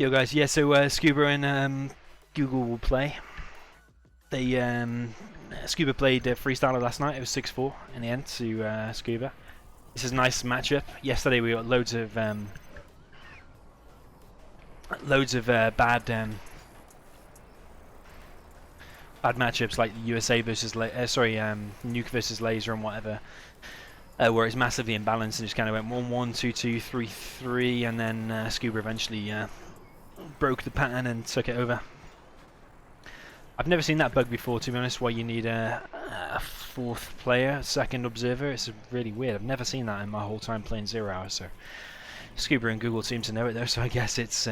Yo guys, yeah, so Scuba and Google will play. They Scuba played freestyler last night. It was 6-4 in the end to Scuba. This is a nice matchup. Yesterday we got loads of bad bad matchups like USA versus Nuke versus Laser and whatever, where it's massively imbalanced and just kind of went 1-1, 2-2, 3-3, and then Scuba eventually broke the pattern and took it over. I've never seen that bug before, to be honest, where you need a fourth player, second observer. It's really weird. I've never seen that in my whole time playing 0 hours. So Scuba and Google seem to know it though, so I guess it's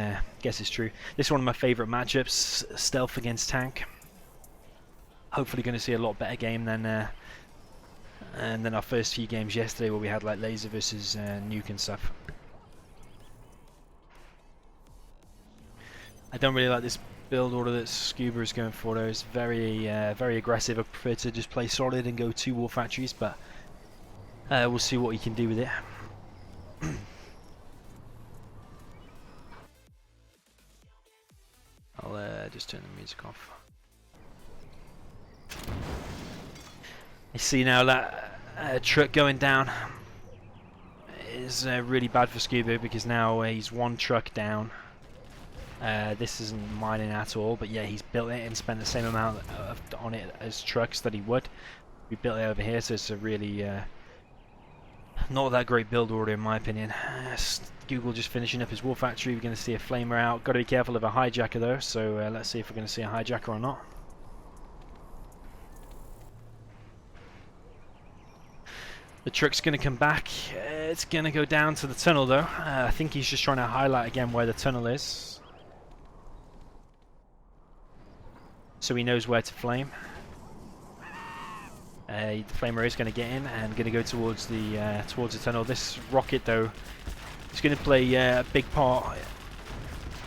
true. This is one of my favourite matchups: stealth against tank. Hopefully, going to see a lot better game than our first few games yesterday, where we had like laser versus nuke and stuff. I don't really like this build order that Scuba is going for though. It's very aggressive. I prefer to just play solid and go 2 war factories, but we'll see what he can do with it. I'll just turn the music off. I see now that truck going down is really bad for Scuba, because now he's 1 truck down. This isn't mining at all, but yeah, he's built it and spent the same amount on it as trucks that he would. We built it over here, so it's a really not that great build order in my opinion. Google just finishing up his war factory. We're going to see a flamer out. Got to be careful of a hijacker though, so let's see if we're going to see a hijacker or not. The truck's going to come back. It's going to go down to the tunnel though. I think he's just trying to highlight again where the tunnel is, so he knows where to flame. The flamer is going to get in and going to go towards the tunnel. This rocket though is going to play a big part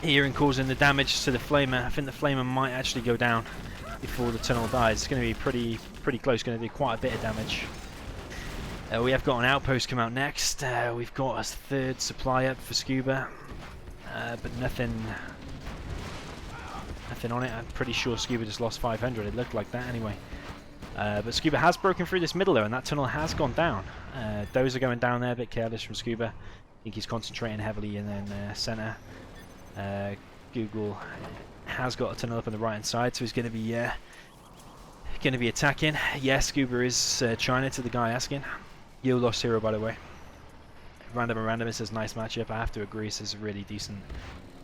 here in causing the damage to the flamer. I think the flamer might actually go down before the tunnel dies. It's going to be pretty close. Going to do quite a bit of damage. We have got an outpost come out next. We've got a 3rd supply up for Scuba, but nothing on it. I'm pretty sure Scuba just lost 500. It looked like that anyway. But Scuba has broken through this middle though, and that tunnel has gone down. Those are going down there, a bit careless from Scuba. I think he's concentrating heavily in then center. Google has got a tunnel up on the right hand side, so he's going to be attacking. Yes, Scuba is China to the guy asking. Yo lost hero, by the way. Random and random, it says nice matchup. I have to agree, this is a really decent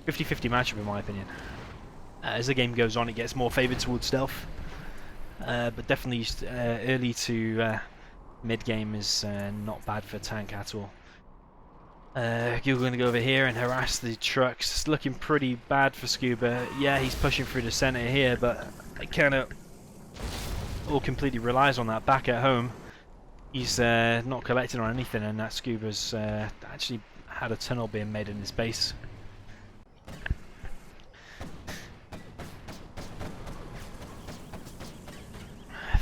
50-50 matchup in my opinion. As the game goes on, it gets more favoured towards stealth, but definitely early to mid game is not bad for tank at all. Google going to go over here and harass the trucks. It's looking pretty bad for Scuba. Yeah, he's pushing through the centre here, but it kind of all completely relies on that back at home. He's not collecting on anything, and that Scuba's actually had a tunnel being made in his base.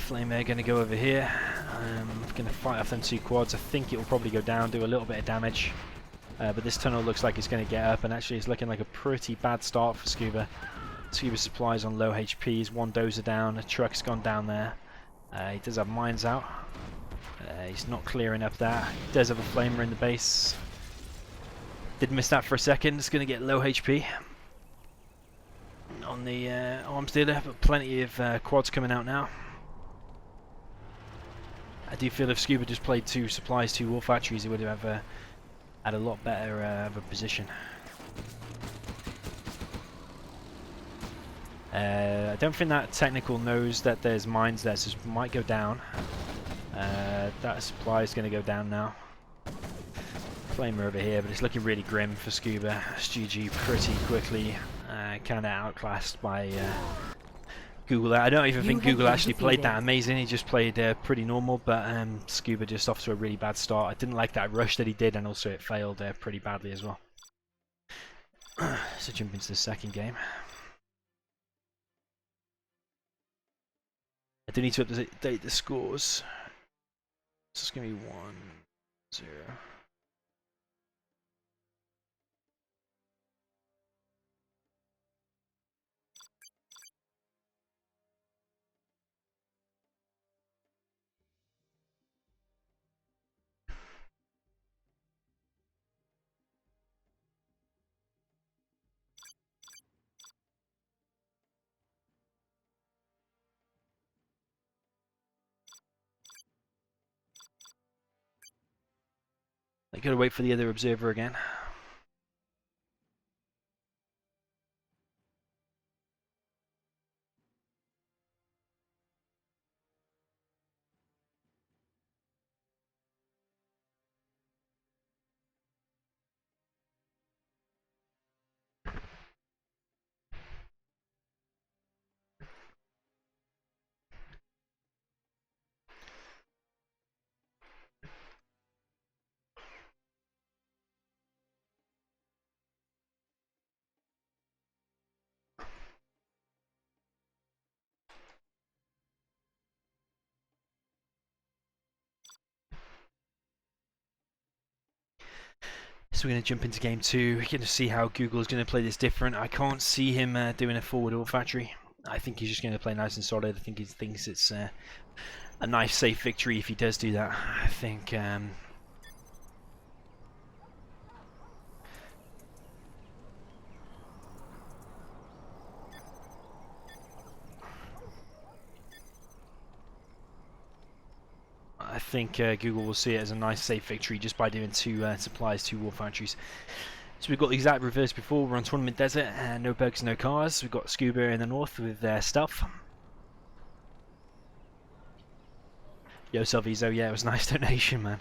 Flamer going to go over here. Going to fight off them 2 quads. I think it will probably go down, do a little bit of damage. But this tunnel looks like it's going to get up, and actually it's looking like a pretty bad start for Scuba. Scuba supplies on low HPs, 1 dozer down, a truck's gone down there. He does have mines out. He's not clearing up that. He does have a flamer in the base. Did miss that for a second. It's going to get low HP on the arms dealer, but plenty of quads coming out now. I do feel if Scuba just played 2 supplies, 2 war factories, he would have had a lot better of a position. I don't think that technical knows that there's mines there, so it might go down. That supply is going to go down now. Flamer over here, but it's looking really grim for Scuba. GG pretty quickly, kind of outclassed by Google. I don't even think Google actually played that amazing. He just played pretty normal, but Scuba just off to a really bad start. I didn't like that rush that he did, and also it failed pretty badly as well. So jump into the second game. I do need to update the scores. So it's going to be 1-0. I gotta wait for the other observer again. So we're going to jump into game 2. We're going to see how Google's going to play this different. I can't see him doing a forward olfactory. I think he's just going to play nice and solid. I think he thinks it's a nice, safe victory if he does do that. I think... Google will see it as a nice safe victory just by doing 2 supplies, 2 war factories. So we've got the exact reverse before. We're on Tournament Desert, and no bugs, no cars. We've got Scuba in the north with their stuff. Yo, Salvizo, yeah, it was a nice donation, man.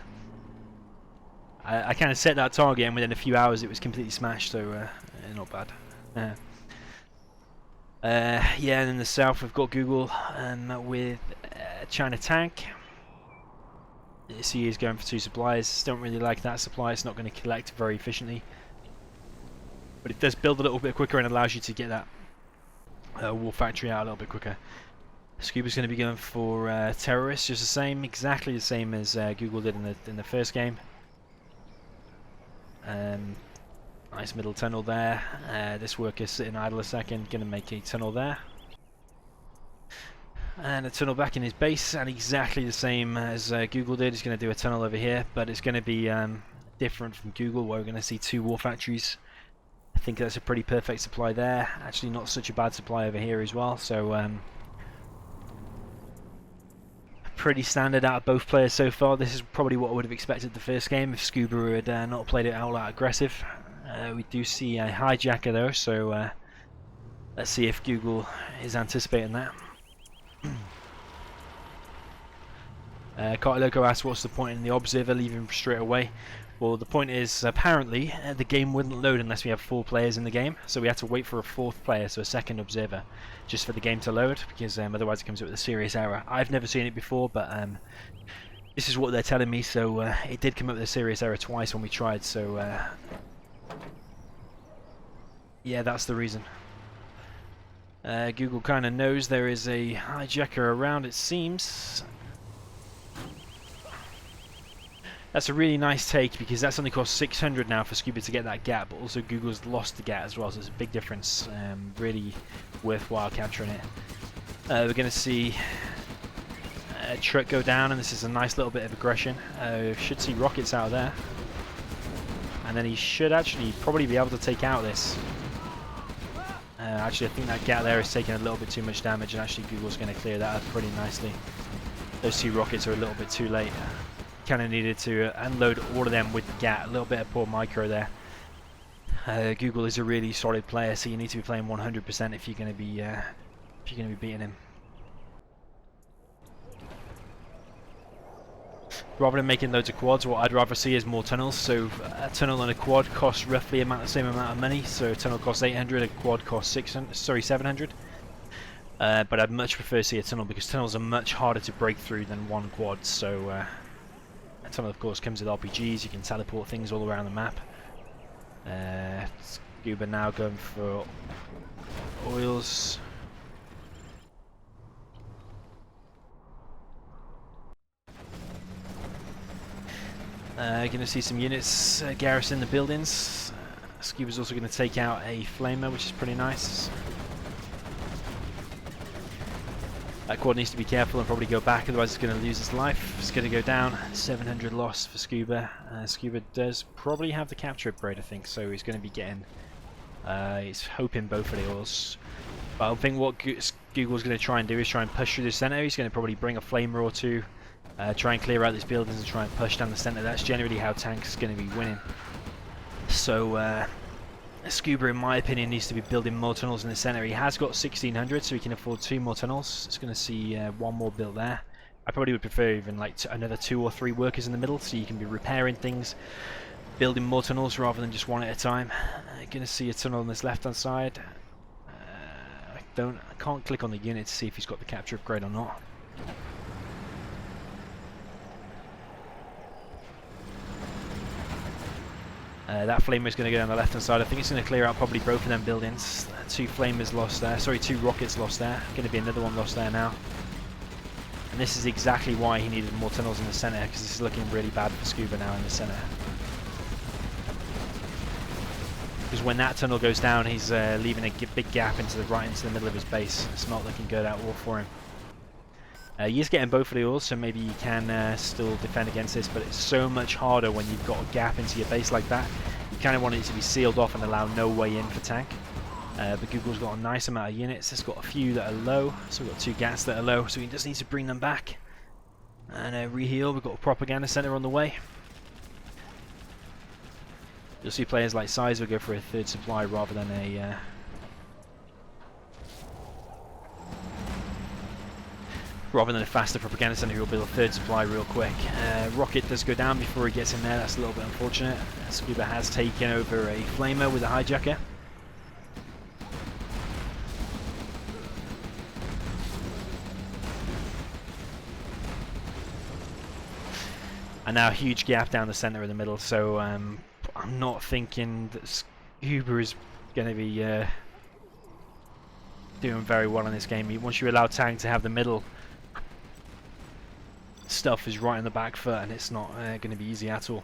I kind of set that target, and within a few hours it was completely smashed, so not bad. Yeah, and in the south we've got Google with China Tank. See, he's going for 2 supplies. Don't really like that supply. It's not going to collect very efficiently, but it does build a little bit quicker and allows you to get that war factory out a little bit quicker. Scuba's going to be going for terrorists, just the same, exactly the same as Google did in the first game. Nice middle tunnel there. This worker's sitting idle a second, going to make a tunnel there. And a tunnel back in his base, and exactly the same as Google did. He's going to do a tunnel over here, but it's going to be different from Google, where we're going to see 2 war factories. I think that's a pretty perfect supply there. Actually, not such a bad supply over here as well. So pretty standard out of both players so far. This is probably what I would have expected the first game if Scuba had not played it out aggressive. We do see a hijacker though, so let's see if Google is anticipating that. Cartiloco asks what's the point in the observer leaving straight away. Well, the point is apparently the game wouldn't load unless we have 4 players in the game, so we had to wait for a 4th player, so a second observer, just for the game to load, because otherwise it comes up with a serious error. I've never seen it before, but this is what they're telling me, so it did come up with a serious error twice when we tried, so yeah, that's the reason. Google kind of knows there is a hijacker around, it seems. That's a really nice take, because that's only cost 600 now for Scuba to get that gap, but also Google's lost the gap as well, so it's a big difference. Really worthwhile capturing it. We're going to see a truck go down, and this is a nice little bit of aggression. Should see rockets out of there. And then he should actually probably be able to take out this. Actually, I think that gap there is taking a little bit too much damage, and actually Google's going to clear that up pretty nicely. Those 2 rockets are a little bit too late. Kind of needed to unload all of them with the gap. A little bit of poor micro there. Google is a really solid player, so you need to be playing 100% if you're going to be beating him. Rather than making loads of quads, what I'd rather see is more tunnels. So a tunnel and a quad costs roughly the same amount of money. So a tunnel costs 800, a quad costs 700. But I'd much prefer to see a tunnel, because tunnels are much harder to break through than 1 quad. So a tunnel, of course, comes with RPGs. You can teleport things all around the map. Scuba now going for oils. Going to see some units garrison the buildings. Scuba's also going to take out a flamer, which is pretty nice. That quad needs to be careful and probably go back, otherwise it's going to lose its life. It's going to go down. 700 loss for Scuba. Scuba does probably have the capture upgrade, I think, so he's going to be getting... he's hoping both of the oils. But I think what Google's going to try and do is try and push through the center. He's going to probably bring a flamer or 2 Try and clear out these buildings and try and push down the centre. That's generally how tanks are going to be winning. So Scuba, in my opinion, needs to be building more tunnels in the centre. He has got 1600, so he can afford 2 more tunnels. It's going to see 1 more built there. I probably would prefer even like another 2 or 3 workers in the middle, so you can be repairing things, building more tunnels rather than just one at a time. Going to see a tunnel on this left-hand side. I can't click on the unit to see if he's got the capture upgrade or not. That flamer is going to go down the left hand side. I think it's going to clear out probably both of them buildings. 2 flamers lost there. Sorry, 2 rockets lost there. Going to be another one lost there now. And this is exactly why he needed more tunnels in the centre, because this is looking really bad for Scuba now in the centre. Because when that tunnel goes down, he's leaving a big gap into the middle of his base. It's not looking good at all for him. He is getting both of the ores, so maybe you can still defend against this, but it's so much harder when you've got a gap into your base like that. You kind of want it to be sealed off and allow no way in for tank. But Google's got a nice amount of units. It's got a few that are low, so we've got 2 gats that are low, so he just needs to bring them back. And reheal, we've got a propaganda centre on the way. You'll see players like Sizer go for a 3rd supply rather than a... rather than a faster propaganda centre who will build a 3rd supply real quick. Rocket does go down before he gets in there. That's a little bit unfortunate. Scuba has taken over a flamer with a hijacker. And now a huge gap down the centre in the middle, so I'm not thinking that Scuba is going to be doing very well in this game. Once you allow tank to have the middle, stuff is right in the back foot, and it's not going to be easy at all.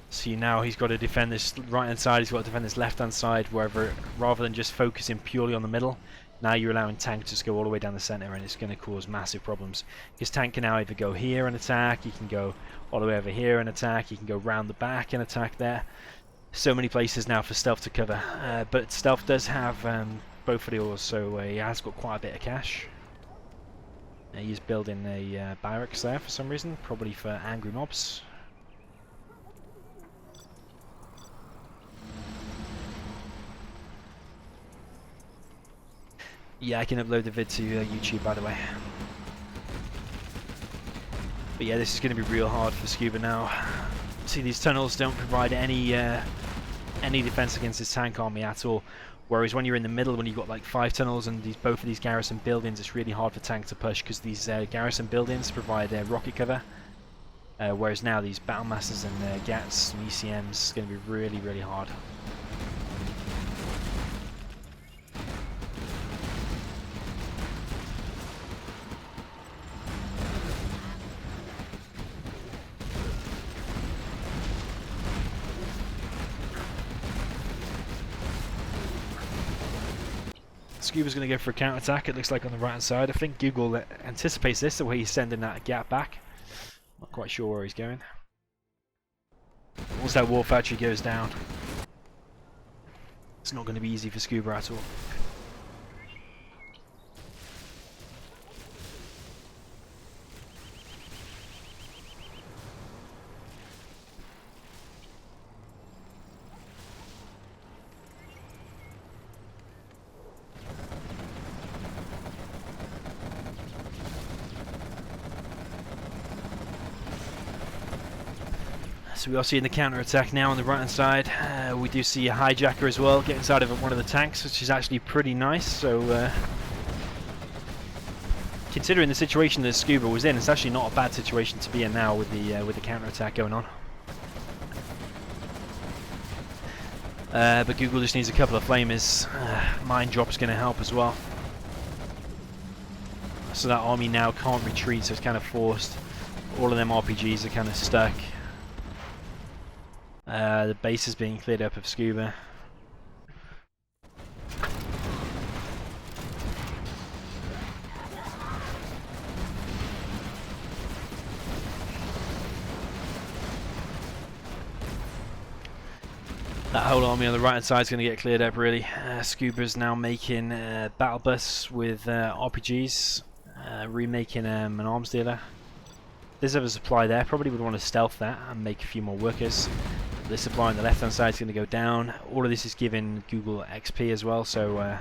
See, now he's got to defend this right hand side, he's got to defend this left hand side, rather than just focusing purely on the middle. Now you're allowing tank to just go all the way down the centre, and it's going to cause massive problems. Because tank can now either go here and attack, you can go all the way over here and attack, you can go round the back and attack there. So many places now for stealth to cover, but stealth does have both of the ores, so he has got quite a bit of cash. He's building a barracks there for some reason, probably for angry mobs. Yeah, I can upload the vid to YouTube, by the way. But yeah, this is going to be real hard for Scuba now. See, these tunnels don't provide any defense against this tank army at all. Whereas when you're in the middle, when you've got like 5 tunnels and both of these garrison buildings, it's really hard for tank to push, because these garrison buildings provide rocket cover. Whereas now these battle masters and GATs and ECMs is going to be really, really hard. Scuba's going to go for a counter-attack, it looks like on the right hand side. I think Google anticipates this, the way he's sending that gap back. Not quite sure where he's going. Once that war factory goes down, it's not going to be easy for Scuba at all. So we are seeing the counter-attack now on the right hand side. We do see a hijacker as well get inside of one of the tanks, which is actually pretty nice. So considering the situation that Scuba was in, it's actually not a bad situation to be in now with the counter-attack going on. But Google just needs a couple of flamers. Mine drop's going to help as well. So that army now can't retreat, so it's kind of forced. All of them RPGs are kind of stuck. The base is being cleared up of Scuba. That whole army on the right hand side is going to get cleared up really. Scuba is now making battle bus with RPGs. remaking an arms dealer. There's a supply there, probably would want to stealth that and make a few more workers. This supply on the left hand side is going to go down. All of this is giving Google XP as well, so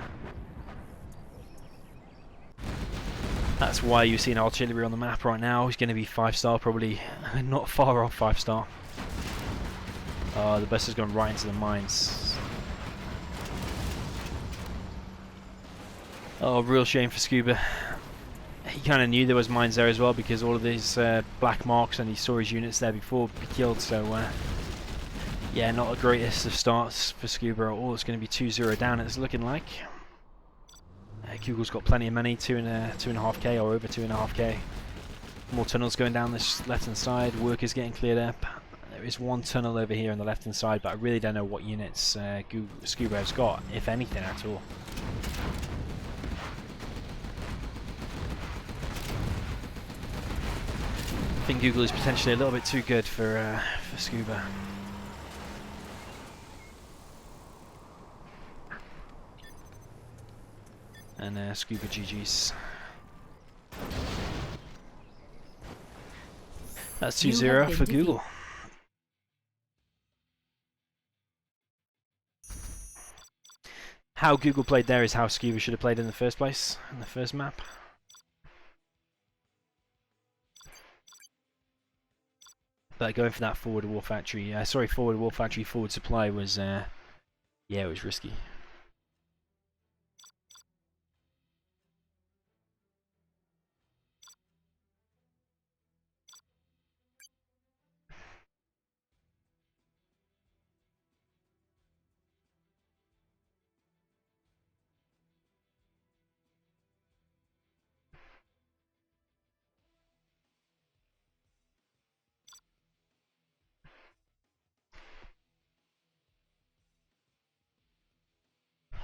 that's why you see an artillery on the map right now. He's going to be 5-star, probably not far off 5-star. Oh, the bus has gone right into the mines. Oh, real shame for Scuba. He kind of knew there was mines there as well, because all of these black marks and he saw his units there before be killed, so yeah, not the greatest of starts for Scuba at all. It's going to be 2-0 down, it's looking like. Google's got plenty of money, 2.5k or over 2.5k. More tunnels going down this left hand side, workers getting cleared up. There is one tunnel over here on the left hand side, but I really don't know what units Scuba has got, if anything at all. I think Google is potentially a little bit too good for Scuba. And Scuba GG's. That's 2-0 for Google. How Google played there is how Scuba should have played in the first place, in the first map. But going for that forward war factory, forward supply was, yeah, it was risky.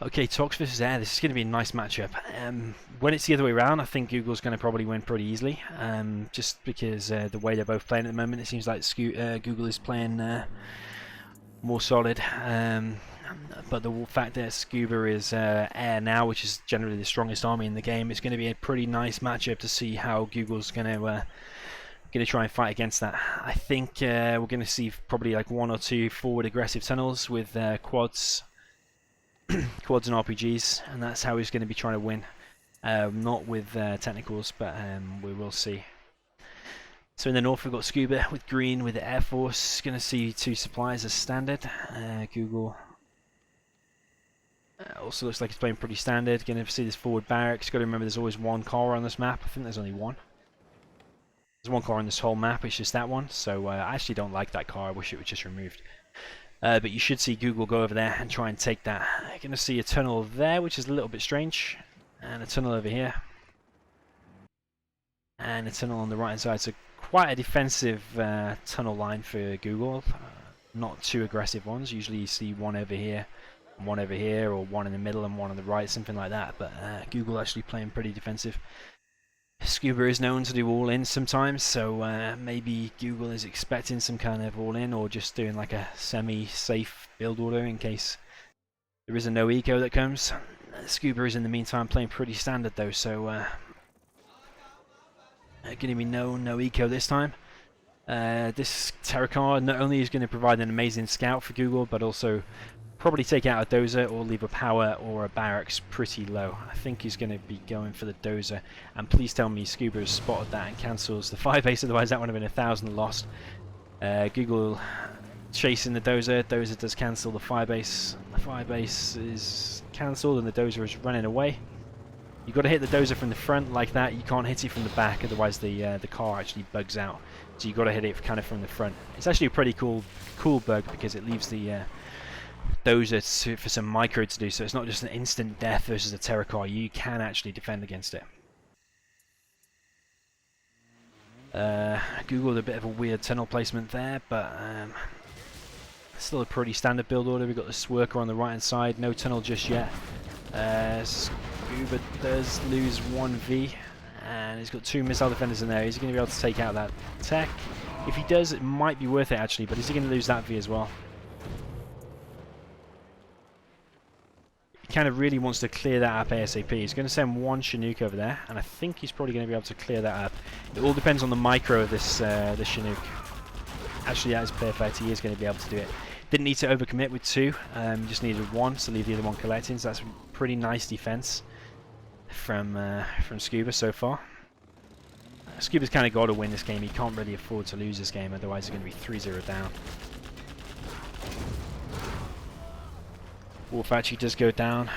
Okay, Tox versus Air. This is going to be a nice matchup. When it's the other way around, I think Google's going to probably win pretty easily. Just because the way they're both playing at the moment, it seems like Google is playing more solid. But the fact that Scuba is Air now, which is generally the strongest army in the game, it's going to be a pretty nice matchup to see how Google's going to try and fight against that. I think we're going to see probably like 1 or 2 forward aggressive tunnels with quads. Quads and RPGs, and that's how he's going to be trying to win. Not with technicals, but we will see. So in the north we've got Scuba with green with the Air Force. Going to see 2 supplies as standard. Google also looks like he's playing pretty standard. Going to see this forward barracks. Got to remember there's always 1 car on this map. I think there's only 1. There's 1 car on this whole map, it's just that one. So I actually don't like that car, I wish it was just removed. But you should see Google go over there and try and take that. You're going to see a tunnel there, which is a little bit strange, and a tunnel over here, and a tunnel on the right hand side. So quite a defensive tunnel line for Google. Not too aggressive ones. Usually you see 1 over here, and 1 over here, or 1 in the middle and 1 on the right, something like that. But Google actually playing pretty defensive. Scuba is known to do all-in sometimes, so maybe Google is expecting some kind of all-in, or just doing like a semi-safe build order in case there is a no eco that comes. Scuba is in the meantime playing pretty standard though, so going to be no eco this time. This Terracar not only is going to provide an amazing scout for Google, but also probably take out a dozer or leave a power or a barracks pretty low. I think he's going to be going for the dozer, and please tell me Scuba has spotted that and cancels the 5 base, otherwise that would have been 1,000 lost. Google chasing the dozer. Dozer does cancel the 5 base. The 5 base is cancelled and the dozer is running away. You've got to hit the dozer from the front like that. You can't hit it from the back, otherwise the car actually bugs out. So you've got to hit it kind of from the front. It's actually a pretty cool bug, because it leaves the dozer for some micro to do, so it's not just an instant death versus a Terracar. You can actually defend against it. Googled a bit of a weird tunnel placement there, but still a pretty standard build order. We've got this worker on the right hand side, no tunnel just yet. Scuba does lose 1V, and he's got 2 missile defenders in there. Is he going to be able to take out that tech? If he does, it might be worth it actually, but is he going to lose that V as well? kind of really wants to clear that up ASAP. He's going to send one Chinook over there, and I think he's probably going to be able to clear that up. It all depends on the micro of this Chinook. Actually, that is perfect. He is going to be able to do it. Didn't need to overcommit with 2. Just needed 1 to leave the other one collecting. So that's pretty nice defense from Scuba so far. Scuba's kind of got to win this game. He can't really afford to lose this game, otherwise he's going to be 3-0 down. Wolf actually does go down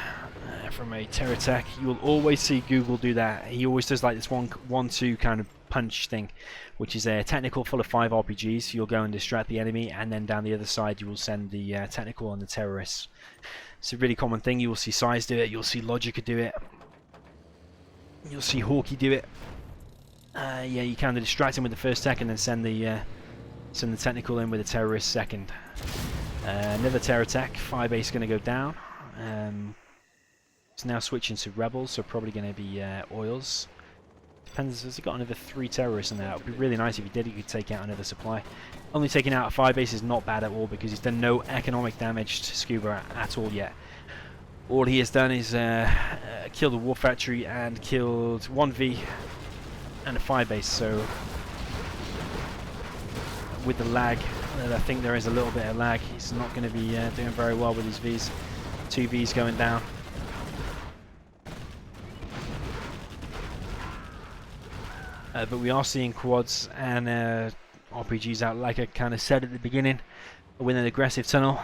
from a terror attack. You will always see Google do that. He always does like this 1-2 kind of punch thing, which is a technical full of 5 RPGs. You'll go and distract the enemy, and then down the other side you will send the technical on the terrorists. It's a really common thing. You will see Size do it, you'll see Logica do it, you'll see Hawkey do it. Yeah, you kind of distract him with the first tech and then send the technical in with the terrorist second. Another terror attack. Firebase going to go down. It's now switching to rebels, so probably going to be oils. Depends, has he got another 3 terrorists in there? It would be really nice if he did, he could take out another supply. Only taking out a Firebase is not bad at all, because he's done no economic damage to Scuba at all yet. All he has done is killed the war factory and killed 1V and a Firebase, so with the lag, I think there is a little bit of lag. He's not going to be doing very well with his Vs. 2 Vs going down. But we are seeing quads and RPGs out, like I kind of said at the beginning, with an aggressive tunnel.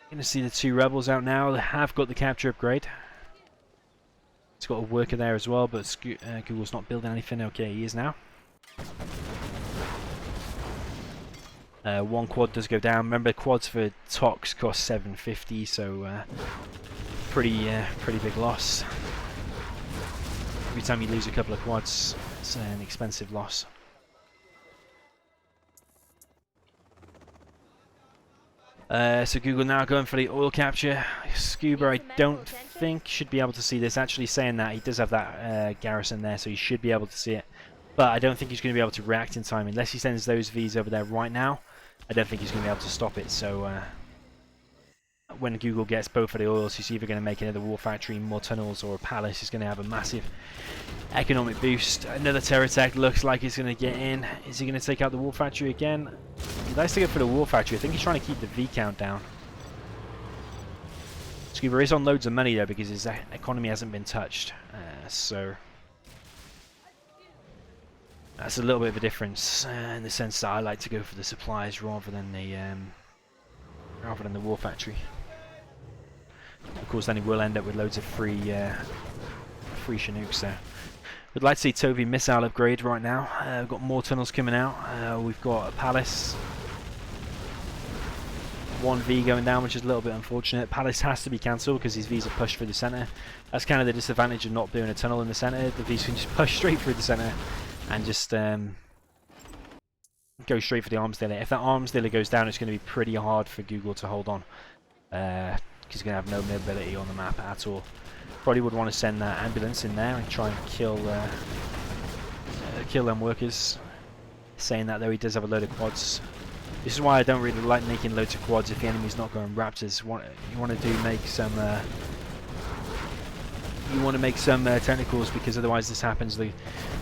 Going to see the 2 rebels out now. They have got the capture upgrade. It's got a worker there as well, but Google's not building anything. Okay, he is now. 1 quad does go down. Remember, quads for Tox cost 750, so pretty big loss. Every time you lose a couple of quads, it's an expensive loss. So Google now going for the oil capture. Scuba, I don't think should be able to see this. Actually, saying that, he does have that garrison there, so he should be able to see it. But I don't think he's going to be able to react in time unless he sends those Vs over there right now. I don't think he's going to be able to stop it. So when Google gets both of the oils, he's either going to make another war factory, more tunnels, or a palace. He's going to have a massive economic boost. Another terror attack looks like he's going to get in. Is he going to take out the war factory again? He likes to go for the war factory. I think he's trying to keep the V count down. Scuba is on loads of money though, because his economy hasn't been touched. So that's a little bit of a difference in the sense that I like to go for the supplies rather than the war factory. Of course, then he will end up with loads of free Chinooks there. We'd like to see Tovi missile upgrade right now. We've got more tunnels coming out. We've got a palace. 1V going down, which is a little bit unfortunate. Palace has to be cancelled because his Vs are pushed through the centre. That's kind of the disadvantage of not doing a tunnel in the centre. The Vs can just push straight through the centre and just go straight for the arms dealer. If that arms dealer goes down, it's going to be pretty hard for Google to hold on. Because he's going to have no mobility on the map at all. Probably would want to send that ambulance in there and try and kill them workers. Saying that though, he does have a load of quads. This is why I don't really like making loads of quads if the enemy's not going Raptors. You want to make some technicals, because otherwise this happens. The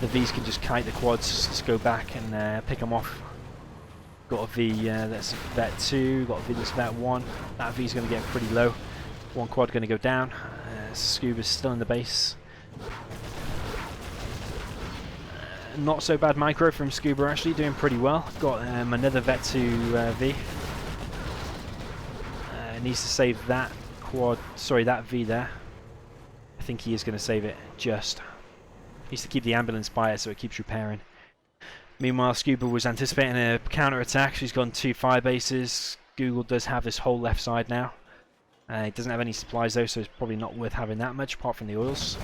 Vs can just kite the quads, just go back and pick them off. Got a V that's Vet 2, got a V that's Vet 1. That V's going to get pretty low. 1 quad going to go down. Scuba's still in the base. Not so bad micro from Scuba, actually doing pretty well. Got another Vet 2 V. Needs to save that quad, sorry, that V there. I think he is going to save it, just. Needs to keep the ambulance by it so it keeps repairing. Meanwhile, Scuba was anticipating a counter attack, so he's gone 2 fire bases. Google does have this whole left side now. He doesn't have any supplies though, so it's probably not worth having that much apart from the oils.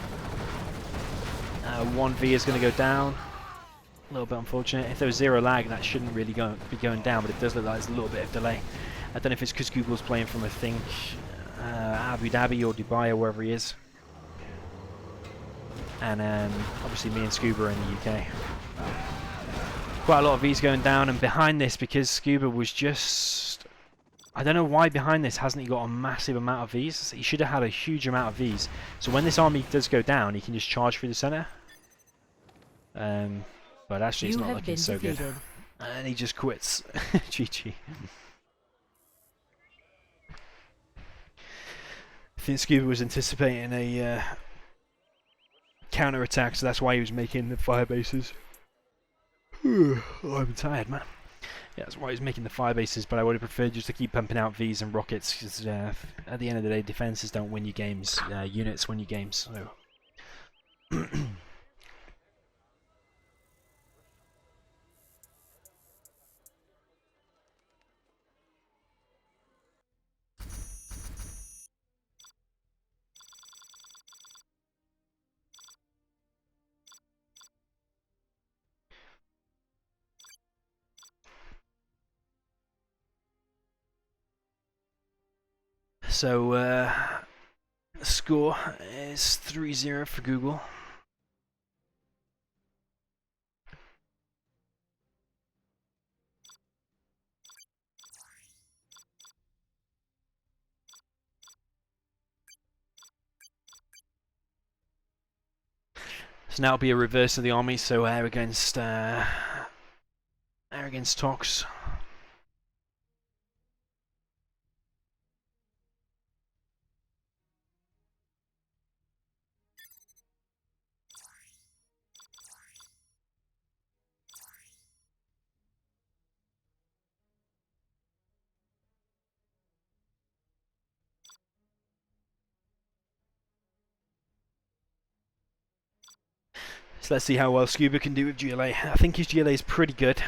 1V is going to go down. A little bit unfortunate. If there was 0 lag, that shouldn't really be going down, but it does look like there's a little bit of delay. I don't know if it's because Google's playing from, I think, Abu Dhabi or Dubai or wherever he is. And obviously me and Scuba are in the UK. Quite a lot of V's going down, and behind this, because Scuba was just I don't know why behind this hasn't he got a massive amount of Vs. He should have had a huge amount of Vs. So when this army does go down, he can just charge through the center. But actually it's not looking so good. And he just quits. GG. I think Scuba was anticipating a counter-attack, so that's why he was making the fire bases. Oh, I'm tired, man. Yeah, that's why he was making the fire bases, but I would have preferred just to keep pumping out Vs and rockets, because at the end of the day, defenses don't win you games, units win you games. So. So, score is 3-0 for Google. So now it'll be a reverse of the army, so air against Tox. So let's see how well Scuba can do with GLA. I think his GLA is pretty good.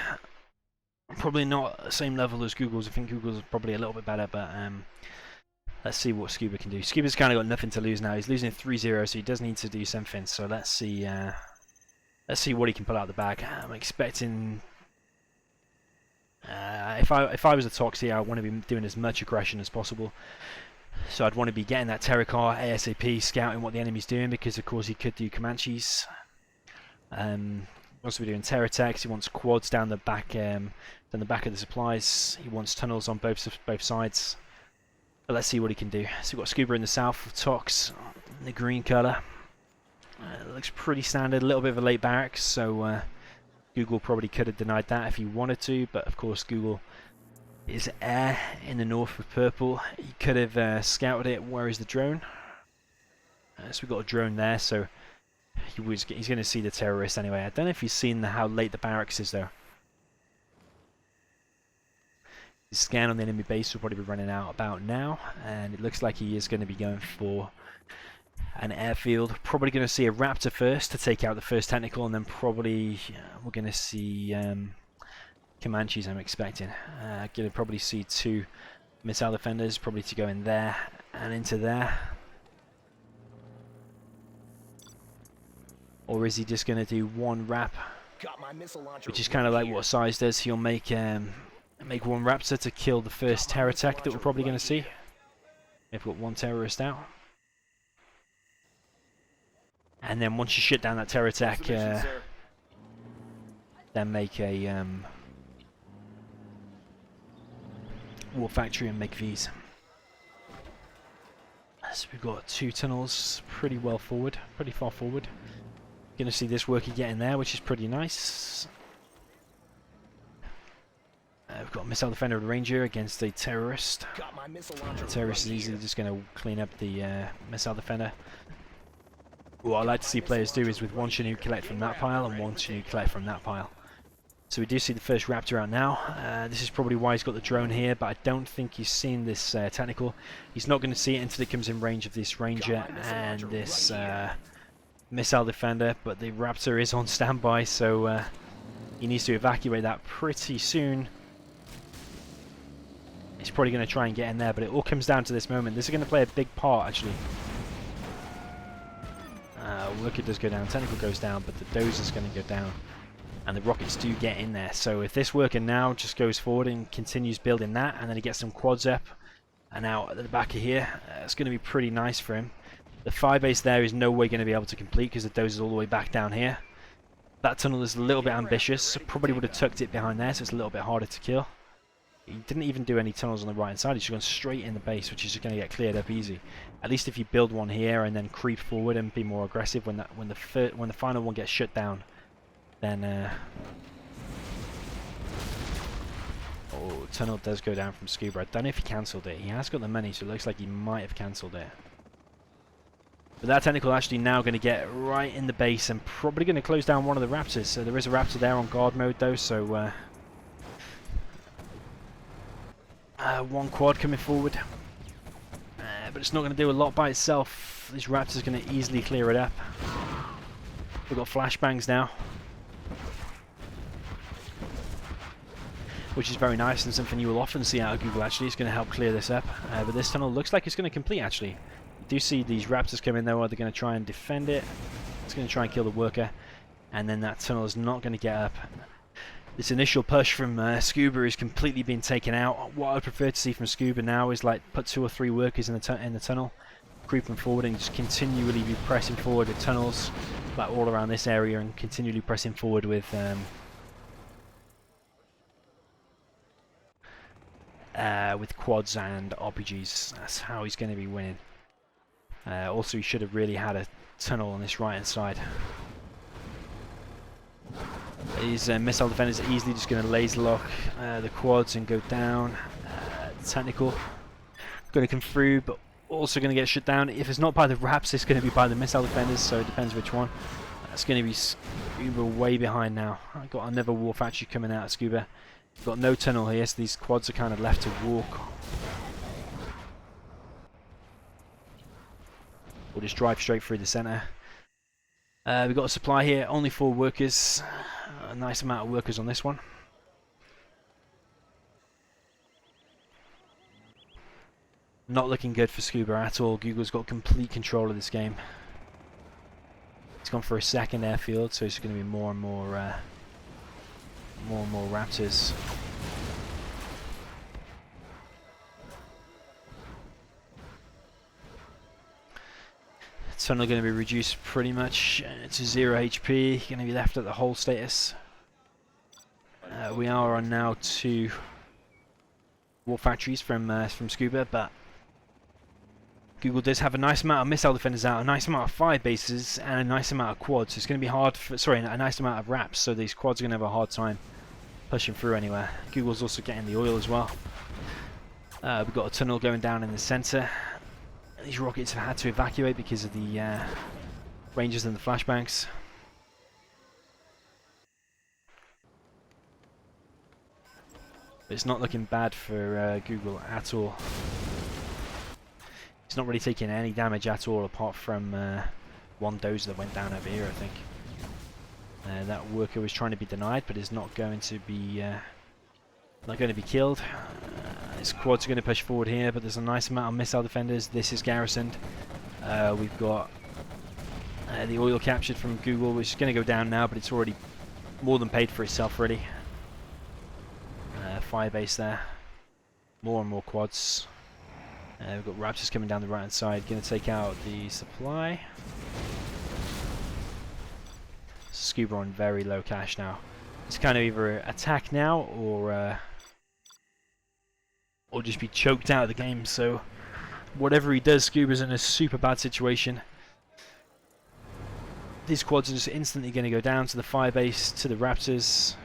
Probably not the same level as Google's. I think Google's probably a little bit better, but let's see what Scuba can do. Scuba's kind of got nothing to lose now. He's losing 3-0, so he does need to do something. So let's see what he can pull out the bag. I'm expecting. If I was a Toxie, I want to be doing as much aggression as possible. So I'd want to be getting that terror car ASAP, scouting what the enemy's doing, because of course he could do Comanches. He wants to be doing terror attacks. He wants quads down the back of the supplies. He wants tunnels on both sides. But let's see what he can do. So we've got Scuba in the south with Tox in the green colour. It looks pretty standard. A little bit of a late barracks, so Google probably could have denied that if he wanted to. But of course, Google is air in the north with purple. He could have scouted it. Where is the drone? So we've got a drone there. So. He's going to see the terrorist anyway. I don't know if he's seen how late the barracks is though. His scan on the enemy base will probably be running out about now, and it looks like he is going to be going for an airfield. Probably going to see a Raptor first to take out the first technical, and then probably we're going to see Comanches, I'm expecting. Going to probably see 2 missile defenders, probably to go in there and into there. Or is he just going to do 1 Rap, which is kind of like what Size does. He'll make 1 Raptor to kill the first terror attack that we're probably going to see. They've got 1 terrorist out. And then once you shut down that terror attack, then make a war factory and make Vs. So we've got 2 tunnels pretty well forward, pretty far forward. Going to see this worker get in there, which is pretty nice. We've got a missile defender and ranger against a terrorist. The terrorist is easily just going to clean up the missile defender. What I like to see players do is with 1 Chinook collect from that pile and 1 Chinook collect from that pile. So we do see the first Raptor out now. This is probably why he's got the drone here, but I don't think he's seen this technical. He's not going to see it until it comes in range of this ranger and this missile defender, but the Raptor is on standby, so he needs to evacuate that pretty soon. He's probably going to try and get in there, but it all comes down to this moment. This is going to play a big part, actually. Worker does go down, technical goes down, but the Dozer's going to go down, and the rockets do get in there. So if this worker now just goes forward and continues building that, and then he gets some quads up and out at the back of here, it's going to be pretty nice for him. The fire base there is no way going to be able to complete because the Dozer's all the way back down here. That tunnel is a little bit ambitious, so probably would have tucked it behind there, so it's a little bit harder to kill. He didn't even do any tunnels on the right hand side. He's just gone straight in the base, which is just going to get cleared up easy. At least if you build one here and then creep forward and be more aggressive when the final one gets shut down, then oh, tunnel does go down from Scuba. I don't know if he cancelled it. He has got the money, so it looks like he might have cancelled it. But that technical actually now going to get right in the base and probably going to close down one of the Raptors. So there is a Raptor there on guard mode though, so one quad coming forward. But it's not going to do a lot by itself. This Raptor's going to easily clear it up. We've got flashbangs now, which is very nice and something you will often see out of Google actually. It's going to help clear this up. But this tunnel looks like it's going to complete actually. You do see these Raptors come in though, are they going to try and defend it? It's going to try and kill the worker. And then that tunnel is not going to get up. This initial push from Scuba is completely being taken out. What I'd prefer to see from Scuba now is like put 2 or 3 workers in the tunnel, creeping forward and just continually be pressing forward with tunnels like all around this area and continually pressing forward with quads and RPGs. That's how he's going to be winning. Also, he should have really had a tunnel on this right hand side. These missile defenders are easily just going to laser lock the quads and go down. Technical going to come through, but also going to get shut down. If it's not by the Raps, it's going to be by the missile defenders, so it depends which one. That's going to be Scuba way behind now. I've got another war factory coming out of Scuba. We've got no tunnel here, so these quads are kind of left to walk. We'll just drive straight through the centre. We've got a supply here, only 4 workers. A nice amount of workers on this one. Not looking good for Scuba at all. Google's got complete control of this game. It's gone for a second airfield, so it's going to be more and more Raptors. Tunnel going to be reduced pretty much to 0 HP. Going to be left at the hull status. We are on now 2 war factories from Scuba, but Google does have a nice amount of missile defenders out, a nice amount of fire bases, and a nice amount of quads. It's going to be hard for, sorry, a nice amount of Raps, so these quads are going to have a hard time pushing through anywhere. Google's also getting the oil as well. We've got a tunnel going down in the centre. These rockets have had to evacuate because of the Rangers and the flashbangs. But it's not looking bad for Google at all. It's not really taking any damage at all, apart from one dozer that went down over here, I think. That worker was trying to be denied, but is not going to be killed. His quads are going to push forward here, but there's a nice amount of missile defenders. This is garrisoned. We've got the oil captured from Google, which is going to go down now, but it's already more than paid for itself already. Fire base there. More and more quads. We've got Raptors coming down the right hand side, going to take out the supply. Scuba on very low cash now. It's kind of either attack now or just be choked out of the game. So whatever he does, Scuba's in a super bad situation. These quads are just instantly going to go down to the fire base, to the Raptors.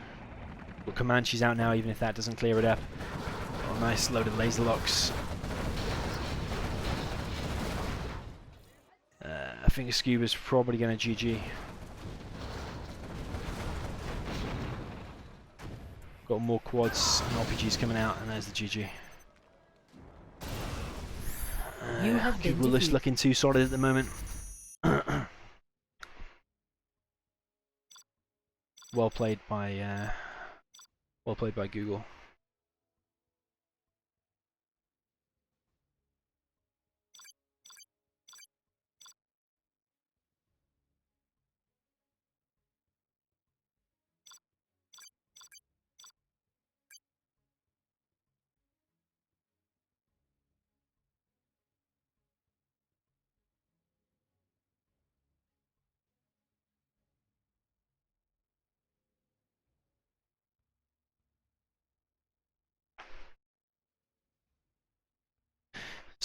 Got Comanches out now, even if that doesn't clear it up. Got a nice load of laser locks. I think Scuba's probably going to GG. Got more quads and RPGs coming out, and there's the GG. Google is looking too solid at the moment. Well played by Google.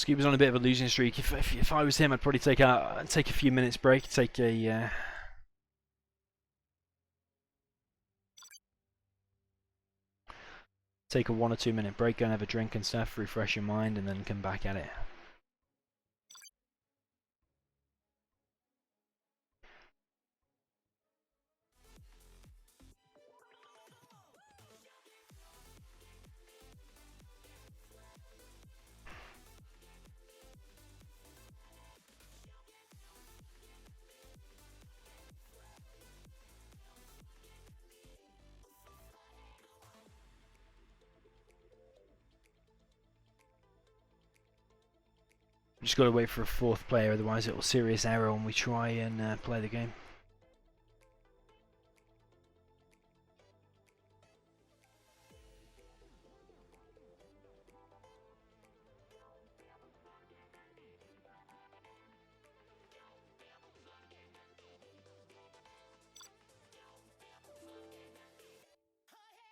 Scuba's on a bit of a losing streak. If I was him, I'd probably take a few minutes break, take a take a 1 or 2 minute break, go and have a drink and stuff, refresh your mind, and then come back at it. Just got to wait for a 4th player, otherwise it will serious error when we try and play the game.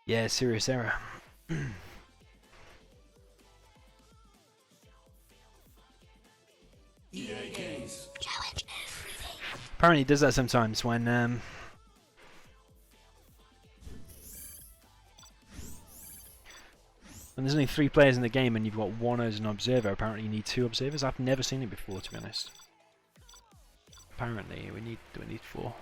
Yeah, serious error. Apparently he does that sometimes when there's only 3 players in the game and you've got 1 as an observer. Apparently you need 2 observers. I've never seen it before, to be honest. Apparently we need 4.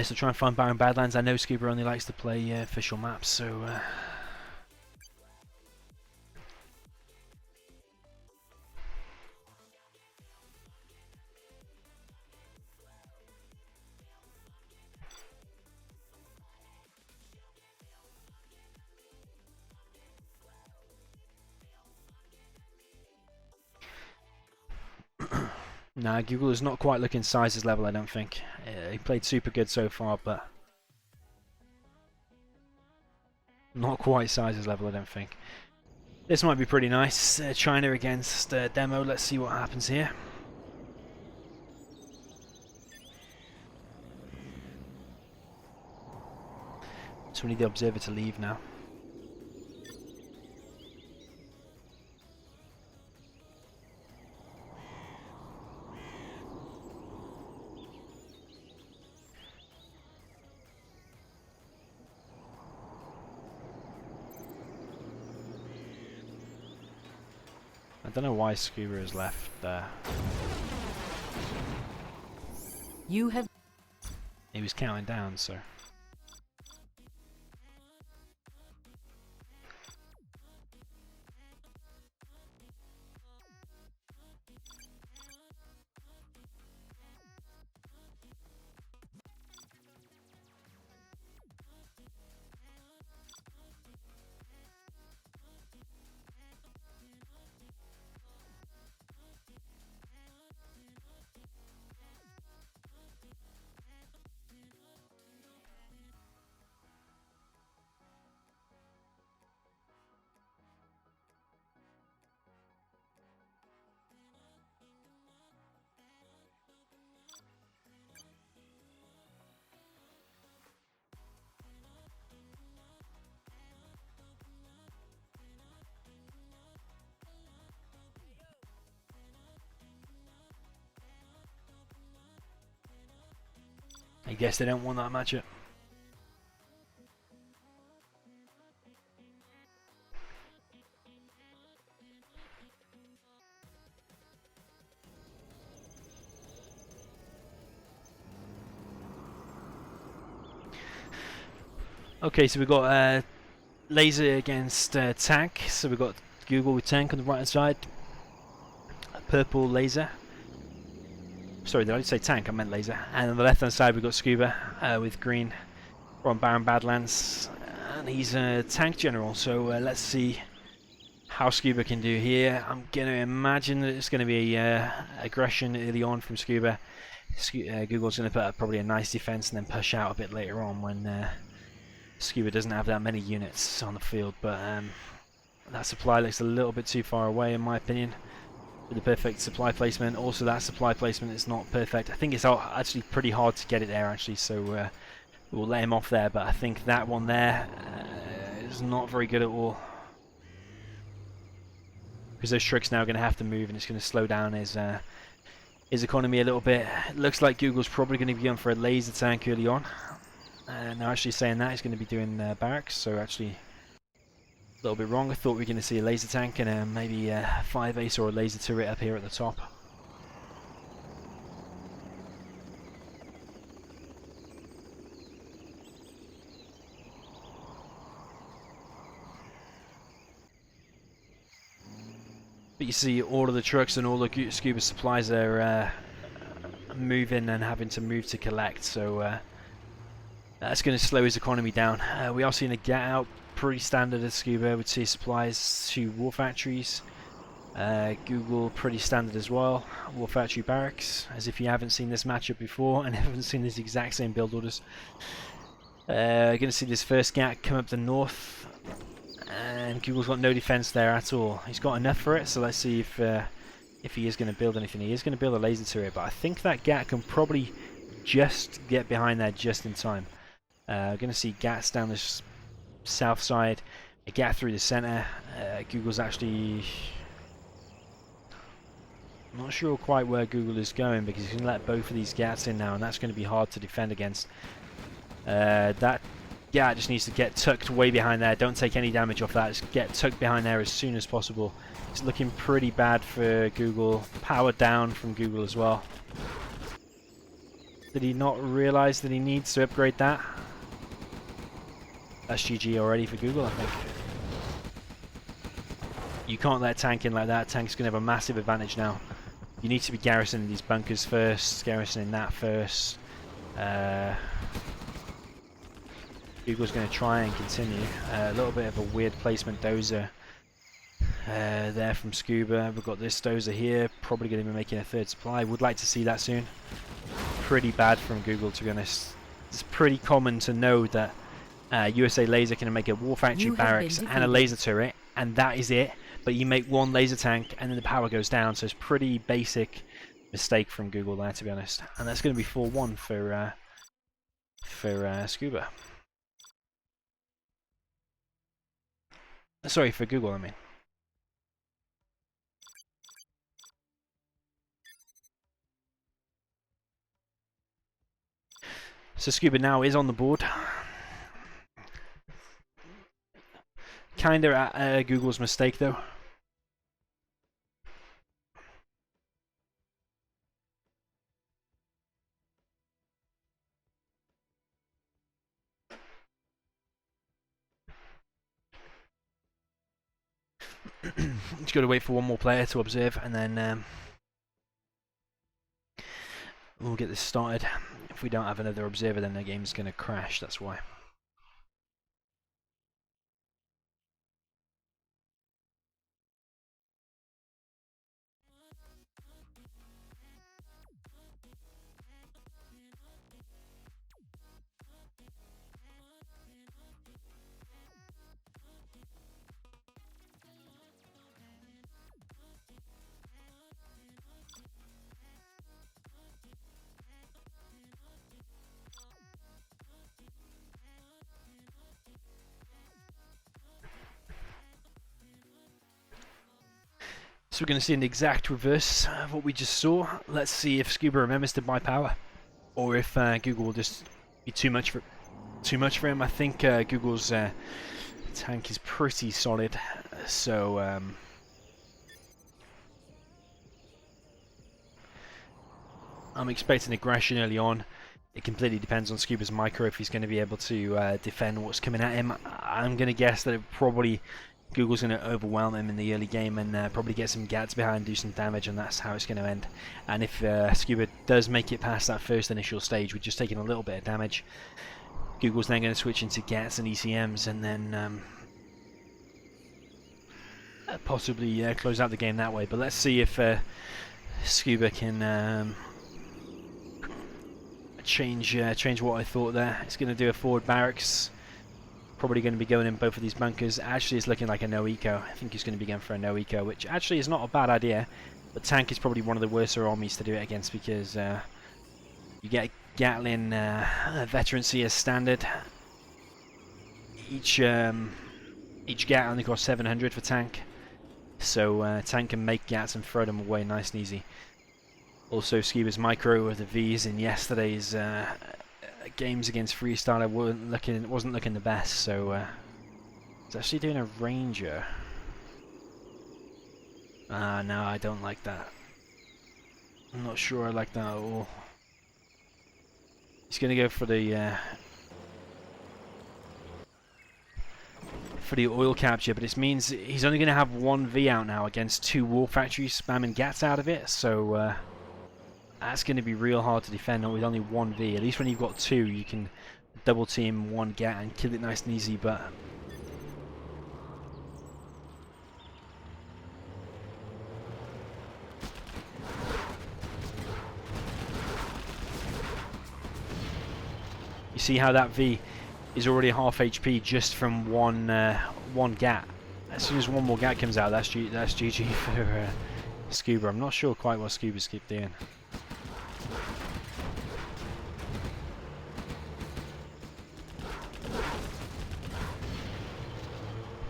So try and find Barren Badlands. I know Scuba only likes to play official maps, so nah, Google is not quite looking sizes level, I don't think. He played super good so far, but not quite sizes level, I don't think. This might be pretty nice. China against Demo. Let's see what happens here. So we need the observer to leave now. I don't know why Scuba has left there. You have. He was counting down, so. I guess they don't want that matchup. Okay, so we've got laser against tank. So we've got Google with tank on the right hand side. Purple laser. Sorry, did I say tank? I meant laser. And on the left hand side we've got Scuba with green. We're on Barren Badlands. And he's a tank general, so let's see how Scuba can do here. I'm going to imagine that it's going to be aggression early on from Scuba. Google's going to put up probably a nice defense and then push out a bit later on when Scuba doesn't have that many units on the field. But that supply looks a little bit too far away in my opinion with the perfect supply placement. Also that supply placement is not perfect. I think it's actually pretty hard to get it there actually, so we'll let him off there, but I think that one there is not very good at all. Because those tricks now are going to have to move and it's going to slow down his economy a little bit. It looks like Google's probably going to be going for a laser tank early on. Now actually saying that he's going to be doing barracks, so actually a little bit wrong. I thought we were going to see a laser tank and maybe a 5 ace or a laser turret up here at the top. But you see all of the trucks and all the Scuba supplies are moving and having to move to collect, so that's going to slow his economy down. We are seeing a get out, pretty standard at Scuba. We'd see supplies to war factories. Google, pretty standard as well. War factory barracks, as if you haven't seen this matchup before and haven't seen this exact same build orders. Going to see this first GAT come up the north. And Google's got no defense there at all. He's got enough for it, so let's see if he is going to build anything. He is going to build a laser turret, but I think that GAT can probably just get behind there just in time. Going to see GATs down this south side, a GAT through the center. Google's actually not sure quite where Google is going because he's going to let both of these GATs in now, and that's going to be hard to defend against. That GAT just needs to get tucked way behind there. Don't take any damage off that. Just get tucked behind there as soon as possible. It's looking pretty bad for Google. Power down from Google as well. Did he not realize that he needs to upgrade that? That's GG already for Google, I think. You can't let tank in like that. Tank's going to have a massive advantage now. You need to be garrisoning these bunkers first, garrisoning that first. Google's going to try and continue. A little bit of a weird placement dozer there from Scuba. We've got this dozer here, probably going to be making a third supply. Would like to see that soon. Pretty bad from Google, to be honest. It's pretty common to know that USA Laser can make a war factory barracks and a laser turret, and that is it. But you make one laser tank and then the power goes down, so it's pretty basic mistake from Google there, to be honest. And that's going to be 4-1 for Scuba. Sorry, for Google, I mean. So Scuba now is on the board. Kinda at Google's mistake, though. Just got to wait for one more player to observe, and then we'll get this started. If we don't have another observer, then the game's going to crash, that's why. So we're going to see an exact reverse of what we just saw. Let's see if Scuba remembers to buy power, or if Google will just be too much for him. I think Google's tank is pretty solid, so I'm expecting aggression early on. It completely depends on Scuba's micro if he's going to be able to defend what's coming at him. I'm going to guess that it probably Google's going to overwhelm him in the early game and probably get some GATs behind, do some damage, and that's how it's going to end. And if Scuba does make it past that first initial stage with just taking a little bit of damage, Google's then going to switch into GATs and ECMs and then possibly close out the game that way. But let's see if Scuba can change what I thought there. It's going to do a forward barracks. Probably going to be going in both of these bunkers. Actually, it's looking like a no eco. I think he's going to be going for a no eco, which actually is not a bad idea. But tank is probably one of the worser armies to do it against because you get Gatling veterancy as standard. Each Gat only costs 700 for tank, so tank can make Gats and throw them away nice and easy. Also, Scuba's micro with the V's in yesterday's games against Freestyler wasn't looking the best, so it's actually doing a Ranger. No, I don't like that. I'm not sure I like that at all. He's gonna go for the oil capture, but it means he's only going to have one V out now against 2 war factories spamming Gats out of it, so that's going to be real hard to defend with only one V. At least when you've got 2, you can double team one Gat and kill it nice and easy, but you see how that V is already half HP just from one Gat. As soon as one more Gat comes out, that's GG for Scuba. I'm not sure quite what Scuba's keep doing.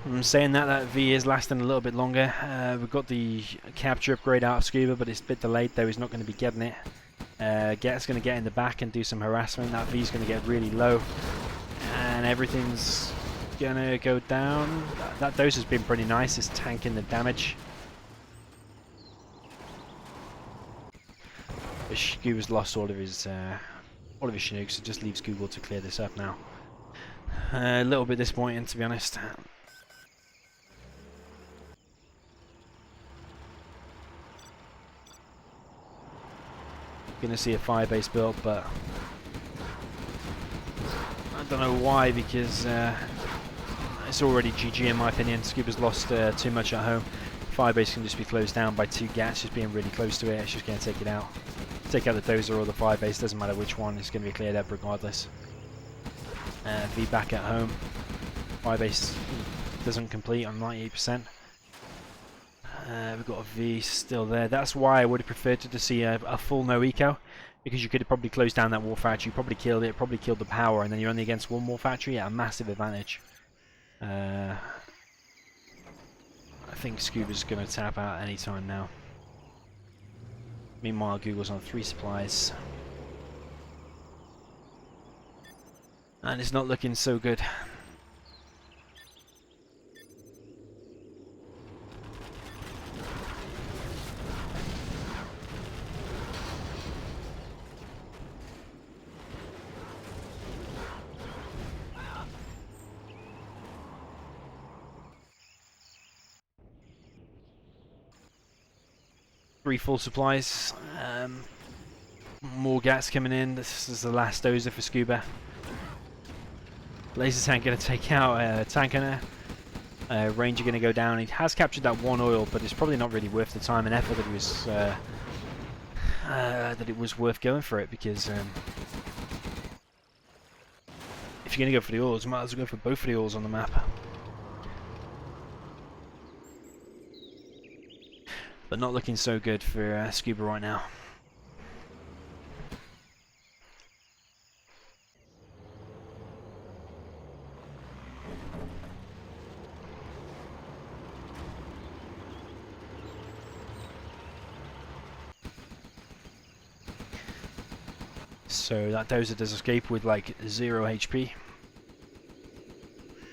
I'm saying that V is lasting a little bit longer. We've got the capture upgrade out of Scuba, but it's a bit delayed, though he's not going to be getting it. Gat's going to get in the back and do some harassment. That V's going to get really low, and everything's going to go down. That dose has been pretty nice. It's tanking the damage. But Scuba's lost all of his Chinooks, so just leaves Google to clear this up now. A little bit disappointing, to be honest. Going to see a firebase build, but I don't know why, because it's already GG in my opinion. Scuba's lost too much at home. Firebase can just be closed down by 2 Gats just being really close to it. It's just going to take it out. Take out the dozer or the firebase, doesn't matter which one, it's going to be cleared up regardless. V back at home. Firebase doesn't complete on 98%. We've got a V still there. That's why I would have preferred to see a full no eco, because you could have probably closed down that war factory, probably killed it, probably killed the power, and then you're only against one war factory at a massive advantage. I think Scuba's going to tap out any time now. Meanwhile, Google's on 3 supplies. And it's not looking so good. Three full supplies. More Gats coming in. This is the last dozer for Scuba. Laser tank going to take out tanker. Ranger going to go down. He has captured that 1 oil, but it's probably not really worth the time and effort that it was worth going for it, because if you're going to go for the oils, you might as well go for both of the oils on the map. But not looking so good for Scuba right now. So that dozer does escape with like 0 HP.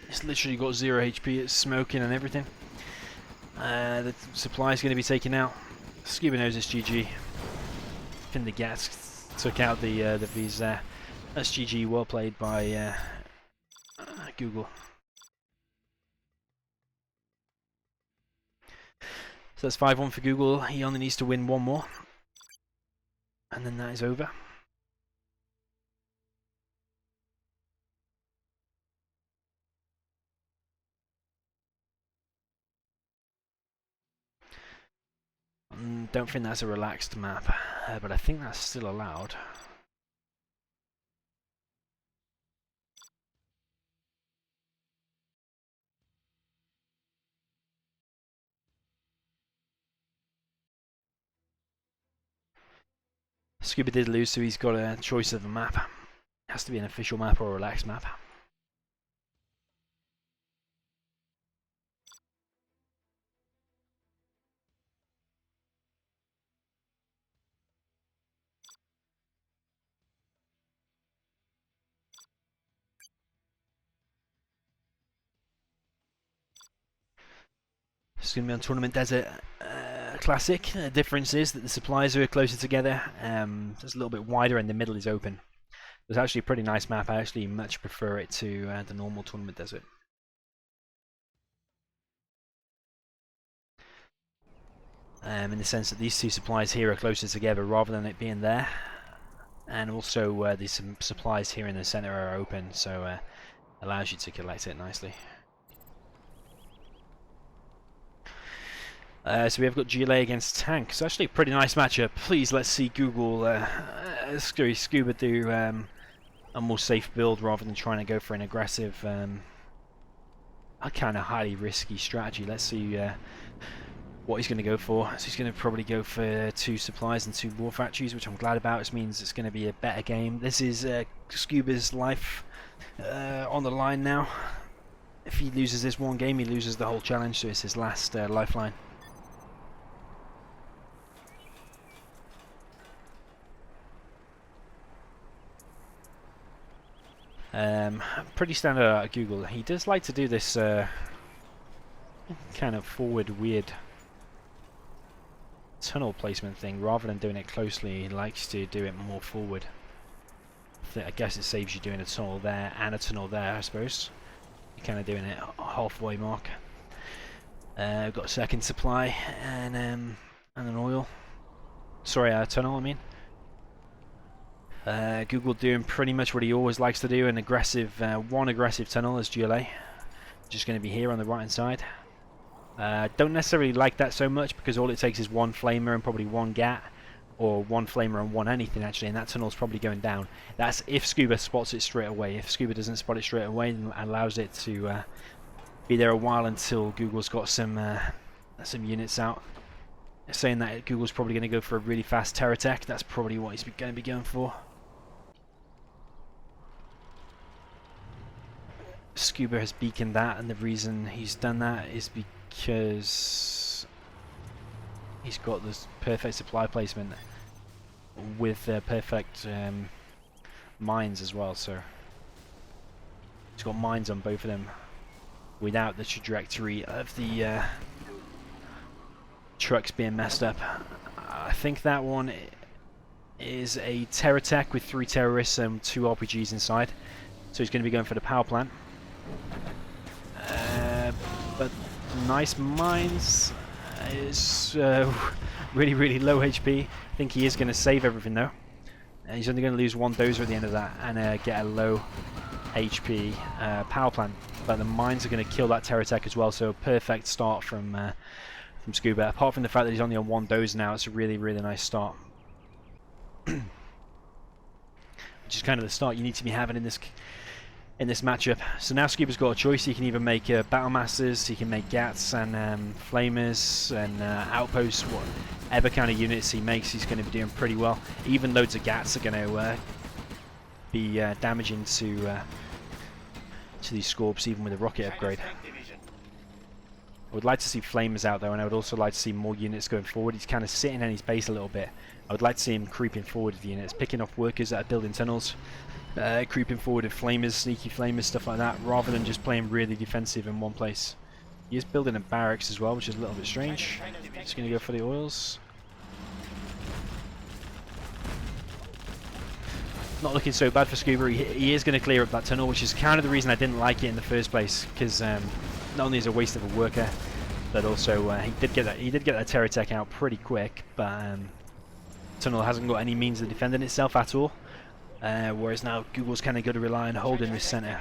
It's literally got 0 HP, it's smoking and everything. The supply is going to be taken out. Scuba knows it's GG. I think the Gats took out the V's there. That's GG, well played by Google. So that's 5-1 for Google. He only needs to win 1 more, and then that is over. Don't think that's a relaxed map, but I think that's still allowed. Scuba did lose, so he's got a choice of a map. It has to be an official map or a relaxed map. It's going to be on Tournament Desert Classic. The difference is that the supplies are closer together. It's a little bit wider and the middle is open. It's actually a pretty nice map. I actually much prefer it to the normal Tournament Desert. In the sense that these two supplies here are closer together rather than it being there. And also these supplies here in the center are open, so allows you to collect it nicely. So we have got GLA against Tank. It's actually a pretty nice matchup. Please let's see Scuba do a more safe build rather than trying to go for an aggressive, a kind of highly risky strategy. Let's see what he's going to go for. So he's going to probably go for 2 supplies and 2 war factories, which I'm glad about. This means it's going to be a better game. This is Scuba's life on the line now. If he loses this one game, he loses the whole challenge, so it's his last lifeline. Pretty standard out of Google. He does like to do this kind of forward weird tunnel placement thing rather than doing it closely. He likes to do it more forward. I guess it saves you doing a tunnel there and a tunnel there, I suppose. You're kind of doing it halfway mark. We've got a second supply and an oil. Sorry, a tunnel I mean. Google doing pretty much what he always likes to do, an aggressive, one aggressive tunnel as GLA. Just going to be here on the right hand side. Don't necessarily like that so much because all it takes is 1 flamer and probably 1 gat, or 1 flamer and 1 anything actually, and that tunnel's probably going down. That's if Scuba spots it straight away. If Scuba doesn't spot it straight away and allows it to be there a while until Google's got some units out. Saying that Google's probably going to go for a really fast terror tech. That's probably what he's going to be going for. Scuba has beaconed that, and the reason he's done that is because he's got this perfect supply placement with perfect mines as well. So he's got mines on both of them without the trajectory of the trucks being messed up. I think that one is a terror tech with 3 terrorists and 2 RPGs inside. So he's going to be going for the power plant. But nice mines. Is really, really low HP. I think he is going to save everything though. He's only going to lose 1 dozer at the end of that and get a low HP power plant. But the mines are going to kill that terror tech as well. So a perfect start from Scuba. Apart from the fact that he's only on 1 dozer now, it's a really, really nice start. Which is kind of the start you need to be having in this matchup. So now Scuba's got a choice. He can either make Battle Masters, he can make Gats and Flamers and Outposts. Whatever kind of units he makes, he's going to be doing pretty well. Even loads of Gats are going to be damaging to these Scorps, even with a rocket upgrade. I would like to see Flamers out though, and I would also like to see more units going forward. He's kind of sitting in his base a little bit. I would like to see him creeping forward with units, picking off workers that are building tunnels, creeping forward with Flamers, sneaky Flamers, stuff like that, rather than just playing really defensive in one place. He is building a barracks as well, which is a little bit strange. Just going to go for the oils. Not looking so bad for Scuba. He is going to clear up that tunnel, which is kind of the reason I didn't like it in the first place, because not only is it a waste of a worker, but also he did get that terror tech out pretty quick, but tunnel hasn't got any means of defending itself at all. Whereas now Google's kind of got to rely on holding this center.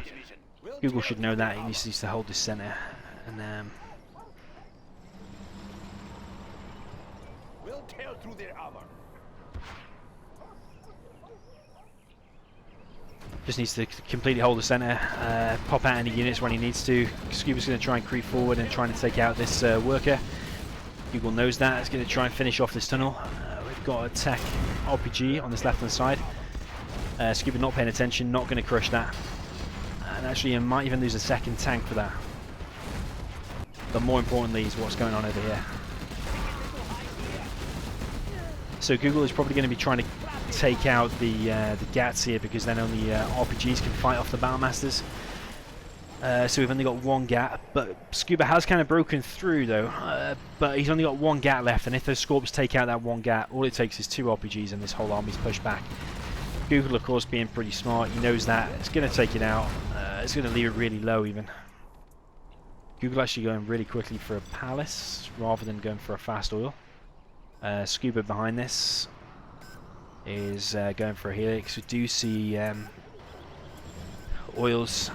Google should know that he needs to hold this center, and we'll tear through their armor. just needs to completely hold the center, pop out any units when he needs to. Scuba's going to try and creep forward and trying to take out this worker. Google knows that. It's going to try and finish off this tunnel. We've got a tech RPG on this left-hand side. Scuba not paying attention, not going to crush that. And actually, it might even lose a second tank for that. But more importantly is what's going on over here. So Google is probably going to be trying to take out the Gats here, because then only RPGs can fight off the Battlemasters. So we've only got one Gat, but Scuba has kind of broken through though. But he's only got one Gat left, and if those Scorps take out that one Gat, all it takes is 2 RPGs and this whole army's pushed back. Google, of course, being pretty smart, he knows that it's going to take it out. It's going to leave it really low even. Google actually going really quickly for a Palace rather than going for a fast oil. Scuba behind this is going for a Helix. We do see oils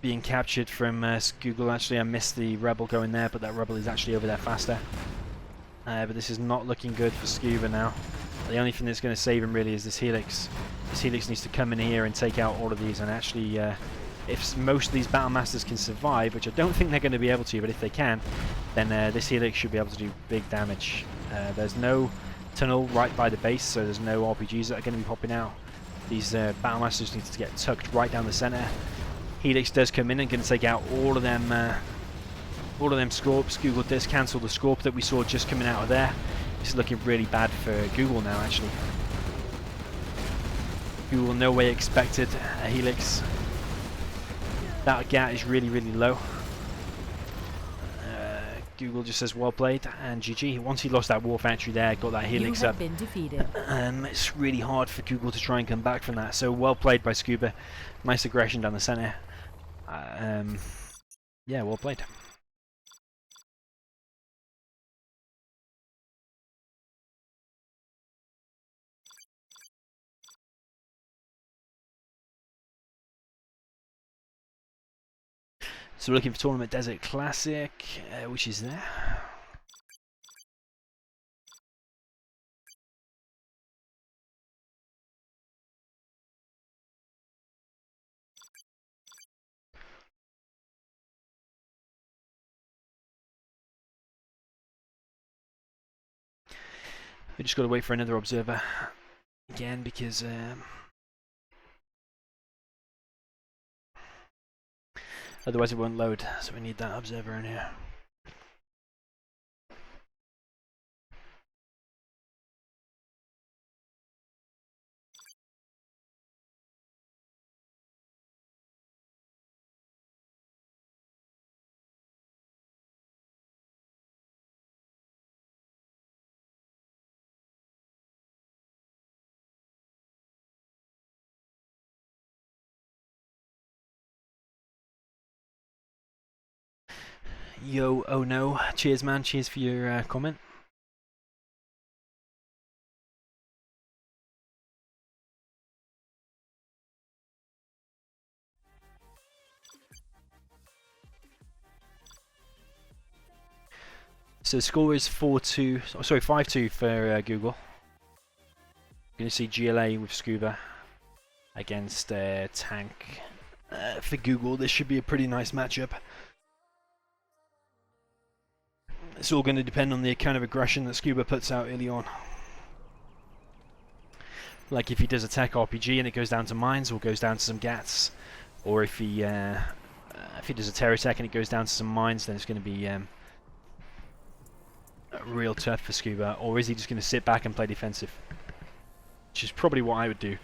being captured from Google. Actually, I missed the Rebel going there, but that Rebel is actually over there faster. But this is not looking good for Scuba now. The only thing that's going to save him really is this Helix. This Helix needs to come in here and take out all of these, and actually if most of these Battlemasters can survive, which I don't think they're going to be able to, but if they can, then this Helix should be able to do big damage. There's no tunnel right by the base, so there's no RPGs that are going to be popping out. These Battlemasters need to get tucked right down the center. Helix does come in and going to take out all of them Scorps. Google does cancel the Scorp that we saw just coming out of there. This is looking really bad for Google now, actually. Google no way expected a Helix. That Gat is really, really low. Google just says well played and GG. Once he lost that war factory there, got that Helix up. Been defeated. It's really hard for Google to try and come back from that. So well played by Scuba. Nice aggression down the center. Yeah, well played. So we're looking for Tournament Desert Classic, which is there. We just got to wait for another observer again, because otherwise it won't load, so we need that observer in here. Yo, oh no, cheers man, cheers for your comment. So the score is 4-2, oh, sorry 5-2 for Google. You're going to see GLA with Scuba against Tank for Google. This should be a pretty nice matchup. It's all going to depend on the kind of aggression that Scuba puts out early on. Like if he does attack RPG and it goes down to mines or goes down to some Gats, or if he does a terror attack and it goes down to some mines, then it's going to be real tough for Scuba. Or is he just going to sit back and play defensive? Which is probably what I would do.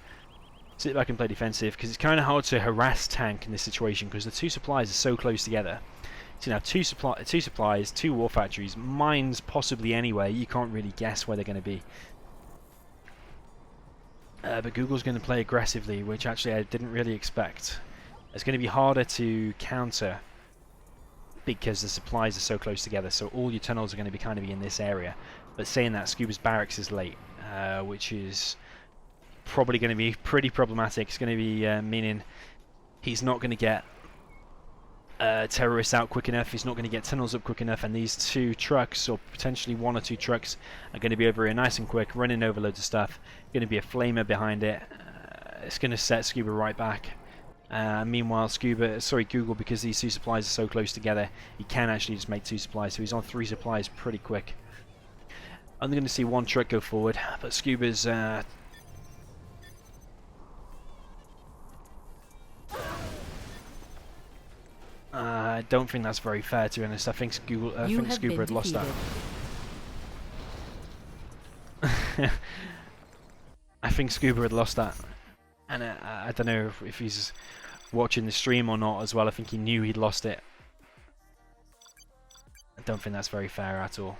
Sit back and play defensive, because it's kind of hard to harass Tank in this situation because the two supplies are so close together. So now two supplies, 2 war factories, mines possibly anyway. You can't really guess where they're going to be. But Google's going to play aggressively, which actually I didn't really expect. It's going to be harder to counter because the supplies are so close together. So all your tunnels are going to be kind of in this area. But saying that, Scuba's barracks is late, which is probably going to be pretty problematic. It's going to be meaning he's not going to get terrorists out quick enough, he's not going to get tunnels up quick enough, and these 2 trucks, or potentially 1 or 2 trucks, are going to be over here nice and quick, running over loads of stuff. Going to be a flamer behind it. It's going to set Scuba right back. Meanwhile, Google, because these 2 supplies are so close together, he can actually just make 2 supplies, so he's on 3 supplies pretty quick. I'm going to see one truck go forward, but Scuba's I don't think that's very fair, to be honest. I think Scuba had lost that. I think Scuba had lost that, and I don't know if he's watching the stream or not as well. I think he knew he'd lost it. I don't think that's very fair at all.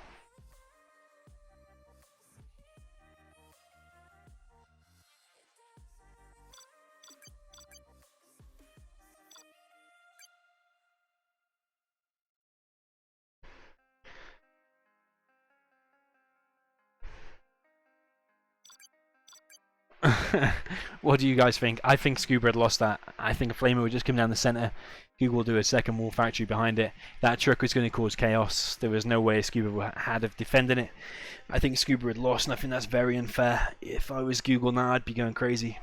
What do you guys think? I think Scuba had lost that. I think a Flamer would just come down the centre. Google will do a second wall factory behind it. That truck was going to cause chaos. There was no way Scuba had of defending it. I think Scuba had lost, and I think that's very unfair. If I was Google now, I'd be going crazy.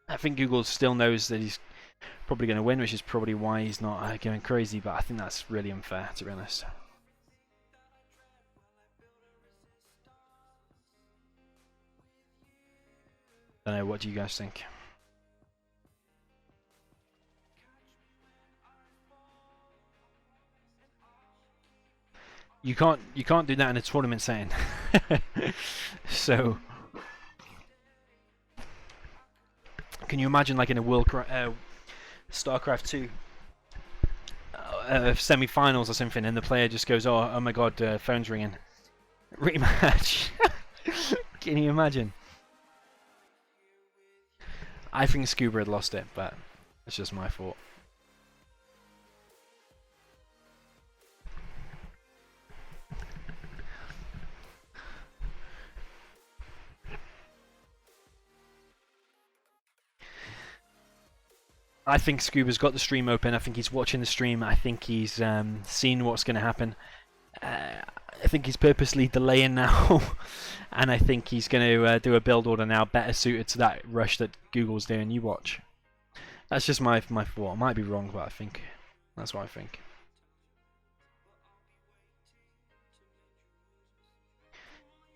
I think Google still knows that he's probably going to win, which is probably why he's not going crazy, but I think that's really unfair, to be honest. I don't know, what do you guys think? You can't do that in a tournament setting. So can you imagine, like in a StarCraft 2 semi-finals or something, and the player just goes, oh my god, phone's ringing, rematch. Can you imagine? I think Scuba had lost it, but it's just my thought. I think Scuba's got the stream open. I think he's watching the stream. I think he's seen what's going to happen. I think he's purposely delaying now, and I think he's going to do a build order now better suited to that rush that Google's doing. You watch. That's just my thought. I might be wrong, but I think that's what I think.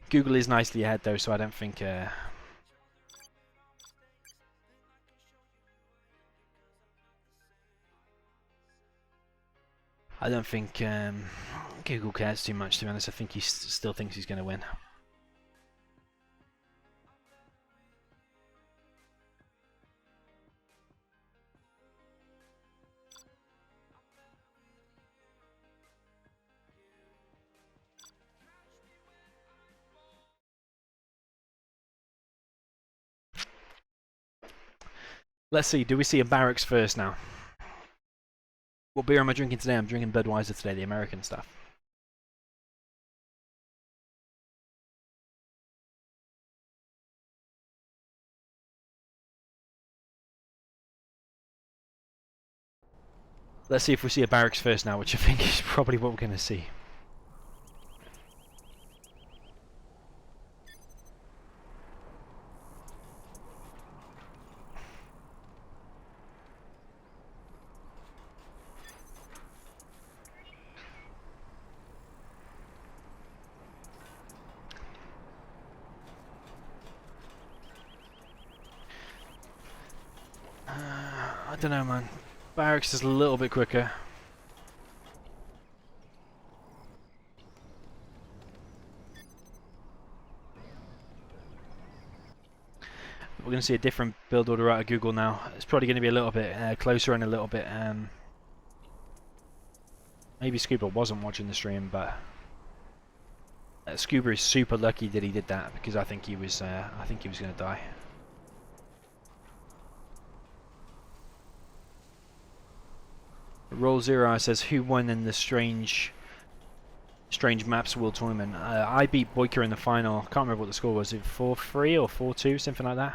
Google is nicely ahead though, so I don't think. I don't think Google cares too much, to be honest. I think he still thinks he's going to win. Let's see, do we see a barracks first now? What beer am I drinking today? I'm drinking Budweiser today, the American stuff. Let's see if we see a barracks first now, which I think is probably what we're going to see. I don't know, man. Barracks is a little bit quicker. We're going to see a different build order out of Google now. It's probably going to be a little bit closer and a little bit. Maybe Scuba wasn't watching the stream, but Scuba is super lucky that he did that, because I think he was going to die. Roll Zero says, who won in the Strange Maps World Tournament? I beat Boyka in the final. Can't remember what the score was. Was it 4-3 or 4-2, something like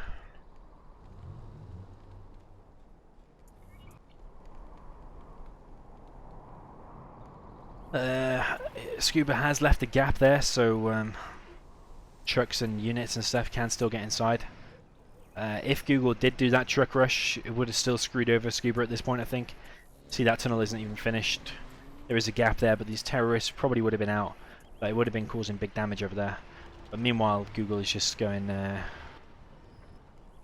that? Scuba has left a gap there, so trucks and units and stuff can still get inside. If Google did do that truck rush, it would have still screwed over Scuba at this point, I think. See, that tunnel isn't even finished. There is a gap there, but these terrorists probably would have been out but it would have been causing big damage over there. But meanwhile, Google is just going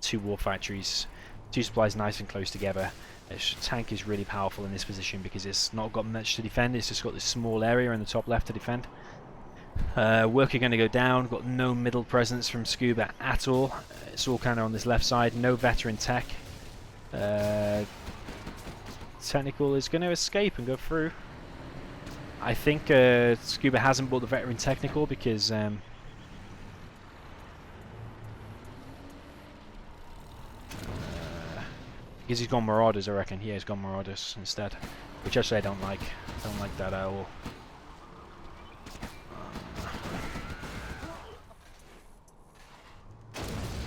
2 war factories, 2 supplies nice and close together. This tank is really powerful in this position because it's not got much to defend, it's just got this small area in the top left to defend. Worker going to go down, got no middle presence from Scuba at all. It's all kind of on this left side, no veteran tech. Technical is going to escape and go through. I think Scuba hasn't bought the veteran technical because he's gone Marauders, I reckon. Yeah, he's gone Marauders instead, which actually I don't like. I don't like that at all.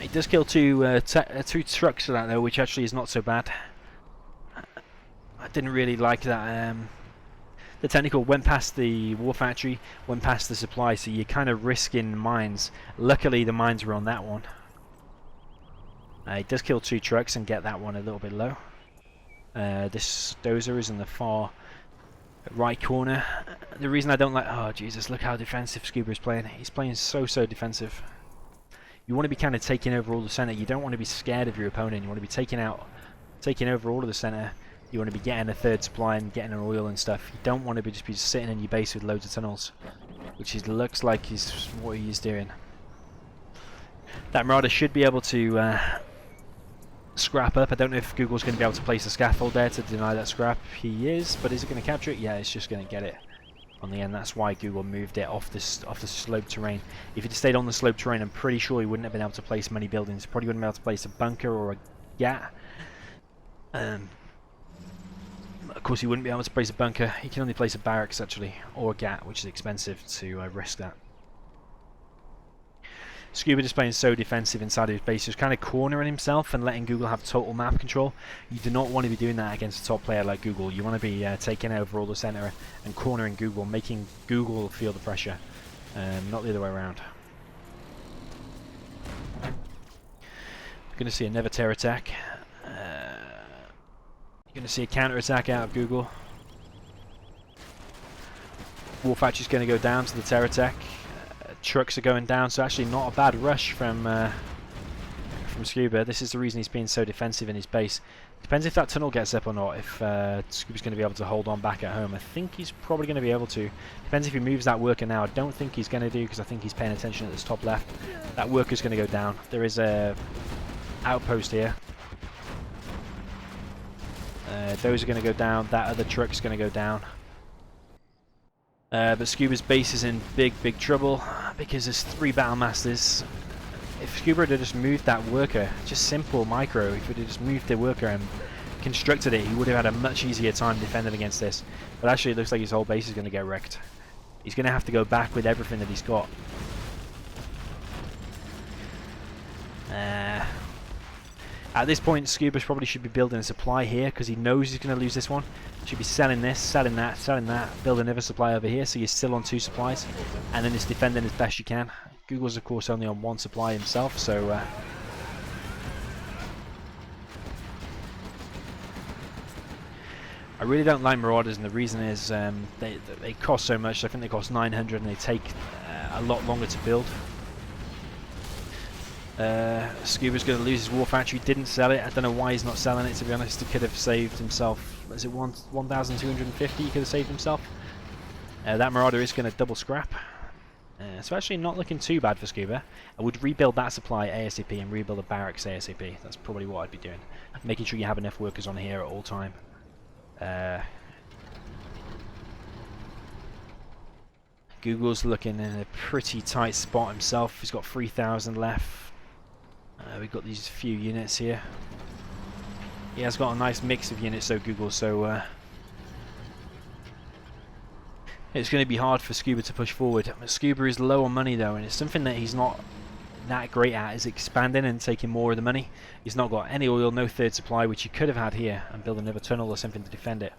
He does kill 2 trucks for that though, which actually is not so bad. I didn't really like that. The technical went past the war factory, went past the supply, so you're kind of risking mines. Luckily the mines were on that one. He does kill 2 trucks and get that one a little bit low. This dozer is in the far right corner. The reason I don't like... Oh Jesus, look how defensive Scuba is playing. He's playing so defensive. You want to be kind of taking over all the center. You don't want to be scared of your opponent. You want to be taking over all of the center. You want to be getting a 3rd supply and getting an oil and stuff. You don't want to be just sitting in your base with loads of tunnels, which looks like is what he's doing. That Marauder should be able to scrap up. I don't know if Google's going to be able to place a scaffold there to deny that scrap. He is, but is it going to capture it? Yeah, it's just going to get it on the end. That's why Google moved it off the slope terrain. If it stayed on the slope terrain, I'm pretty sure he wouldn't have been able to place many buildings. Probably wouldn't be able to place a bunker or a gat. Of course, he wouldn't be able to place a bunker. He can only place a barracks actually, or a gat, which is expensive to risk that. Scuba just playing so defensive inside of his base, just kind of cornering himself and letting Google have total map control. You do not want to be doing that against a top player like Google. You want to be taking over all the center and cornering Google, making Google feel the pressure, not the other way around. We're going to see another terror attack. You're going to see a counter attack out of Google. War Factory's going to go down to the terror attack. Trucks are going down, so actually not a bad rush from Scuba. This is the reason he's being so defensive in his base. Depends if that tunnel gets up or not, if Scuba's going to be able to hold on back at home. I think he's probably going to be able to. Depends if he moves that worker now. I don't think he's going to do, because I think he's paying attention at this top left. That worker's going to go down. There is a outpost here. Those are going to go down. That other truck's going to go down. But Scuba's base is in big trouble because there's 3 battle masters. If Scuba had just moved that worker, just simple micro, if he had just moved the worker and constructed it, he would have had a much easier time defending against this. But actually it looks like his whole base is going to get wrecked. He's going to have to go back with everything that he's got. At this point, Scuba probably should be building a supply here because he knows he's going to lose this one. Should be selling this, selling that, build another supply over here so you're still on 2 supplies, and then it's defending as best you can. Google's of course only on 1 supply himself, so I really don't like Marauders, and the reason is they cost so much. I think they cost 900 and they take a lot longer to build. Scuba's going to lose his war factory. Didn't sell it. I don't know why he's not selling it, to be honest. He could have saved himself. Is it 1,250 he could have saved himself? That Marauder is going to double scrap. So actually not looking too bad for Scuba. I would rebuild that supply ASAP and rebuild the barracks ASAP. That's probably what I'd be doing. Making sure you have enough workers on here at all time. Google's looking in a pretty tight spot himself. He's got 3,000 left. We've got these few units here. He has got a nice mix of units though, Google, so it's going to be hard for Scuba to push forward. Scuba is low on money though, and it's something that he's not that great at, is expanding and taking more of the money. He's not got any oil, no 3rd supply, which he could have had here, and build another tunnel or something to defend it.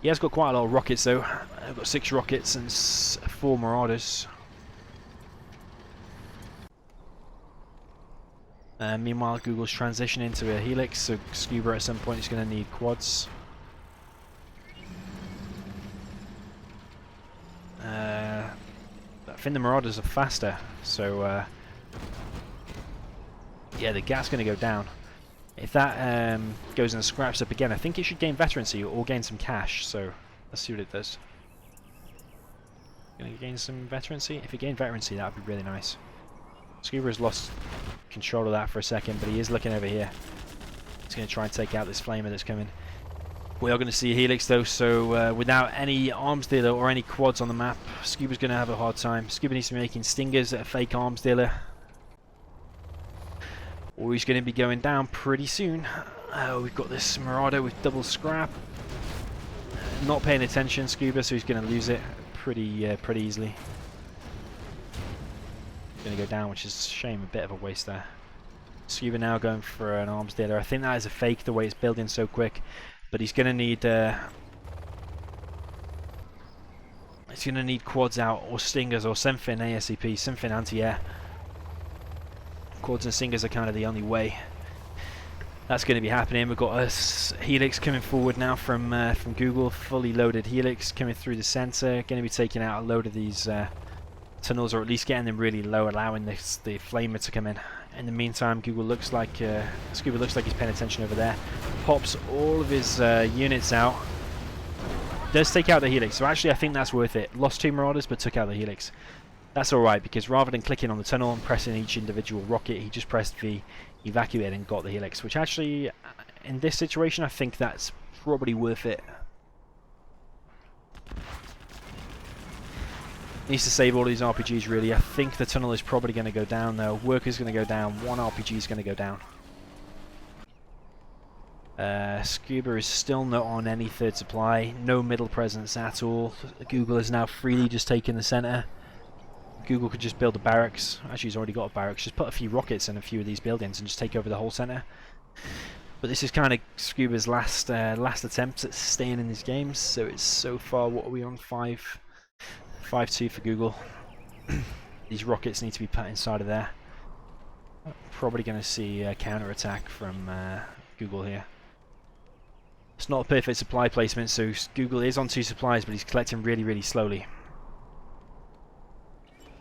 He has got quite a lot of rockets though. I've got 6 rockets and 4 Marauders. Meanwhile, Google's transitioning to a helix, so Scuba at some point is going to need quads. think the Marauders are faster, so yeah, the gat's going to go down. If that goes and scraps up again, I think it should gain veterancy or gain some cash, so let's see what it does. Going to gain some veterancy? If it gained veterancy, that would be really nice. Scuba has lost control of that for a second, but he is looking over here. He's going to try and take out this flamer that's coming. We are going to see a Helix though, so without any arms dealer or any quads on the map, Scuba's going to have a hard time. Scuba needs to be making stingers at a fake arms dealer, or he's going to be going down pretty soon. We've got this Marauder with double scrap. Not paying attention, Scuba, so he's going to lose it pretty easily. Going to go down, which is a shame, a bit of a waste there. Scuba now going for an arms dealer. I think that is a fake, the way it's building so quick. But he's going to need quads out or stingers or something ASAP, something anti-air. Quads and stingers are kind of the only way that's going to be happening. We've got a Helix coming forward now from Google, fully loaded Helix coming through the center. Going to be taking out a load of these tunnels, or at least getting them really low, allowing the flamer to come in. In the meantime, Scuba looks like he's paying attention over there. Pops all of his units out. Does take out the Helix, so actually I think that's worth it. Lost 2 Marauders, but took out the Helix. That's alright, because rather than clicking on the tunnel and pressing each individual rocket, he just pressed V, evacuated, and got the Helix, which actually, in this situation, I think that's probably worth it. Needs to save all these RPGs really. I think the tunnel is probably going to go down though. Worker's going to go down. 1 RPG is going to go down. Scuba is still not on any third supply. No middle presence at all. Google is now freely just taking the center. Google could just build a barracks. Actually, he's already got a barracks. Just put a few rockets in a few of these buildings and just take over the whole center. But this is kind of Scuba's last attempt at staying in these games. So it's so far, what are we on? 5-2 for Google. These rockets need to be put inside of there. Probably going to see a counter-attack from Google here. It's not a perfect supply placement, so Google is on 2 supplies, but he's collecting really slowly.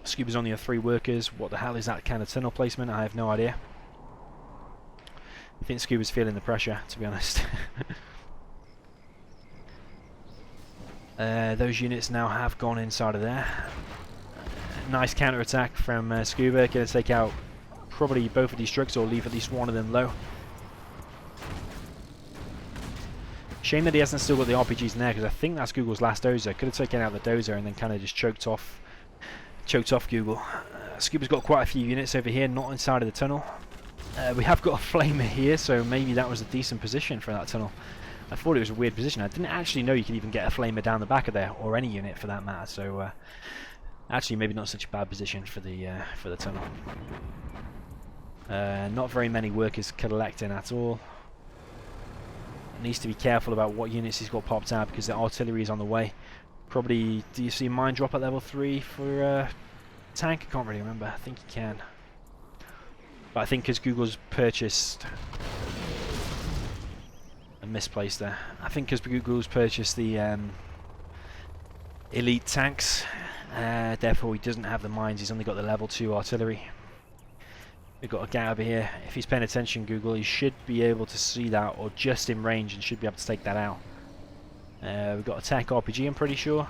Scuba's only on 3 workers. What the hell is that kind of tunnel placement? I have no idea. I think Scuba's feeling the pressure, to be honest. Those units now have gone inside of there. Nice counter-attack from Scuba. Going to take out probably both of these trucks, or leave at least one of them low. Shame that he hasn't still got the RPGs in there, because I think that's Google's last dozer. Could have taken out the dozer and then kind of just choked off Google. Scuba's got quite a few units over here, not inside of the tunnel. We have got a flamer here, so maybe that was a decent position for that tunnel. I thought it was a weird position. I didn't actually know you could even get a flamer down the back of there, or any unit for that matter. So actually, maybe not such a bad position for the tunnel. Not very many workers collecting at all. Needs to be careful about what units he's got popped out, because the artillery is on the way. Probably, do you see mine drop at level 3 for tank? I can't really remember. I think you can. But I think because Google's purchased... I misplaced there. I think because Google's purchased the elite tanks, therefore he doesn't have the mines. He's only got the level 2 artillery. We've got a guy over here. If he's paying attention, Google, he should be able to see that, or just in range, and should be able to take that out. We've got a tech RPG, I'm pretty sure.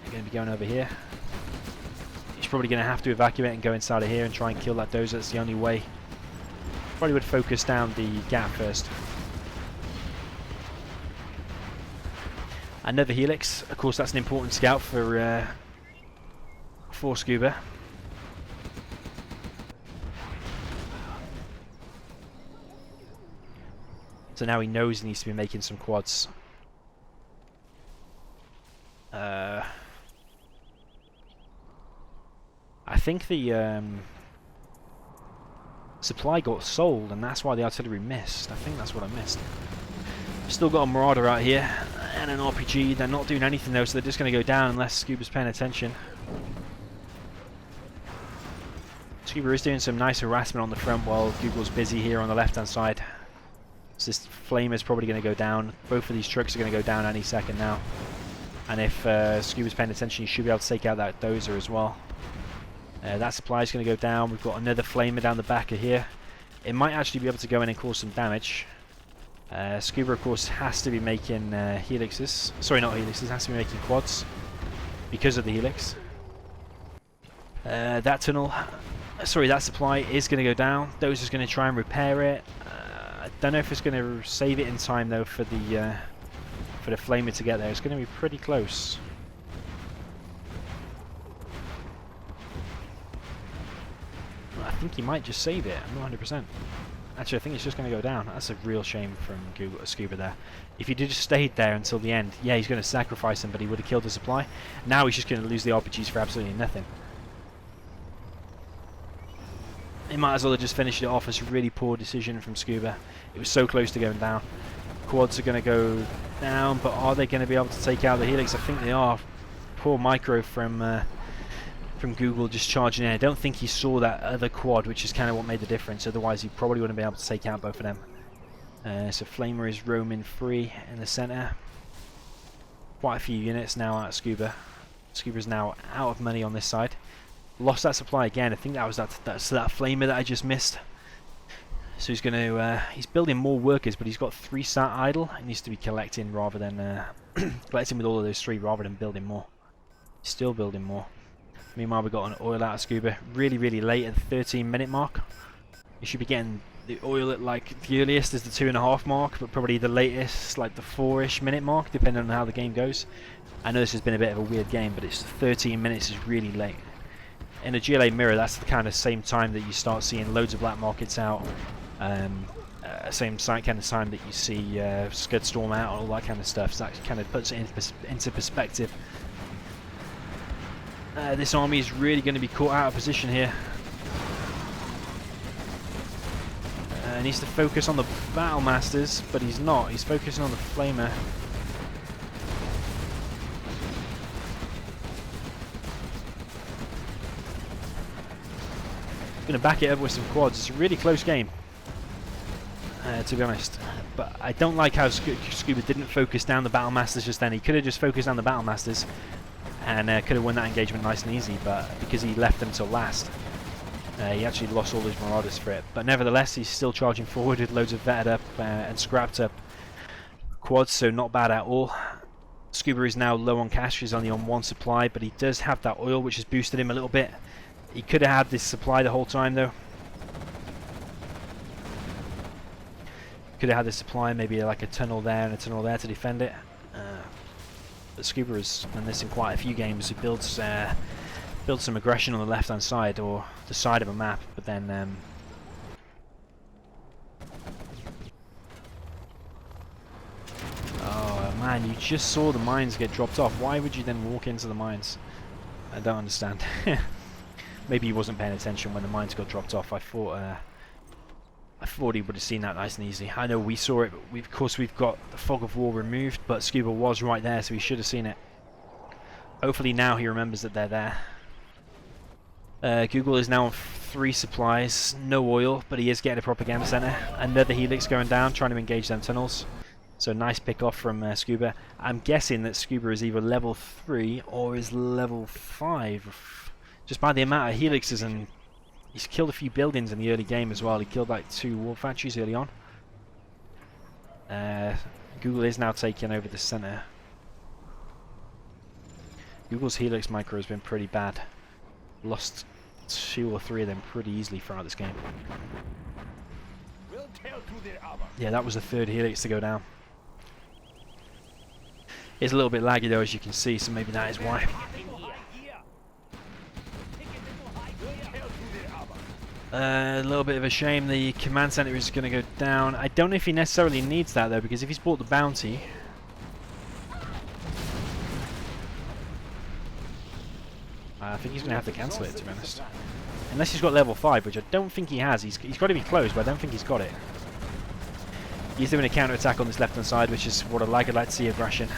They're going to be going over here. He's probably going to have to evacuate and go inside of here and try and kill that dozer. That's the only way. Probably would focus down the gap first. Another Helix. Of course, that's an important scout for Scuba. So now he knows he needs to be making some quads. I think the supply got sold, and that's why the artillery missed. I think that's what I missed. Still got a Marauder out here and an RPG. They're not doing anything though, so they're just going to go down unless Scuba's paying attention. Scuba is doing some nice harassment on the front while Google's busy here on the left hand side. So this flame is probably going to go down. Both of these trucks are going to go down any second now. And if Scuba's paying attention, he should be able to take out that dozer as well. That supply is going to go down. We've got another flamer down the back of here. It might actually be able to go in and cause some damage. Scuba, of course, has to be making helixes. Sorry, not helixes. Has to be making quads because of the helix. That tunnel, sorry, that supply is going to go down. Dozer's going to try and repair it. I don't know if it's going to save it in time though for the flamer to get there. It's going to be pretty close. I think he might just save it. I'm not 100%. Actually, I think it's just going to go down. That's a real shame from Scuba there. If he just stayed there until the end, yeah, he's going to sacrifice him, but he would have killed the supply. Now he's just going to lose the RPGs for absolutely nothing. He might as well have just finished it off. It's a really poor decision from Scuba. It was so close to going down. Quads are going to go down, but are they going to be able to take out the helix? I think they are. Poor micro from Google just charging in. I don't think he saw that other quad, which is kind of what made the difference. Otherwise, he probably wouldn't be able to take out both of them. So Flamer is roaming free in the center. Quite a few units now out of Scuba. Scuba's now out of money on this side. Lost that supply again. I think that was that Flamer that I just missed. So he's going to he's building more workers, but he's got 3 sat idle. He needs to be collecting rather than collecting with all of those 3 rather than building more. Still building more. Meanwhile, we got an oil out of Scuba really, really late at the 13-minute mark. You should be getting the oil at like the earliest is the 2.5 mark, but probably the latest like the 4-ish minute mark, depending on how the game goes. I know this has been a bit of a weird game, but it's 13 minutes is really late. In a GLA mirror, that's the kind of same time that you start seeing loads of black markets out. Same kind of time that you see Scud Storm out and all that kind of stuff. So that kind of puts it into perspective. This army is really going to be caught out of position here. Needs to focus on the Battle Masters, but he's not. He's focusing on the Flamer. Going to back it up with some quads. It's a really close game, to be honest. But I don't like how Scuba didn't focus down the Battle Masters just then. He could have just focused down the Battle Masters and could have won that engagement nice and easy, but because he left them till last, he actually lost all his Marauders for it. But nevertheless, he's still charging forward with loads of vetted up and scrapped up quads, so not bad at all. Scuba is now low on cash. He's only on 1 supply, but he does have that oil, which has boosted him a little bit. He could have had this supply the whole time, though. Could have had this supply, maybe like a tunnel there and a tunnel there to defend it. But Scuba has done this in quite a few games. He builds some aggression on the left-hand side or the side of a map, but then oh man, you just saw the mines get dropped off. Why would you then walk into the mines? I don't understand. Maybe he wasn't paying attention when the mines got dropped off. I thought he would have seen that nice and easy. I know we saw it, but of course we've got the fog of war removed, but Scuba was right there, so he should have seen it. Hopefully now he remembers that they're there. Google is now on 3 supplies, no oil, but he is getting a propaganda center. Another helix going down, trying to engage them tunnels. So nice pick off from Scuba. I'm guessing that Scuba is either level 3 or is level 5. Just by the amount of helixes, and he's killed a few buildings in the early game as well. He killed like 2 war factories early on. Google is now taking over the center. Google's helix micro has been pretty bad. Lost 2 or 3 of them pretty easily throughout this game. Yeah, that was the 3rd helix to go down. It's a little bit laggy though, as you can see, so maybe that is why. A little bit of a shame the command center is going to go down. I don't know if he necessarily needs that though, because if he's bought the bounty, I think he's going to have to cancel it, to be honest. Unless he's got level 5, which I don't think he has. He's got to be close, but I don't think he's got it. He's doing a counter attack on this left hand side, which is what I'd like to see, aggression.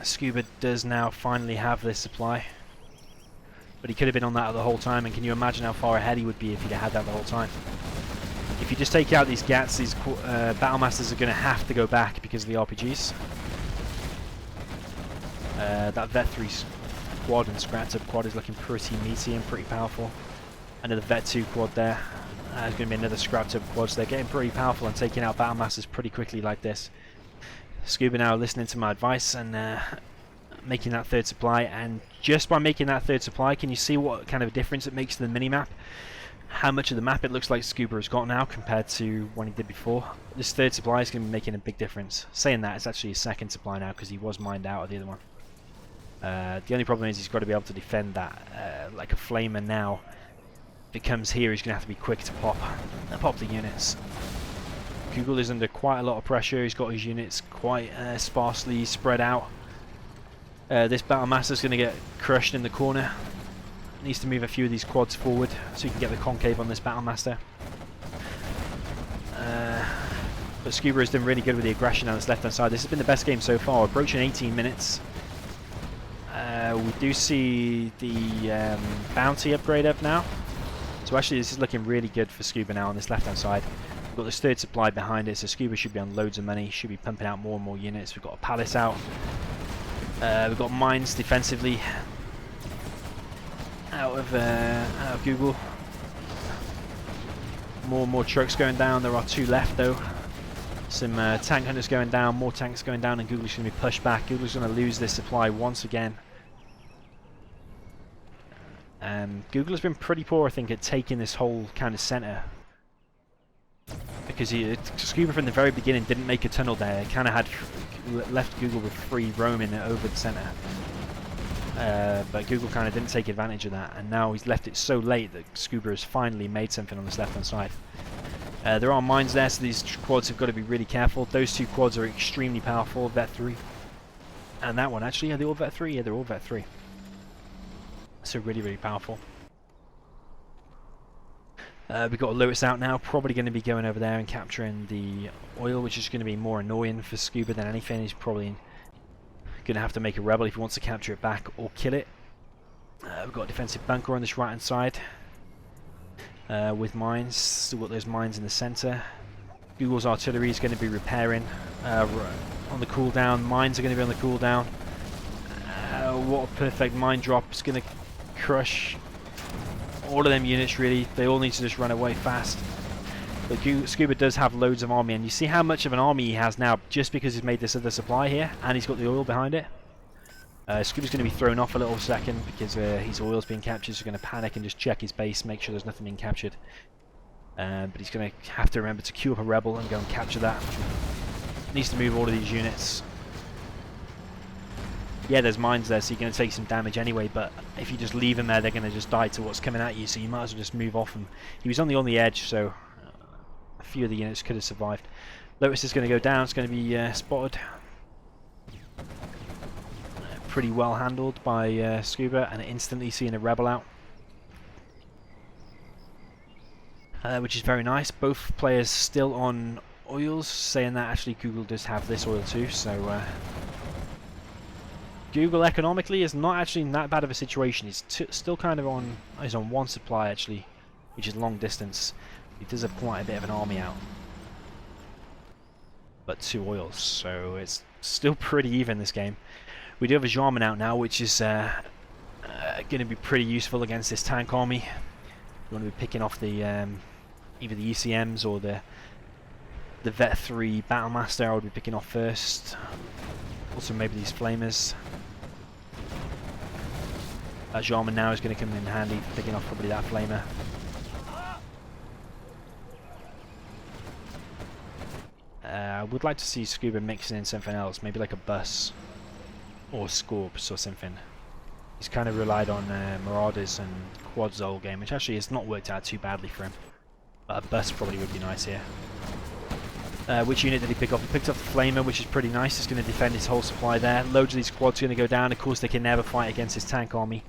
Scuba does now finally have this supply, but he could have been on that the whole time, and can you imagine how far ahead he would be if he'd had that the whole time? If you just take out these Gats, these Battle Masters are going to have to go back because of the RPGs. That Vet 3 quad and Scratch Up quad is looking pretty meaty and pretty powerful. Another Vet 2 quad there. There's going to be another Scratch Up quad, so they're getting pretty powerful and taking out Battle Masters pretty quickly like this. Scuba now listening to my advice and making that third supply, and just by making that third supply, can you see what kind of difference it makes to the mini-map? How much of the map it looks like Scuba has got now compared to when he did before. This third supply is going to be making a big difference. Saying that, it's actually his second supply now because he was mined out of the other one. The only problem is he's got to be able to defend that like a flamer now. If it comes here, he's going to have to be quick to pop the units. Google is under quite a lot of pressure. He's got his units quite sparsely spread out. This Battle Master is going to get crushed in the corner. Needs to move a few of these quads forward so you can get the concave on this Battle Master. But Scuba has done really good with the aggression on this left hand side. This has been the best game so far, approaching 18 minutes. We do see the bounty upgrade up now. So actually this is looking really good for Scuba now on this left hand side. We've got this third supply behind it, so Scuba should be on loads of money, should be pumping out more and more units. We've got a palace out. We've got mines defensively out of Google. More and more trucks going down. There are 2 left though. Some tank hunters going down, more tanks going down, and Google's going to be pushed back. Google's going to lose this supply once again. Google has been pretty poor, I think, at taking this whole kind of centre. Because Scuba from the very beginning didn't make a tunnel there. It kind of had left Google with free roaming over the centre. But Google kind of didn't take advantage of that, and now he's left it so late that Scuba has finally made something on this left hand side. There are mines there, so these quads have got to be really careful. Those 2 quads are extremely powerful, Vet 3. And that one, actually, are they all Vet 3? Yeah, they're all Vet 3. So really, really powerful. We've got Lewis out now, probably going to be going over there and capturing the oil, which is going to be more annoying for Scuba than anything. He's probably going to have to make a rebel if he wants to capture it back or kill it. We've got a defensive bunker on this right hand side with mines. Still got those mines in the centre. Google's artillery is going to be repairing on the cooldown. Mines are going to be on the cooldown. What a perfect mine drop. It's going to crush all of them units really. They all need to just run away fast. But Scuba does have loads of army, and you see how much of an army he has now just because he's made this other supply here and he's got the oil behind it. Scuba's going to be thrown off a little second because his oil's being captured, so he's going to panic and just check his base, make sure there's nothing being captured. But he's going to have to remember to queue up a rebel and go and capture that. Needs to move all of these units. Yeah, there's mines there, so you're going to take some damage anyway, but if you just leave them there, they're going to just die to what's coming at you, so you might as well just move off them. He was on the edge, so a few of the units could have survived. Lotus is going to go down, it's going to be spotted. Pretty well handled by Scuba, and instantly seeing a rebel out. Which is very nice. Both players still on oils, saying that actually Google does have this oil too, so Google economically is not actually in that bad of a situation. He's still kind of on, he's on 1 supply actually, which is long distance. He does have quite a bit of an army out, but 2 oils, so it's still pretty even this game. We do have a Jarman out now, which is going to be pretty useful against this tank army. You want to be picking off the either the ECMs or the Vet 3 Battlemaster. I would be picking off first. Also maybe these flamers. That Jarman now is going to come in handy for picking off probably that flamer. I would like to see Scuba mixing in something else, maybe like a bus or Scorps or something. He's kind of relied on Marauders and Quads the whole game, which actually has not worked out too badly for him. But a bus probably would be nice here. Which unit did he pick up? He picked up the Flamer, which is pretty nice. He's going to defend his whole supply there. Loads of these quads are going to go down. Of course, they can never fight against his tank army.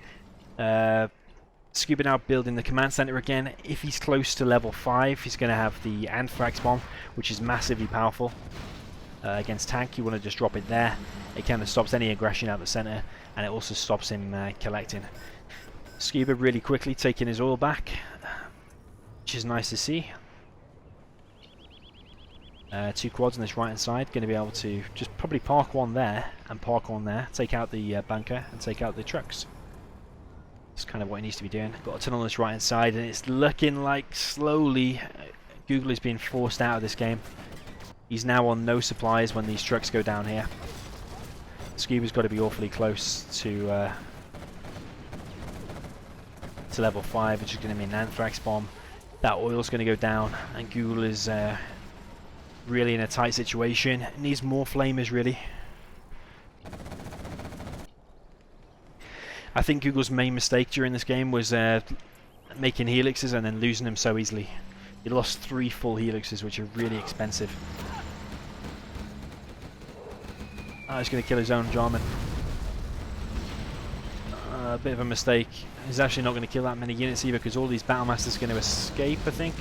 Scuba now building the command center again. If he's close to level 5, he's going to have the Anthrax bomb, which is massively powerful against tank. You want to just drop it there. It kind of stops any aggression out the center, and it also stops him collecting. Scuba really quickly taking his oil back, which is nice to see. Two quads on this right hand side, going to be able to just probably park one there and park one there, take out the bunker and take out the trucks. That's kind of what he needs to be doing. Got a tunnel on this right hand side, and it's looking like slowly Google is being forced out of this game. He's now on no supplies when these trucks go down here. Scuba's got to be awfully close to level 5, which is going to be an anthrax bomb. That oil's going to go down, and Google is really in a tight situation. Needs more flamers, really. I think Google's main mistake during this game was making helixes and then losing them so easily. He lost 3 full helixes, which are really expensive. Oh, he's going to kill his own Jarman. A bit of a mistake. He's actually not going to kill that many units either, because all these Battlemasters are going to escape, I think.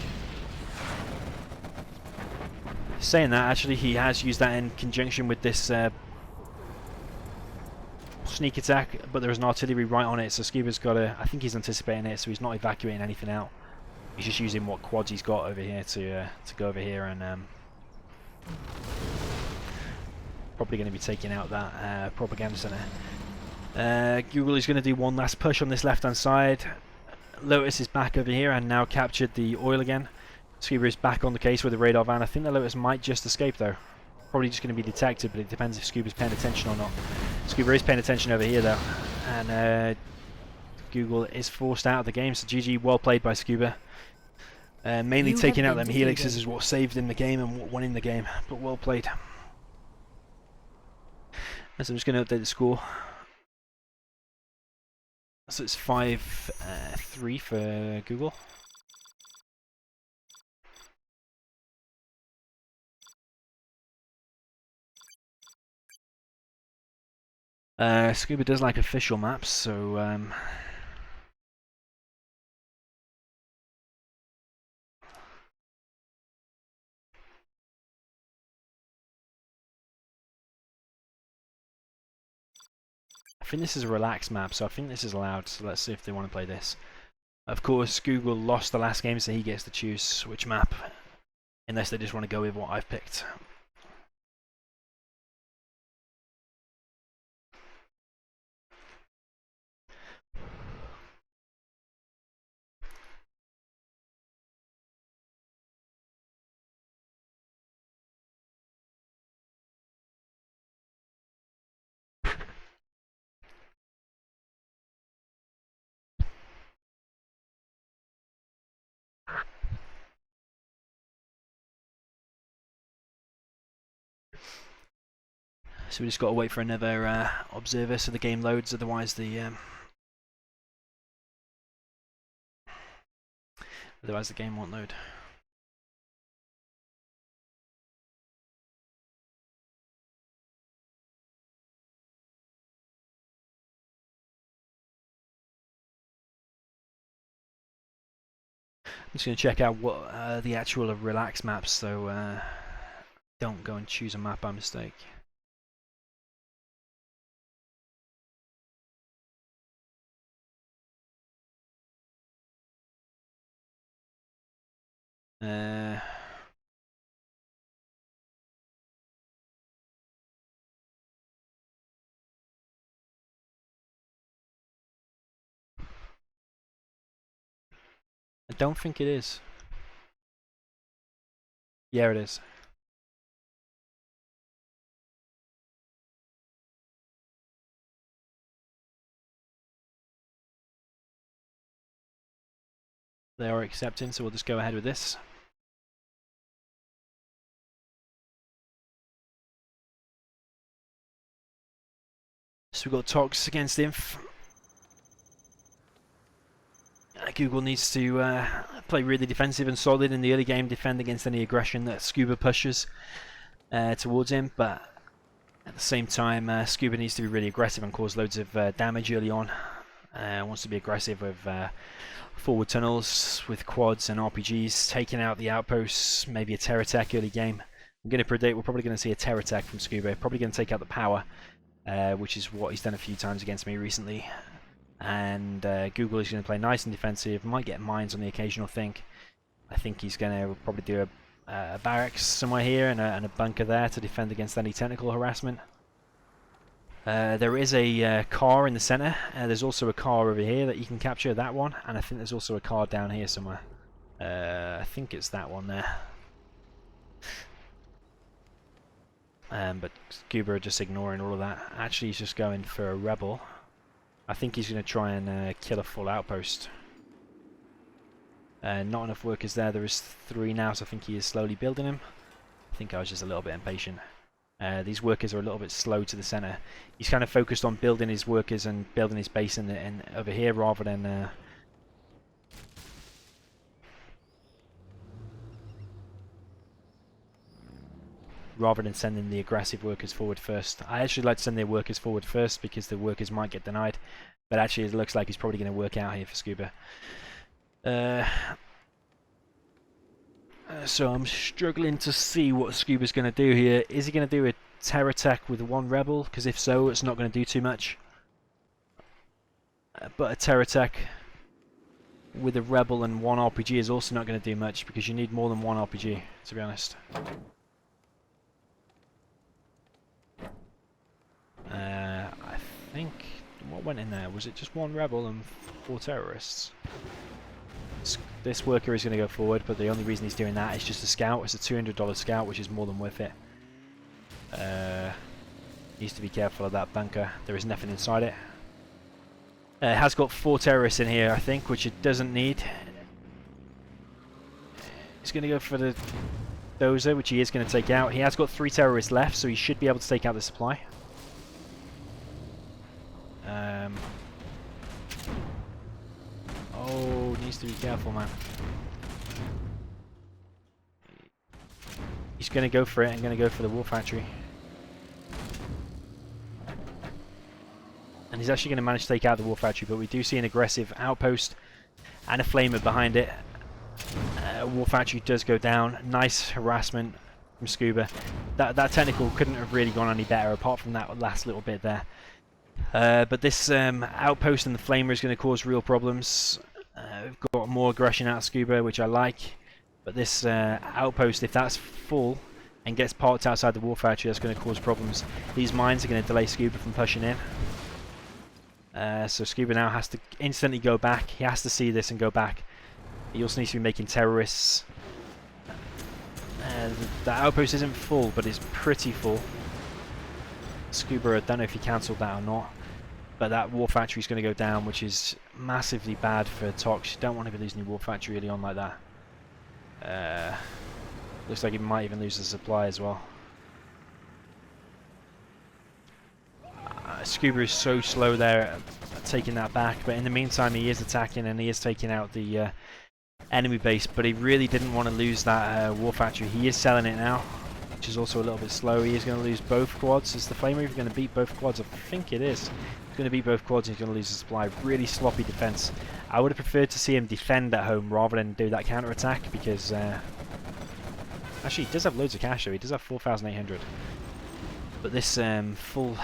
Saying that, actually, he has used that in conjunction with this sneak attack, but there is an artillery right on it, so Scuba's got to... I think he's anticipating it, so he's not evacuating anything out. He's just using what quads he's got over here to go over here and... probably going to be taking out that propaganda center. Google is going to do one last push on this left-hand side. Lotus is back over here and now captured the oil again. Scuba is back on the case with the radar van. I think the Lotus might just escape though. Probably just going to be detected, but it depends if Scuba's paying attention or not. Scuba is paying attention over here though, and Google is forced out of the game. So GG, well played by Scuba. Mainly taking out them helixes is what saved him the game and what won in the game, but well played. So I'm just going to update the score. So it's 5-3 for Google. Scuba does like official maps, so I think this is a relaxed map, so I think this is allowed, so let's see if they want to play this. Of course, Google lost the last game, so he gets to choose which map, unless they just want to go with what I've picked. So we just got to wait for another observer so the game loads, otherwise the game won't load. I'm just going to check out what the actual relax maps, so don't go and choose a map by mistake. I don't think it is. Yeah, it is. They are accepting, so we'll just go ahead with this. So we've got Tox against Inf. Google needs to play really defensive and solid in the early game, defend against any aggression that Scuba pushes towards him, but at the same time Scuba needs to be really aggressive and cause loads of damage early on. Wants to be aggressive with forward tunnels, with quads and RPGs, taking out the outposts, maybe a terror attack early game. I'm going to predict we're probably going to see a terror attack from Scuba, probably going to take out the power, which is what he's done a few times against me recently. And Google is going to play nice and defensive, might get mines on the occasional thing. I think he's going to probably do a barracks somewhere here and a bunker there to defend against any technical harassment. There is a car in the center. There's also a car over here that you can capture, that one, and I think there's also a car down here somewhere. I think it's that one there. But Scuba are just ignoring all of that. Actually, he's just going for a rebel. I think he's going to try and kill a full outpost. Not enough workers there. There is 3 now, so I think he is slowly building them. I think I was just a little bit impatient. These workers are a little bit slow to the center. He's kind of focused on building his workers and building his base in over here rather than sending the aggressive workers forward first. I actually like to send the workers forward first because the workers might get denied. But actually it looks like he's probably going to work out here for Scuba. So I'm struggling to see what Scuba's going to do here. Is he going to do a terror attack with 1 rebel? Because if so, it's not going to do too much. But a terror attack with a rebel and 1 RPG is also not going to do much because you need more than 1 RPG, to be honest. I think what went in there, was it just 1 rebel and 4 terrorists? This worker is going to go forward, but the only reason he's doing that is just a scout. It's a $200 scout, which is more than worth it. Needs to be careful of that bunker. There is nothing inside it. It has got 4 terrorists in here, I think, which it doesn't need. He's going to go for the dozer, which he is going to take out. He has got 3 terrorists left, so he should be able to take out the supply. Oh, needs to be careful, man. He's going to go for it and going to go for the war factory. And he's actually going to manage to take out the war factory, but we do see an aggressive outpost and a flamer behind it. War factory does go down. Nice harassment from Scuba. That technical couldn't have really gone any better apart from that last little bit there. But this outpost and the flamer is going to cause real problems. We've got more aggression out of Scuba, which I like. But this outpost, if that's full and gets parked outside the war factory, that's going to cause problems. These mines are going to delay Scuba from pushing in. So Scuba now has to instantly go back. He has to see this and go back. He also needs to be making terrorists. The outpost isn't full, but it's pretty full. Scuba, I don't know if he cancelled that or not. But that war factory is going to go down, which is massively bad for Tox. You don't want to be losing your war factory early on like that. Looks like he might even lose the supply as well. Scuba is so slow there at taking that back, but in the meantime he is attacking and he is taking out the enemy base, but he really didn't want to lose that war factory. He is selling it now, which is also a little bit slow. He is going to lose both quads. Is the flamer even going to beat both quads? I think it is. He's going to beat both quads and he's going to lose the supply. Really sloppy defense. I would have preferred to see him defend at home rather than do that counter attack because actually he does have loads of cash though. He does have 4,800, but this full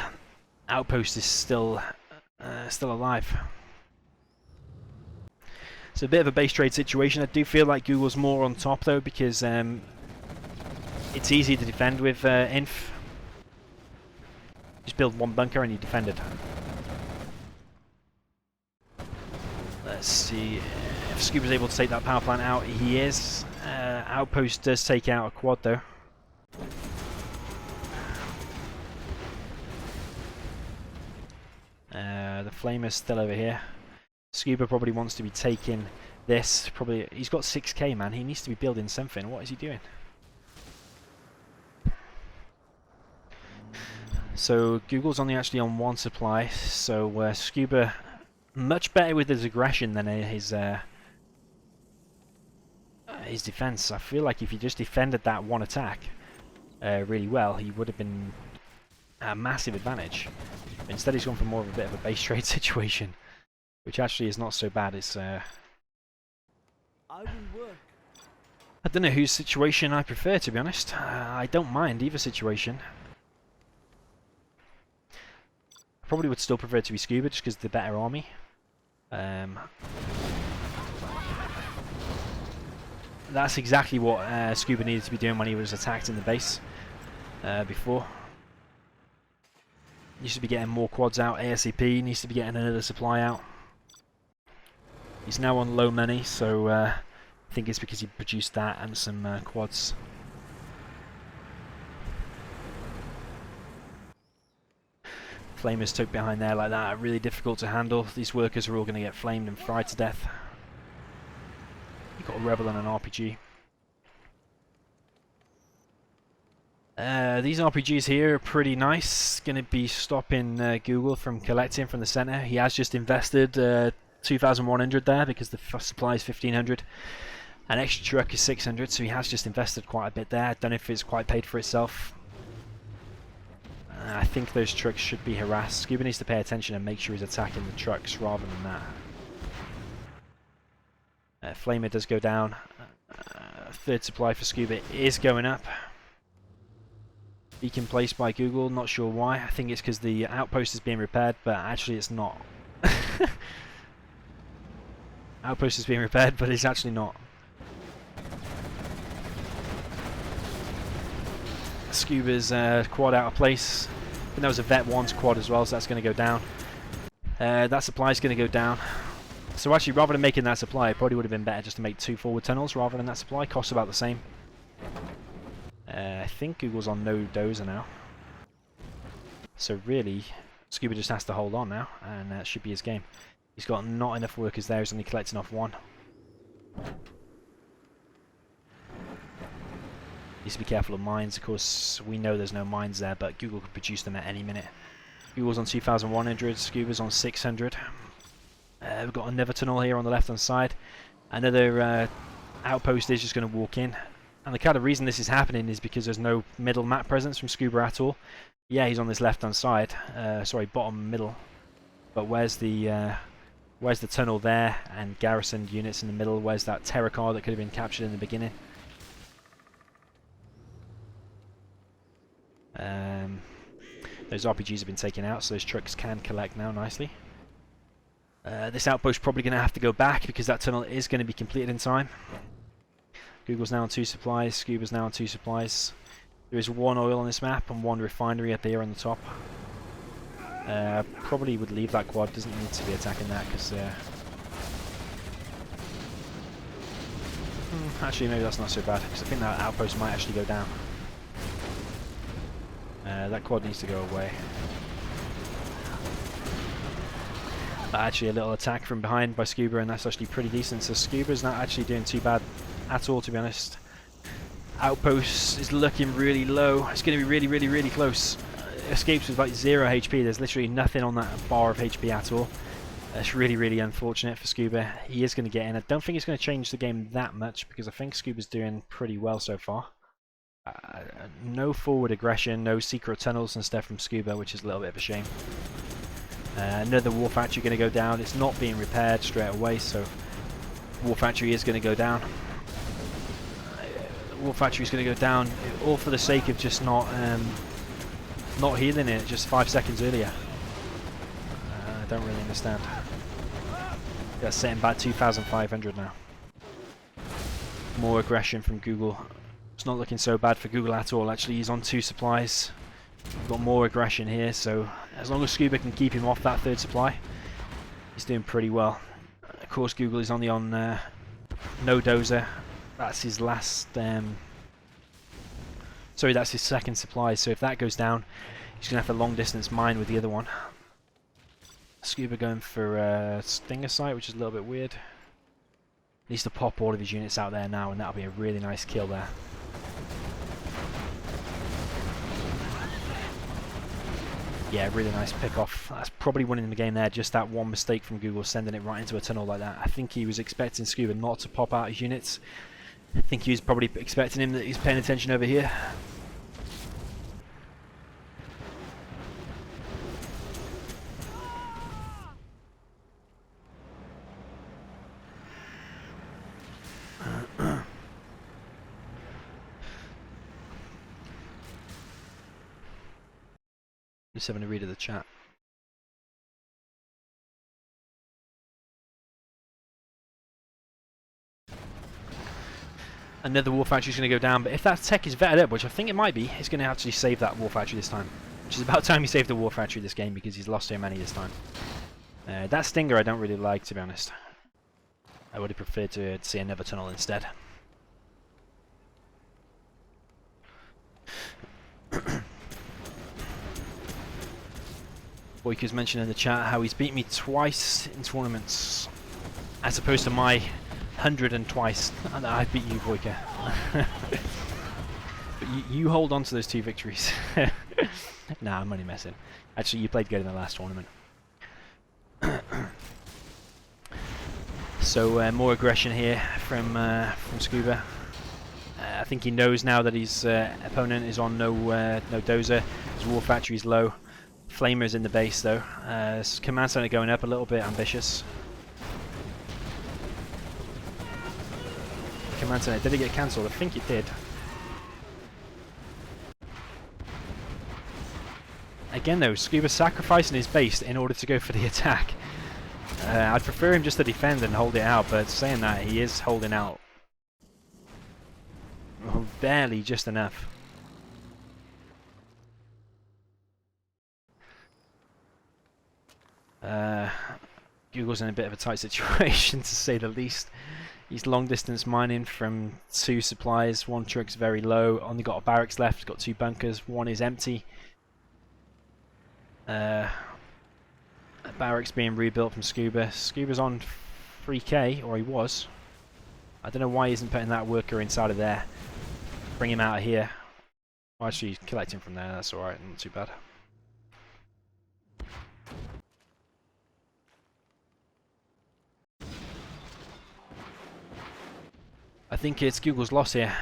outpost is still alive. It's a bit of a base trade situation. I do feel like Google's more on top though because it's easy to defend with inf. Just build 1 bunker and you defend it. Let's see if Scuba's able to take that power plant out. He is. Outpost does take out a quad though. The flamer's still over here. Scuba probably wants to be taking this. Probably he's got 6k, man. He needs to be building something. What is he doing? So Google's only actually on 1 supply. So Scuba much better with his aggression than his defense. I feel like if he just defended that 1 attack really well, he would have been a massive advantage. Instead he's gone for more of a bit of a base trade situation, which actually is not so bad. It's I don't know whose situation I prefer, to be honest. I don't mind either situation. I probably would still prefer to be Scuba just because the better army. that's exactly what Scuba needed to be doing when he was attacked in the base before. Needs to be getting more quads out ASAP, needs to be getting another supply out. He's now on low money, so I think it's because he produced that and some quads. Flamers took behind there like that are really difficult to handle. These workers are all going to get flamed and fried to death. You've got a Rebel and an RPG. These RPGs here are pretty nice. Going to be stopping Google from collecting from the center. He has just invested 2,100 there because the supply is 1,500. An extra truck is 600, so he has just invested quite a bit there. I don't know if it's quite paid for itself. I think those trucks should be harassed. Scuba needs to pay attention and make sure he's attacking the trucks rather than that. Flamer does go down. Third supply for Scuba is going up. Beacon placed by Google, not sure why. I think it's because the outpost is being repaired, but actually it's not. Outpost is being repaired, but it's actually not. Scuba's quad out of place. And there was a Vet 1's quad as well, so that's going to go down. That supply is going to go down. So actually, rather than making that supply, it probably would have been better just to make 2 forward tunnels rather than that supply. Costs about the same. I think Google's on no dozer now. So really, Scuba just has to hold on now, and that should be his game. He's got not enough workers there, he's only collecting off 1. Needs to be careful of mines. Of course, we know there's no mines there, but Google could produce them at any minute. Google's on 2,100, Scuba's on 600. We've got another tunnel here on the left-hand side. Another outpost is just going to walk in. And the kind of reason this is happening is because there's no middle map presence from Scuba at all. Yeah, he's on this left-hand side. Sorry, bottom middle. But where's the tunnel there and garrisoned units in the middle? Where's that terror car that could have been captured in the beginning? Those RPGs have been taken out, so those trucks can collect now nicely. This outpost is probably going to have to go back because that tunnel is going to be completed in time. Google's now on 2 supplies, Scuba's now on 2 supplies. There is 1 oil on this map and 1 refinery up here on the top. Probably would leave that quad, doesn't need to be attacking that because... actually, maybe that's not so bad because I think that outpost might actually go down. That quad needs to go away. But actually a little attack from behind by Scuba, and that's actually pretty decent. So Scuba's not actually doing too bad at all, to be honest. Outpost is looking really low. It's going to be really, really, really close. Escapes with like 0 HP. There's literally nothing on that bar of HP at all. That's really, really unfortunate for Scuba. He is going to get in. I don't think it's going to change the game that much because I think Scuba's doing pretty well so far. No forward aggression, no secret tunnels and stuff from Scuba, which is a little bit of a shame. Another war factory going to go down. It's not being repaired straight away, so war factory is going to go down. War factory is going to go down, all for the sake of just not healing it just 5 seconds earlier. I don't really understand. That's setting back 2,500 now. More aggression from Google. It's not looking so bad for Google at all. Actually, he's on 2 supplies. We've got more aggression here, so as long as Scuba can keep him off that 3rd supply, he's doing pretty well. Of course, Google is only on no dozer. That's his last... sorry, that's his 2nd supply, so if that goes down, he's going to have a long distance mine with the other one. Scuba going for a Stinger site, which is a little bit weird. Needs to pop all of his units out there now, and that'll be a really nice kill there. Yeah, really nice pick off. That's probably winning the game there, just that one mistake from Google sending it right into a tunnel like that. I think he was expecting Scuba not to pop out his units. I think he was probably expecting him that he's paying attention over here. Just having a read of the chat. Another war factory is going to go down, but if that tech is vetted up, which I think it might be, he's going to actually save that war factory this time. Which is about time he saved the war factory this game, because he's lost so many this time. That Stinger I don't really like, to be honest. I would have preferred to see another tunnel instead. Boyka's mentioned in the chat how he's beat me twice in tournaments, as opposed to my 100 and twice. And I beat you, Boyka. But you hold on to those 2 victories. Nah, I'm only messing. Actually, you played good in the last tournament. So more aggression here from Scuba. I think he knows now that his opponent is on no dozer. His war factory is low. Flamer's in the base though. Command center going up, a little bit ambitious. Command center, did it get cancelled? I think it did. Again though, Scuba sacrificing his base in order to go for the attack. I'd prefer him just to defend and hold it out, but saying that, he is holding out. Oh, barely, just enough. Google's in a bit of a tight situation, to say the least. He's long distance mining from 2 supplies. 1 truck's very low. Only got a barracks left. Got 2 bunkers. 1 is empty. A barracks being rebuilt from Scuba. Scuba's on 3k, or he was. I don't know why he isn't putting that worker inside of there. Bring him out of here. Well, actually, collect him from there. That's alright. Not too bad. I think it's Google's loss here.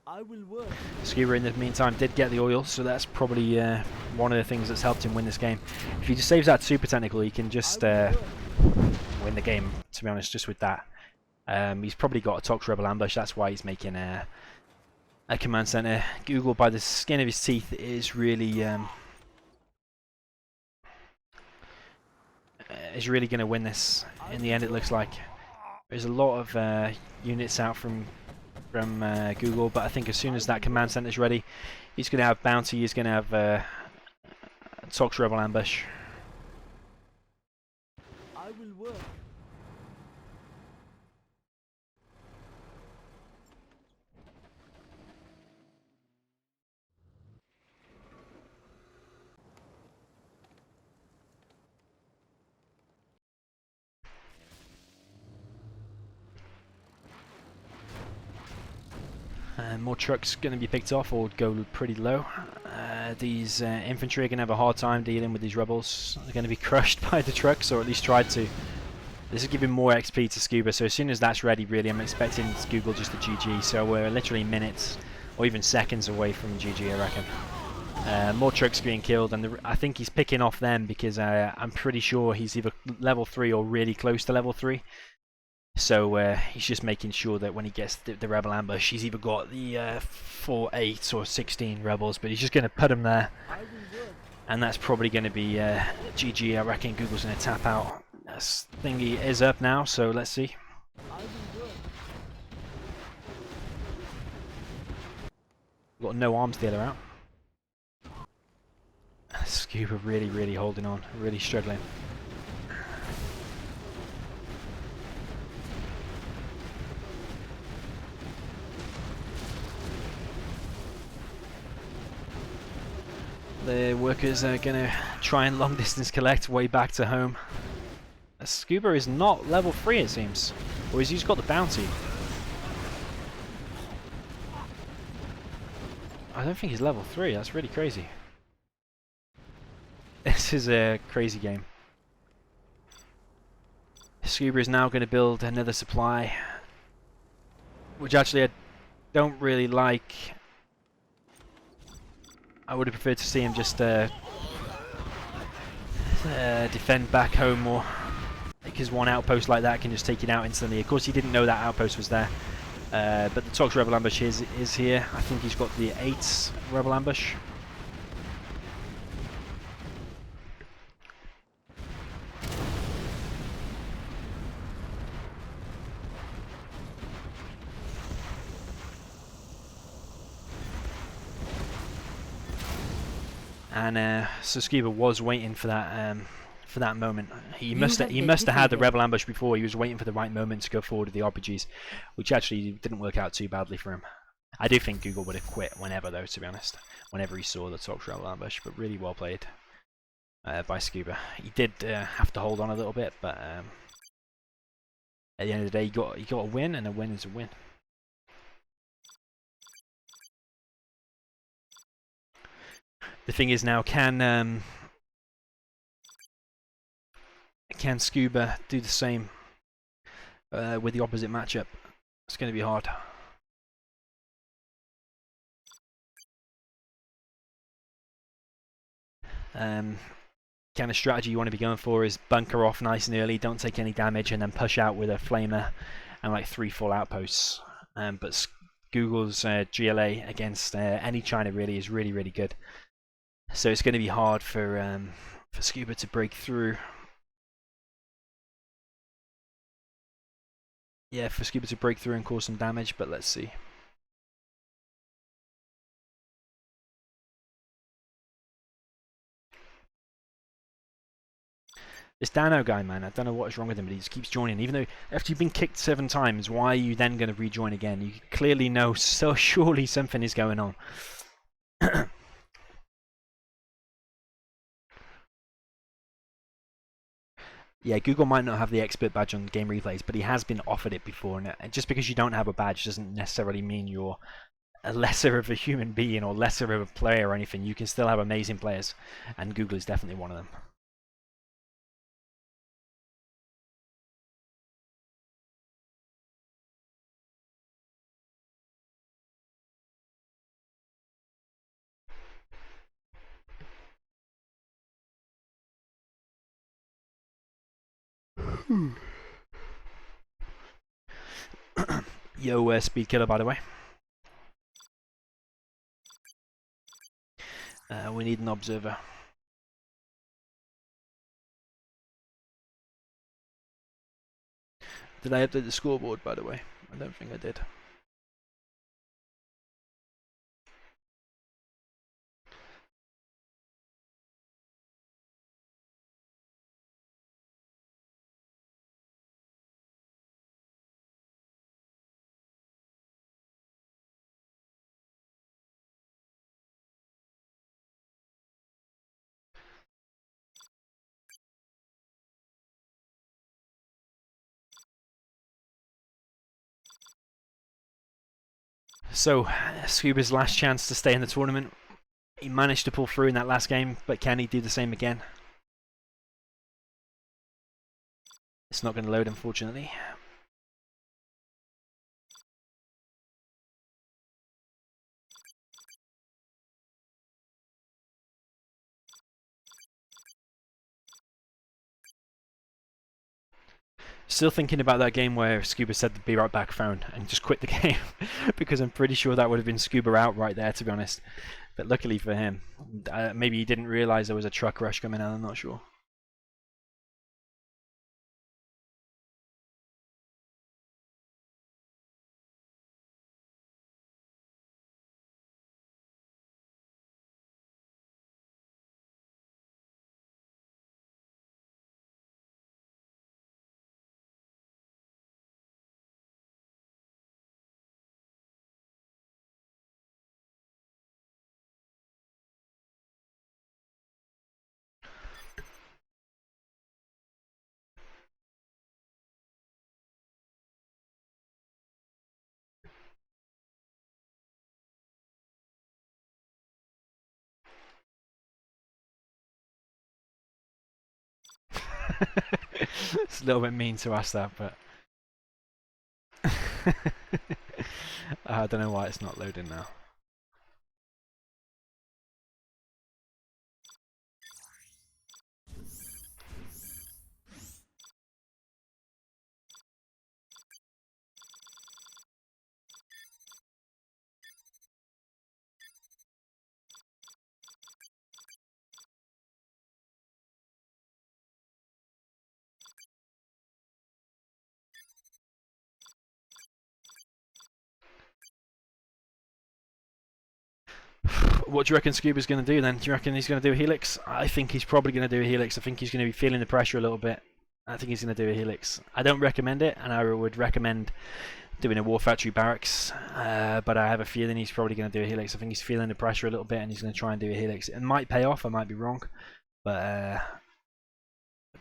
I will work. Scuba in the meantime did get the oil, so that's probably one of the things that's helped him win this game. If he just saves that super technical, he can just win the game, to be honest, just with that. He's probably got a Tox Rebel ambush, that's why he's making a command center. Google, by the skin of his teeth, is really going to win this in the end. It looks like there's a lot of units out from Google, but I think as soon as that command center is ready, he's going to have bounty. He's going to have a Tox Rebel ambush. I will work. More trucks going to be picked off or go pretty low. These infantry are going to have a hard time dealing with these rebels. They're going to be crushed by the trucks, or at least tried to. This is giving more XP to Scuba, so as soon as that's ready, really, I'm expecting Google just a GG. So we're literally minutes or even seconds away from GG, I reckon. More trucks being killed, and I think he's picking off them because I'm pretty sure he's either level 3 or really close to level 3. So he's just making sure that when he gets the rebel ambush, he's either got the 4, 8 or 16 rebels, but he's just going to put them there. And that's probably going to be GG, I reckon. Google's going to tap out. This thingy is up now, so let's see. Got no arms dealer out. Scuba really holding on, really struggling. The workers are going to try and long distance collect way back to home. Scuba is not level 3, it seems. Or he's just got the bounty. I don't think he's level 3, that's really crazy. This is a crazy game. Scuba is now going to build another supply, which actually I don't really like. I would have preferred to see him just defend back home more, because one outpost like that can just take it out instantly. Of course, he didn't know that outpost was there, but the Tox Rebel ambush is here. I think he's got the 8 Rebel ambush. and so Scuba was waiting for that moment. He must have been have had the defeated. rebel ambush before. He was waiting for the right moment to go forward with the RPGs, which actually didn't work out too badly for him. I do think Google would have quit whenever, though, to be honest, whenever he saw the Tox rebel ambush. But really well played by Scuba. He did have to hold on a little bit, but at the end of the day, he got a win, and a win is a win. The thing is now, can Scuba do the same with the opposite matchup? It's going to be hard. Kind of strategy you want to be going for is bunker off nice and early, don't take any damage, and then push out with a flamer and like 3 full outposts. But Google's GLA against any China really is really good. So it's going to be hard for Scuba to break through. Yeah, for Scuba to break through and cause some damage, but let's see. This Dano guy, man, I don't know what is wrong with him, but he just keeps joining. Even though after you've been kicked 7 times, why are you then going to rejoin again? You clearly know so surely something is going on. Yeah, Google might not have the expert badge on game replays, but he has been offered it before. And just because you don't have a badge doesn't necessarily mean you're a lesser of a human being or lesser of a player or anything. You can still have amazing players, and Google is definitely one of them. Yo, Speed Killer, by the way. We need an observer. Did I update the scoreboard, by the way? I don't think I did. So, Scuba's last chance to stay in the tournament. He managed to pull through in that last game, but can he do the same again? It's not going to load, unfortunately. Still thinking about that game where Scuba said the "be right back" phone and just quit the game because I'm pretty sure that would have been Scuba out right there, to be honest. But luckily for him, maybe he didn't realize there was a truck rush coming out. I'm not sure. It's a little bit mean to ask that, but I don't know why it's not loading now. What do you reckon Scuba's going to do then? Do you reckon he's going to do a helix? I think he's probably going to do a helix. I think he's going to be feeling the pressure a little bit. I think he's going to do a helix. I don't recommend it, and I would recommend doing a War Factory Barracks, but I have a feeling he's probably going to do a helix. I think he's feeling the pressure a little bit, and he's going to try and do a helix. It might pay off. I might be wrong, but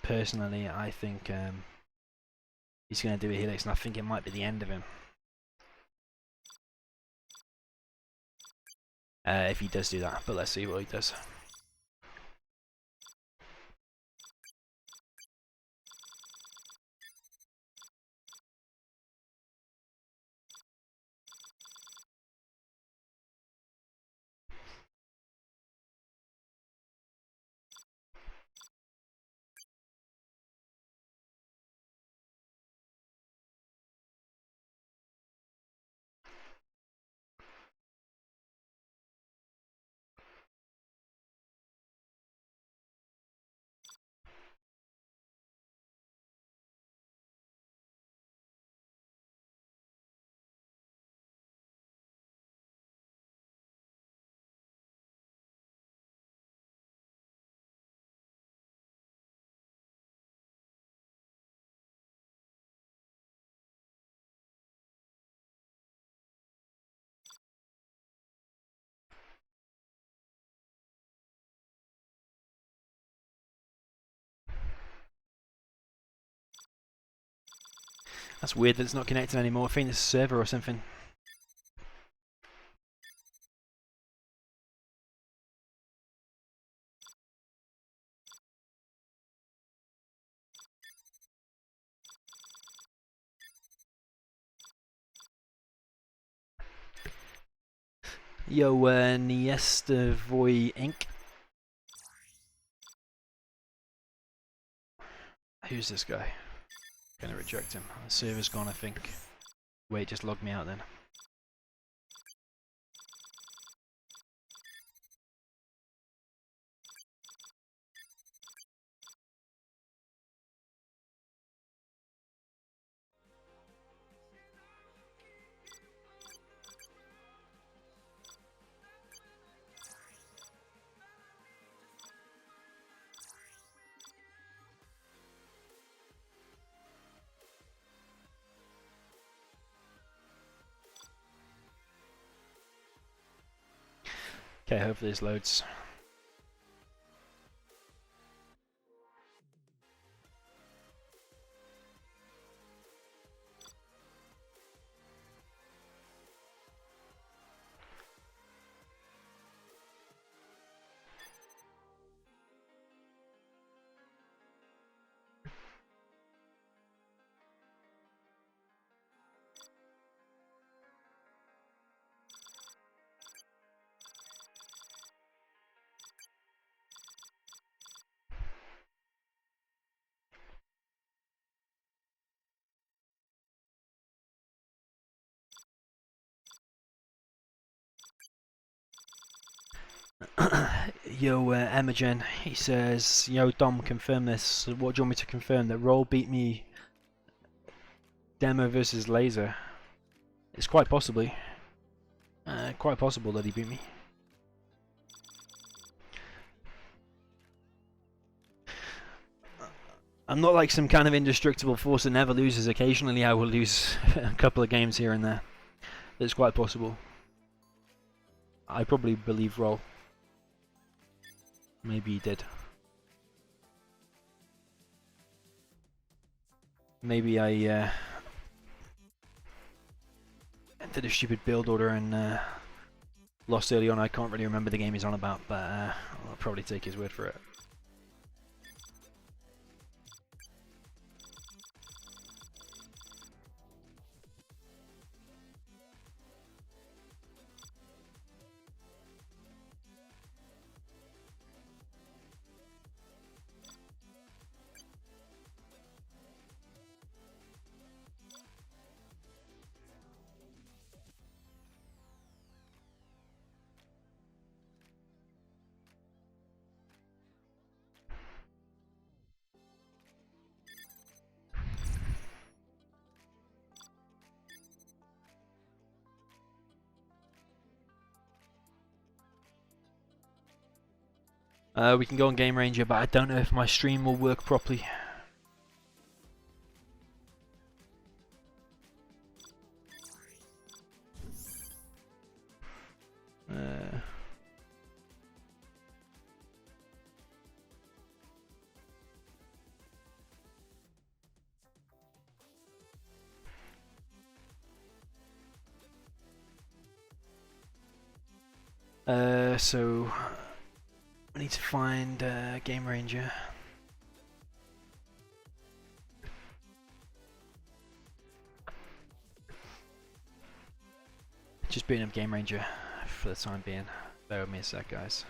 personally, I think he's going to do a helix, and I think it might be the end of him. If he does do that, but let's see what he does. That's weird that it's not connected anymore. I think it's a server or something. Yo, Niestavoy Inc. Who's this guy? Gonna reject him. The server's gone, I think. Wait, just log me out then. Okay, hopefully this loads. Yo, Imogen, he says, yo, Dom, confirm this. What do you want me to confirm? That Roll beat me Demo versus Laser? It's quite possibly. Quite possible that he beat me. I'm not like some kind of indestructible force that never loses. Occasionally I will lose a couple of games here and there. It's quite possible. I probably believe Roll. Maybe he did. Maybe I did a stupid build order and lost early on. I can't really remember the game he's on about, but I'll probably take his word for it. We can go on Game Ranger, but I don't know if my stream will work properly. So we need to find Game Ranger. Just booting up Game Ranger for the time being. Bear with me a sec, guys.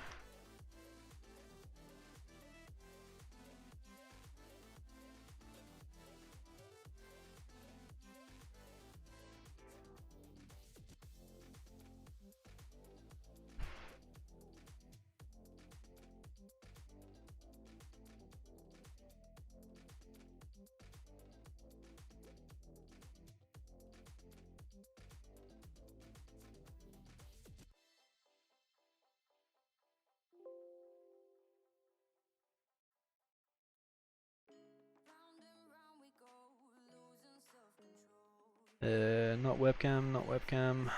Not webcam, not webcam.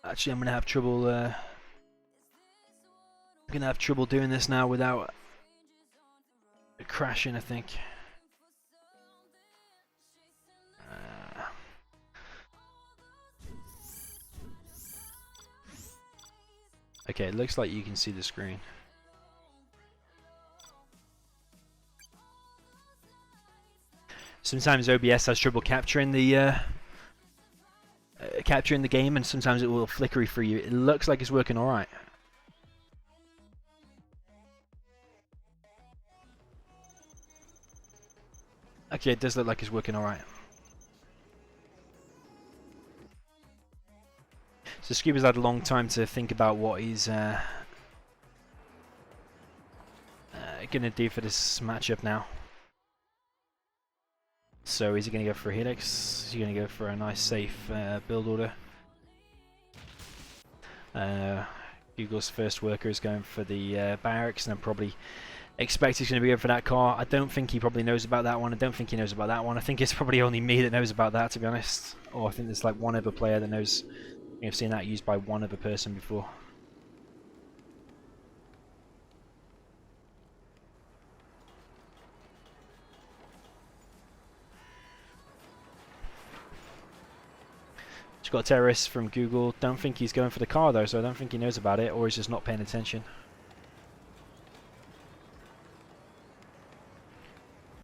Actually, I'm gonna have trouble. Doing this now without crashing, I think. Okay, it looks like you can see the screen. Sometimes OBS has trouble capturing the game, and sometimes it will flickery for you. It looks like it's working all right. Okay, it does look like it's working all right. So Scuba's had a long time to think about what he's gonna do for this matchup now. So is he going to go for a Helix? Is he going to go for a nice safe build order? Google's first worker is going for the barracks, and I probably expect he's going to be going for that car. I don't think he probably knows about that one. I don't think he knows about that one. I think it's probably only me that knows about that, to be honest. Or I think there's like one other player that knows. I've seen that used by one other person before. Just got a terrorist from Google. Don't think he's going for the car though, so I don't think he knows about it, or he's just not paying attention.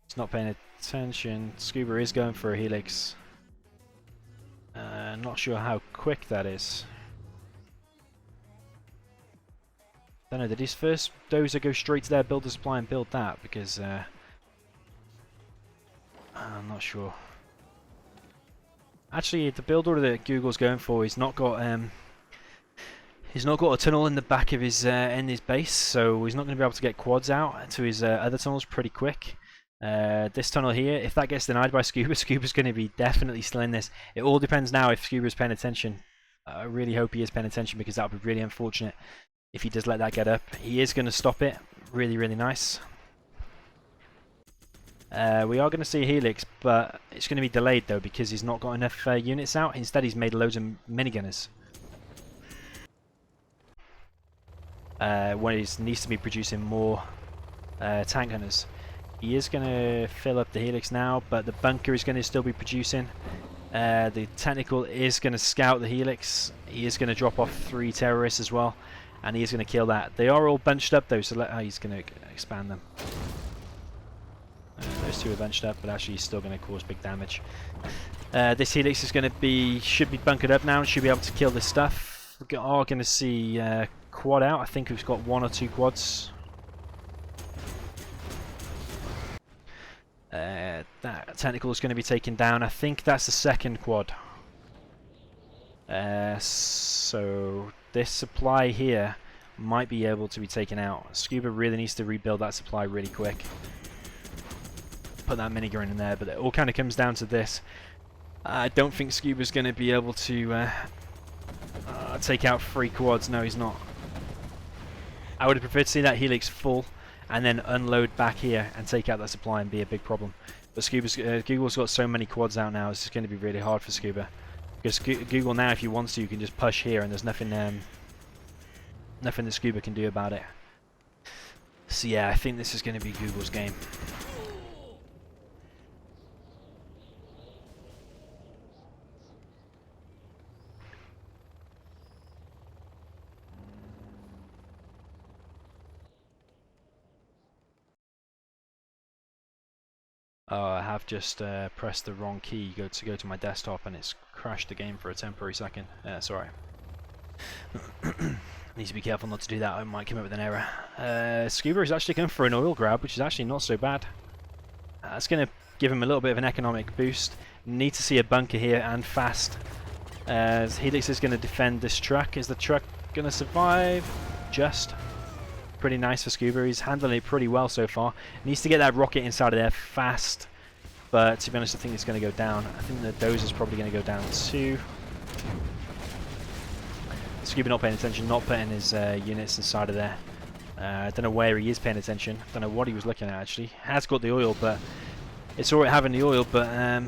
He's not paying attention. Scuba is going for a Helix. Not sure how quick that is. Don't know, did his first dozer go straight to their builder supply and build that? Because I'm not sure. Actually, the build order that Google's going for, he's not got a tunnel in the back of his base, so he's not going to be able to get quads out to his other tunnels pretty quick. This tunnel here, if that gets denied by Scuba, Scuba's going to be definitely still in this. It all depends now if Scuba's paying attention. I really hope he is paying attention, because that would be really unfortunate if he does let that get up. He is going to stop it. Really, really nice. We are going to see a Helix, but it's going to be delayed though, because he's not got enough units out. Instead, he's made loads of minigunners. When he needs to be producing more tank gunners. He is going to fill up the Helix now, but the bunker is going to still be producing. The technical is going to scout the Helix. He is going to drop off 3 terrorists as well, and he is going to kill that. They are all bunched up though, so he's going to expand them. Those 2 are bunched up, but actually he's still going to cause big damage. This Helix is going to should be bunkered up now and should be able to kill this stuff. We are going to see quad out. I think we've got 1 or 2 quads. That technical is going to be taken down. I think that's the 2nd quad. So this supply here might be able to be taken out. Scuba really needs to rebuild that supply really quick. Put that minigun in there, but it all kind of comes down to this. I don't think Scuba's going to be able to take out 3 quads. No, he's not. I would have preferred to see that helix full and then unload back here and take out that supply and be a big problem. But Google's got so many quads out now, it's just going to be really hard for Scuba. Because Google now, if he wants to, you can just push here and there's nothing nothing that Scuba can do about it. So yeah, I think this is going to be Google's game. Oh, I have just pressed the wrong key to go to my desktop and it's crashed the game for a temporary second. Sorry. Need to be careful not to do that, I might come up with an error. Scuba is actually going for an oil grab, which is actually not so bad. That's going to give him a little bit of an economic boost. Need to see a bunker here and fast. Helix is going to defend this truck. Is the truck going to survive? Just. Pretty nice for Scuba. He's handling it pretty well so far. Needs to get that rocket inside of there fast. But to be honest, I think it's going to go down. I think the Dozer's probably going to go down too. Scuba not paying attention, not putting his units inside of there. I don't know where he is paying attention. Don't know what he was looking at actually. Has got the oil, but it's alright having the oil, but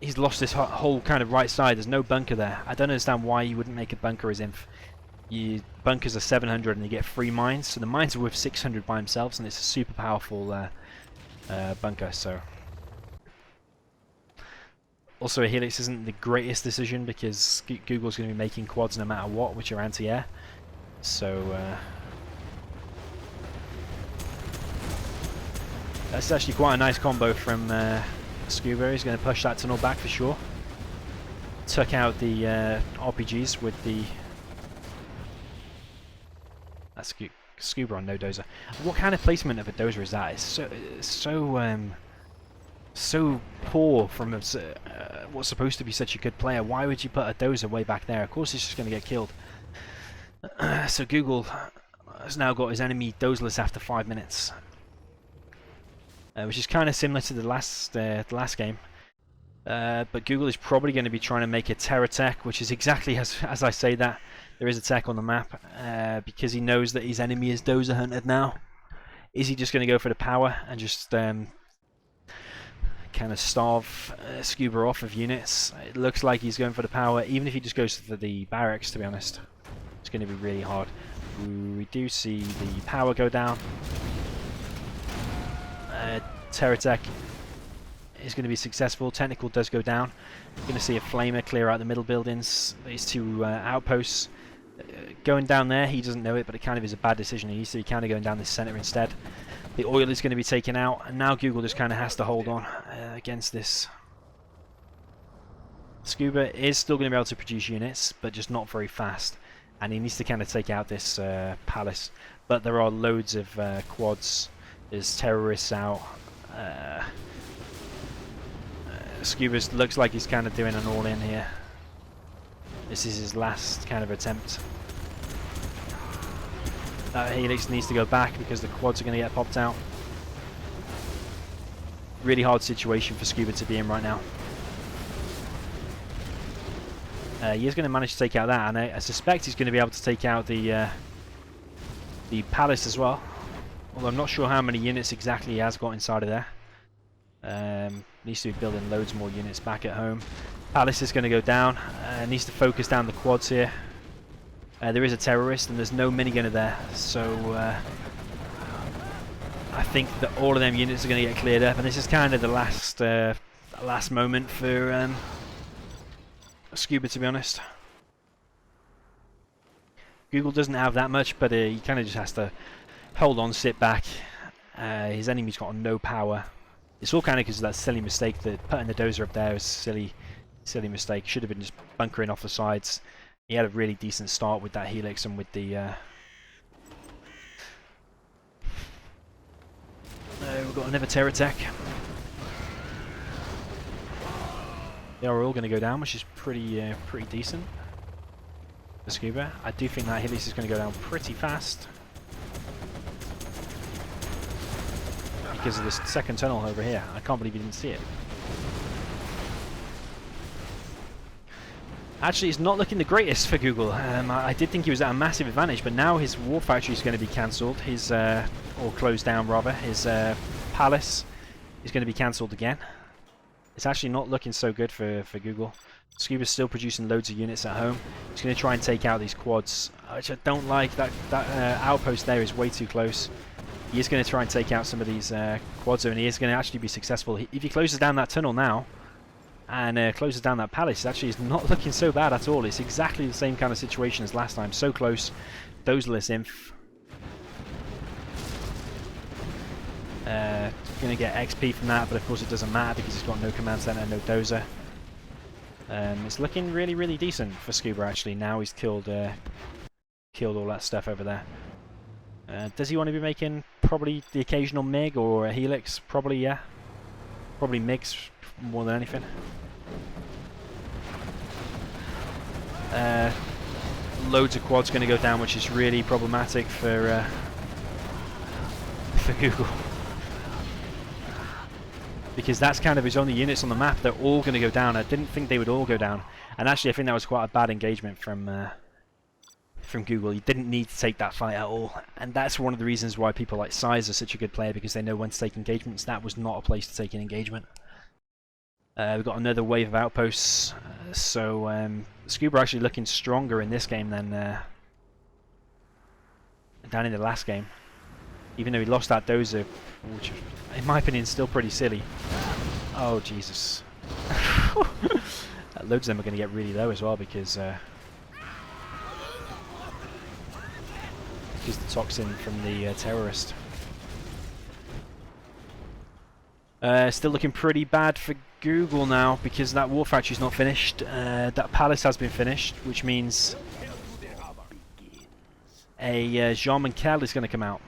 he's lost this whole kind of right side. There's no bunker there. I don't understand why you wouldn't make a bunker as inf. Bunkers are 700 and you get 3 mines, so the mines are worth 600 by themselves, and it's a super powerful bunker. So also a helix isn't the greatest decision because Google's going to be making quads no matter what, which are anti-air. So that's actually quite a nice combo from Scuba. He's going to push that tunnel back for sure. Took out the RPGs with the. That's Scuba on no dozer. What kind of placement of a dozer is that? It's so poor from what's supposed to be such a good player. Why would you put a dozer way back there? Of course he's just going to get killed. So Google has now got his enemy dozeless after 5 minutes. Which is kind of similar to the last game. But Google is probably going to be trying to make a terror tech, which is exactly as I say that. There is a tech on the map, because he knows that his enemy is dozer hunted now. Is he just going to go for the power and just kind of starve Scuba off of units? It looks like he's going for the power, even if he just goes for the barracks, to be honest. It's going to be really hard. We do see the power go down. Terror tech is going to be successful. Technical does go down. We're going to see a flamer clear out the middle buildings. These 2 outposts. Going down there, he doesn't know it, but it kind of is a bad decision. He needs to be kind of going down the center instead. The oil is going to be taken out, and now Google just kind of has to hold on against this. Scuba is still going to be able to produce units, but just not very fast. And he needs to kind of take out this palace. But there are loads of quads. There's terrorists out. Scuba looks like he's kind of doing an all-in here. This is his last kind of attempt. Helix needs to go back because the quads are going to get popped out. Really hard situation for Scuba to be in right now. He is going to manage to take out that, and I suspect he's going to be able to take out the palace as well. Although I'm not sure how many units exactly he has got inside of there. Needs to be building loads more units back at home. Palace is going to go down. Needs to focus down the quads here. There is a terrorist and there's no minigunner there, so I think that all of them units are going to get cleared up, and this is kind of the last moment for Scuba, to be honest. Google doesn't have that much, but he kind of just has to hold on, sit back. His enemy's got no power. It's all kind of because of that silly mistake that putting the dozer up there was a silly mistake. Should have been just bunkering off the sides. He had a really decent start with that helix and with the we've got another terror tech. They are all going to go down, which is pretty decent for Scuba. I do think that helix is going to go down pretty fast because of this second tunnel over here. I can't believe you didn't see it. Actually, it's not looking the greatest for Google. I did think he was at a massive advantage, but now his war factory is going to be cancelled. His or closed down rather. His palace is going to be cancelled again. It's actually not looking so good for Google. Scuba's still producing loads of units at home. He's going to try and take out these quads, which I don't like. That outpost there is way too close. He is going to try and take out some of these quads, and he is going to actually be successful. If he closes down that tunnel now, and closes down that palace, actually is not looking so bad at all. It's exactly the same kind of situation as last time. So close. Dozeless Inf. Going to get XP from that, but of course it doesn't matter because he's got no command center, no dozer. It's looking really, really decent for Scuba actually. Now he's killed all that stuff over there. Does he want to be making probably the occasional MiG or a Helix? Probably, yeah. Probably MiGs more than anything. Loads of quads going to go down, which is really problematic for Google. Because that's kind of his only units on the map. They're all going to go down. I didn't think they would all go down. And actually I think that was quite a bad engagement from Google. He didn't need to take that fight at all. And that's one of the reasons why people like Size are such a good player, because they know when to take engagements. That was not a place to take an engagement. We've got another wave of outposts. So Scuba actually looking stronger in this game than down in the last game. Even though he lost that dozer, which in my opinion is still pretty silly. Oh Jesus. Loads of them are going to get really low as well because the toxin from the terrorist. Still looking pretty bad for Google now because that war factory's not finished. That palace has been finished, which means a Jean Mankel is going to come out.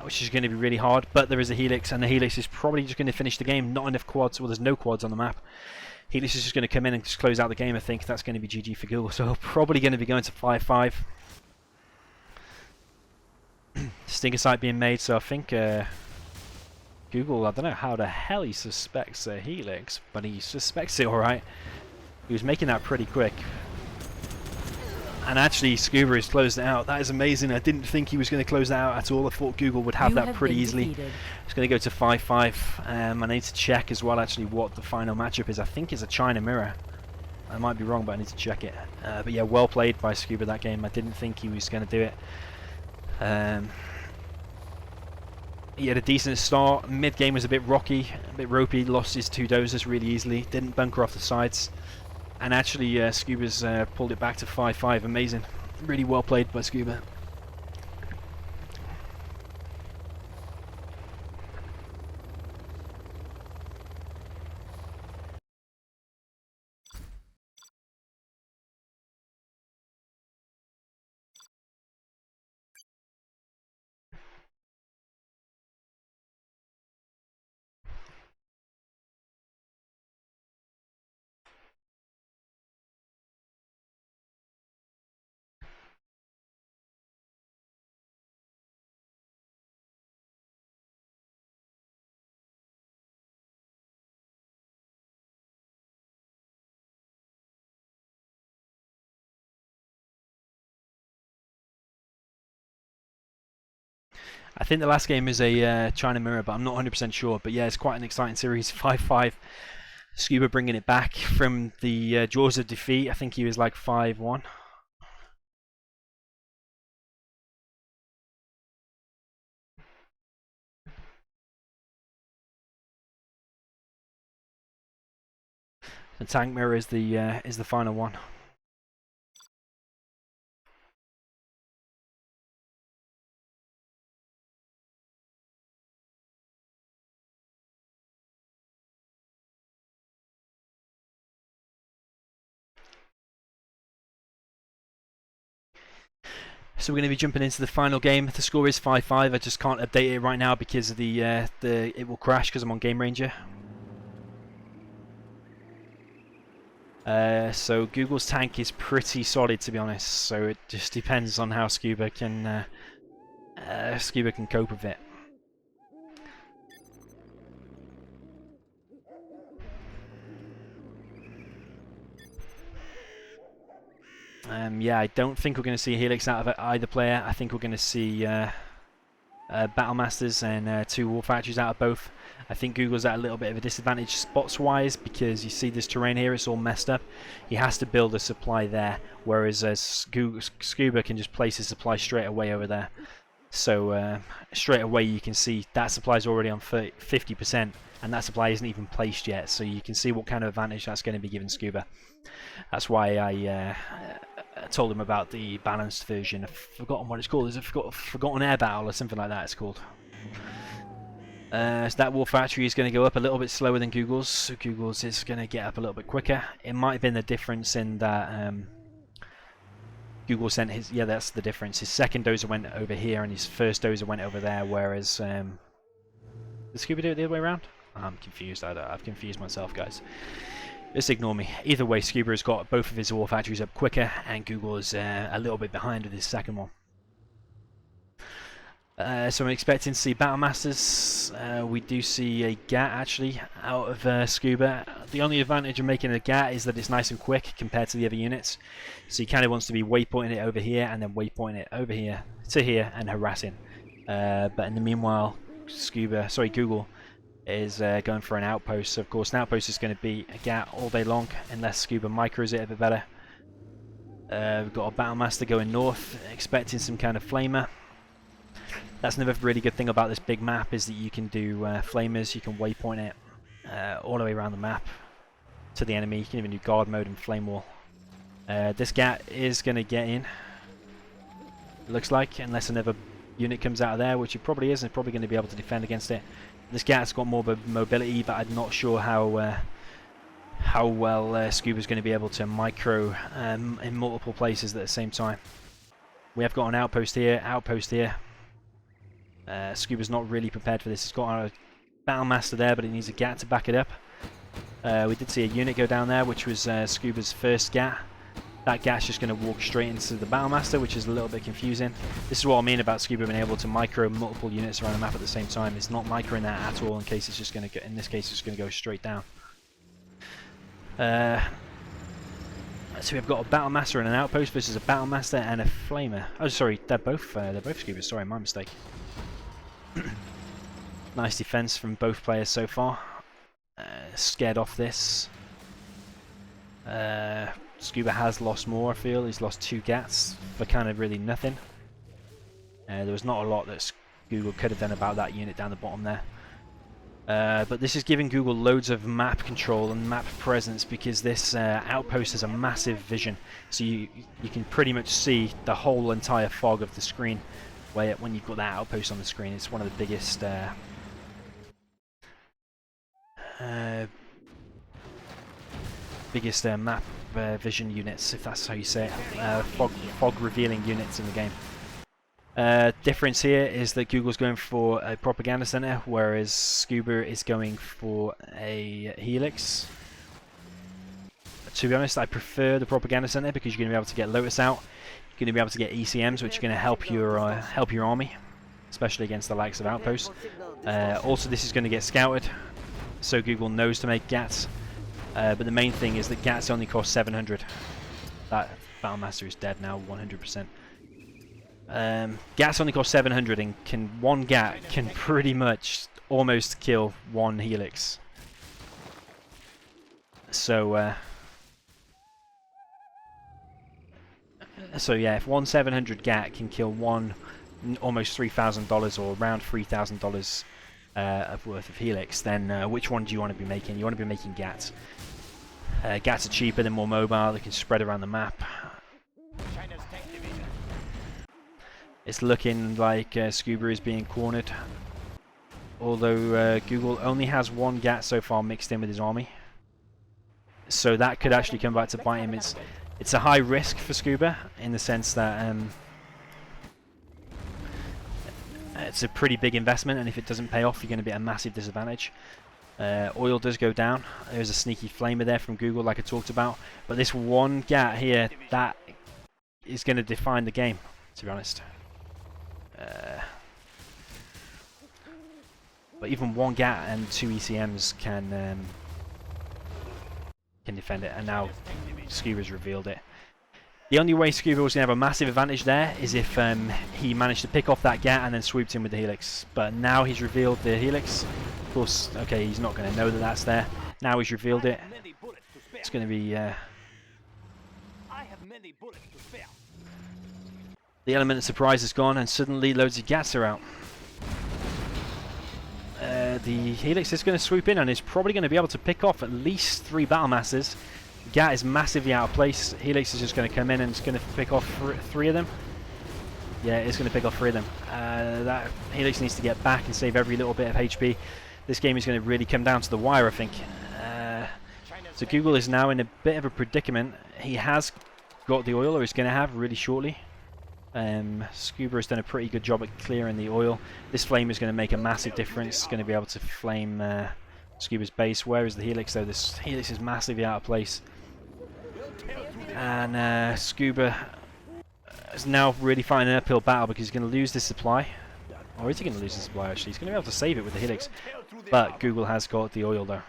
Which is going to be really hard, but there is a Helix, and the Helix is probably just going to finish the game. Not enough quads, well there's no quads on the map. Helix is just going to come in and just close out the game. I think that's going to be GG for Google, so probably going to be going to 5-5. Stinger site being made, so I think Google, I don't know how the hell he suspects a Helix, but he suspects it alright. He was making that pretty quick. And actually, Scuba has closed it out. That is amazing. I didn't think he was going to close that out at all. I thought Google would have that pretty easily. It's going to go to 5-5. I need to check as well, actually, what the final matchup is. I think it's a China Mirror. I might be wrong, but I need to check it. But yeah, well played by Scuba that game. I didn't think he was going to do it. He had a decent start. Mid-game was a bit rocky, a bit ropey. Lost his two dozers really easily. Didn't bunker off the sides. And actually, Scuba's pulled it back to 5-5. Amazing. Really well played by Scuba. I think the last game is a China Mirror, but I'm not 100% sure. But yeah, it's quite an exciting series. 5-5. Scuba bringing it back from the jaws of defeat. I think he was like 5-1. The tank mirror is the final one. So we're going to be jumping into the final game. The score is 5-5. I just can't update it right now because of the it will crash because I'm on Game Ranger. So Google's tank is pretty solid, to be honest. So it just depends on how Scuba can cope with it. Yeah, I don't think we're going to see a Helix out of either player. I think we're going to see Battlemasters and 2 War Factories out of both. I think Google's at a little bit of a disadvantage spots-wise because you see this terrain here, it's all messed up. He has to build a supply there, whereas Scuba can just place his supply straight away over there. So straight away you can see that supply is already on 50%, and that supply isn't even placed yet. So you can see what kind of advantage that's going to be giving Scuba. That's why I told him about the balanced version. I've forgotten what it's called. Is it Forgotten Air Battle or something like that? It's called. So that War Factory is going to go up a little bit slower than Google's. So Google's is going to get up a little bit quicker. It might have been the difference in that Google sent his. Yeah, that's the difference. His second dozer went over here, and his first dozer went over there. Whereas did Scuba do it the other way around? I'm confused. I've confused myself, guys. Just ignore me. Either way, Scuba has got both of his War Factories up quicker, and Google is a little bit behind with his second one. So I'm expecting to see Battlemasters. We do see a GAT actually out of Scuba. The only advantage of making a GAT is that it's nice and quick compared to the other units. So he kind of wants to be waypointing it over here and then waypointing it over here to here and harassing. But in the meanwhile, Google is going for an outpost. So of course an outpost is going to be a GAT all day long unless Scuba micros it a bit better. We've got a Battlemaster going north, expecting some kind of flamer. That's another really good thing about this big map is that you can do flamers. You can waypoint it all the way around the map to the enemy. You can even do guard mode and flame wall. This GAT is going to get in, it looks like, unless another unit comes out of there, which it probably is, and probably going to be able to defend against it. This GAT's got more mobility, but I'm not sure how well Scuba's going to be able to micro in multiple places at the same time. We have got an outpost here, Scuba's not really prepared for this. He's got a Battlemaster there, but it needs a GAT to back it up. We did see a unit go down there, which was Scuba's first GAT. That GAT's just going to walk straight into the Battlemaster, which is a little bit confusing. This is what I mean about Scuba being able to micro multiple units around the map at the same time. It's not microing that at all. In this case, it's just going to go straight down. So we've got a Battlemaster and an outpost versus a Battlemaster and a flamer. Oh, sorry, they're both Scubas. Sorry, my mistake. Nice defense from both players so far. Scared off this. Scuba has lost more, I feel. He's lost 2 GATs for kind of really nothing. There was not a lot that Google could have done about that unit down the bottom there. But this is giving Google loads of map control and map presence because this outpost has a massive vision. So you can pretty much see the whole entire fog of the screen when you've got that outpost on the screen. It's one of the biggest map vision units, if that's how you say it, fog revealing units in the game. Difference here is that Google's going for a propaganda center, whereas Scuba is going for a Helix. To be honest, I prefer the propaganda center because you're going to be able to get Lotus out. You're going to be able to get ECMs, which are going to help your army, especially against the likes of outposts. Also, this is going to get scouted, so Google knows to make GATs. But the main thing is that GATs only cost 700. That Battlemaster is dead now, 100%. GATs only cost 700, and one GAT can pretty much almost kill 1 Helix. So yeah, if one 700 GAT can kill one almost $3,000 or around $3,000 of worth of Helix, then which one do you want to be making? You want to be making GATs. GATs are cheaper, they're more mobile, they can spread around the map. It's looking like Scuba is being cornered, although Google only has 1 GAT so far mixed in with his army, so that could actually come back to bite him. It's a high risk for Scuba in the sense that it's a pretty big investment, and if it doesn't pay off, you're going to be at a massive disadvantage. Oil does go down. There's a sneaky flamer there from Google, like I talked about, but this 1 GAT here, that is going to define the game, to be honest. But even 1 GAT and 2 ECMs can defend it, and now Scuba's revealed it. The only way Scuba was going to have a massive advantage there is if he managed to pick off that Gat and then swooped in with the Helix. But now he's revealed the Helix. Of course, okay, he's not going to know that that's there. Now he's revealed it. It's going to be... the element of surprise is gone and suddenly loads of Gats are out. The Helix is going to swoop in and is probably going to be able to pick off at least 3 Battle Masters. Gat is massively out of place. Helix is just going to come in and it's going to pick off 3 of them. Yeah, it's going to pick off 3 of them. That Helix needs to get back and save every little bit of HP. This game is going to really come down to the wire, I think. So Google is now in a bit of a predicament. He has got the oil, or he's going to have really shortly. Scuba has done a pretty good job at clearing the oil. This flame is going to make a massive difference. It's going to be able to flame Scuba's base. Where is the Helix though? This Helix is massively out of place. And Scuba is now really fighting an uphill battle because he's going to lose this supply. Or is he going to lose the supply actually? He's going to be able to save it with the Helix. But Google has got the oil though.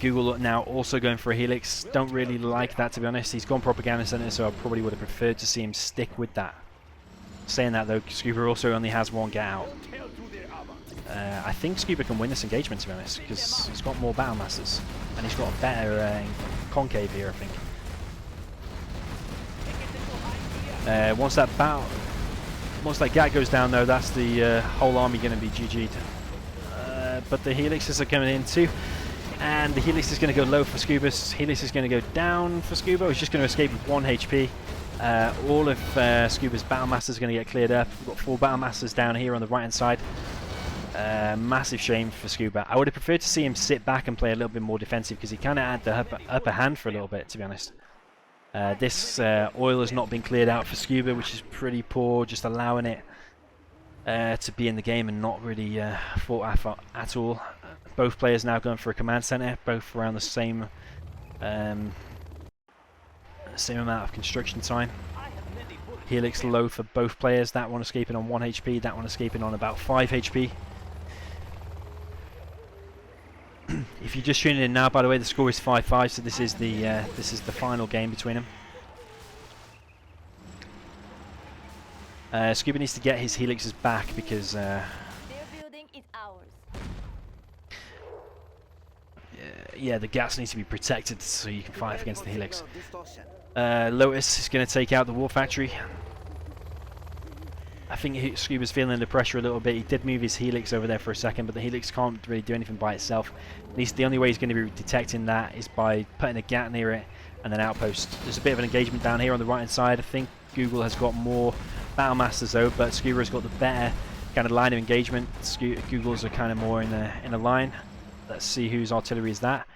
Google now also going for a Helix. Don't really like that, to be honest. He's gone Propaganda Center, so I probably would have preferred to see him stick with that. Saying that though, Scuba also only has 1 Get out. I think Scuba can win this engagement, to be honest, because he's got more Battle Masters and he's got a better concave here, I think. Once that Gat goes down though, that's the whole army going to be GG'd. But the Helixes are coming in too. And the Helix is going to go low for Scuba. Helix is going to go down for Scuba. He's just going to escape with 1 HP. All of Scuba's Battle Masters are going to get cleared up. We've got 4 Battle Masters down here on the right hand side. Massive shame for Scuba. I would have preferred to see him sit back and play a little bit more defensive because he kind of had the upper hand for a little bit, to be honest. This oil has not been cleared out for Scuba, which is pretty poor, just allowing it to be in the game and not really fought at all. Both players now going for a command center, both around the same amount of construction time. Helix low for both players, that one escaping on 1 HP, that one escaping on about 5 HP. If you're just tuning in now, by the way, the score is 5-5, so this is the final game between them. Scuba needs to get his Helixes back because Their building is ours. yeah, the Gats needs to be protected so you can fight against the Helix. Lotus is going to take out the War Factory. I think Scuba's feeling the pressure a little bit. He did move his Helix over there for a second, but the Helix can't really do anything by itself. At least the only way he's going to be detecting that is by putting a Gat near it and an outpost. There's a bit of an engagement down here on the right hand side. I think Google has got more Battle Masters though, but Scuba's got the better kind of line of engagement. Google's are kind of more in a line. Let's see whose artillery is that.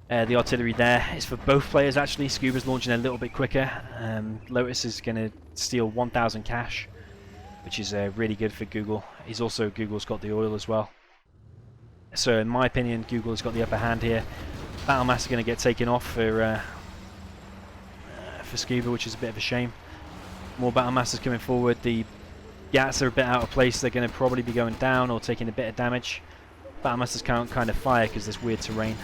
The artillery there is for both players actually. Scuba's launching a little bit quicker. Lotus is going to steal 1,000 cash, which is really good for Google. Google's got the oil as well. So in my opinion, Google has got the upper hand here. Battle Mass are going to get taken off for Scuba, which is a bit of a shame. More Battle Masters coming forward. The Gats are a bit out of place. They're going to probably be going down or taking a bit of damage. Battle Masters can't kind of fire because there's weird terrain.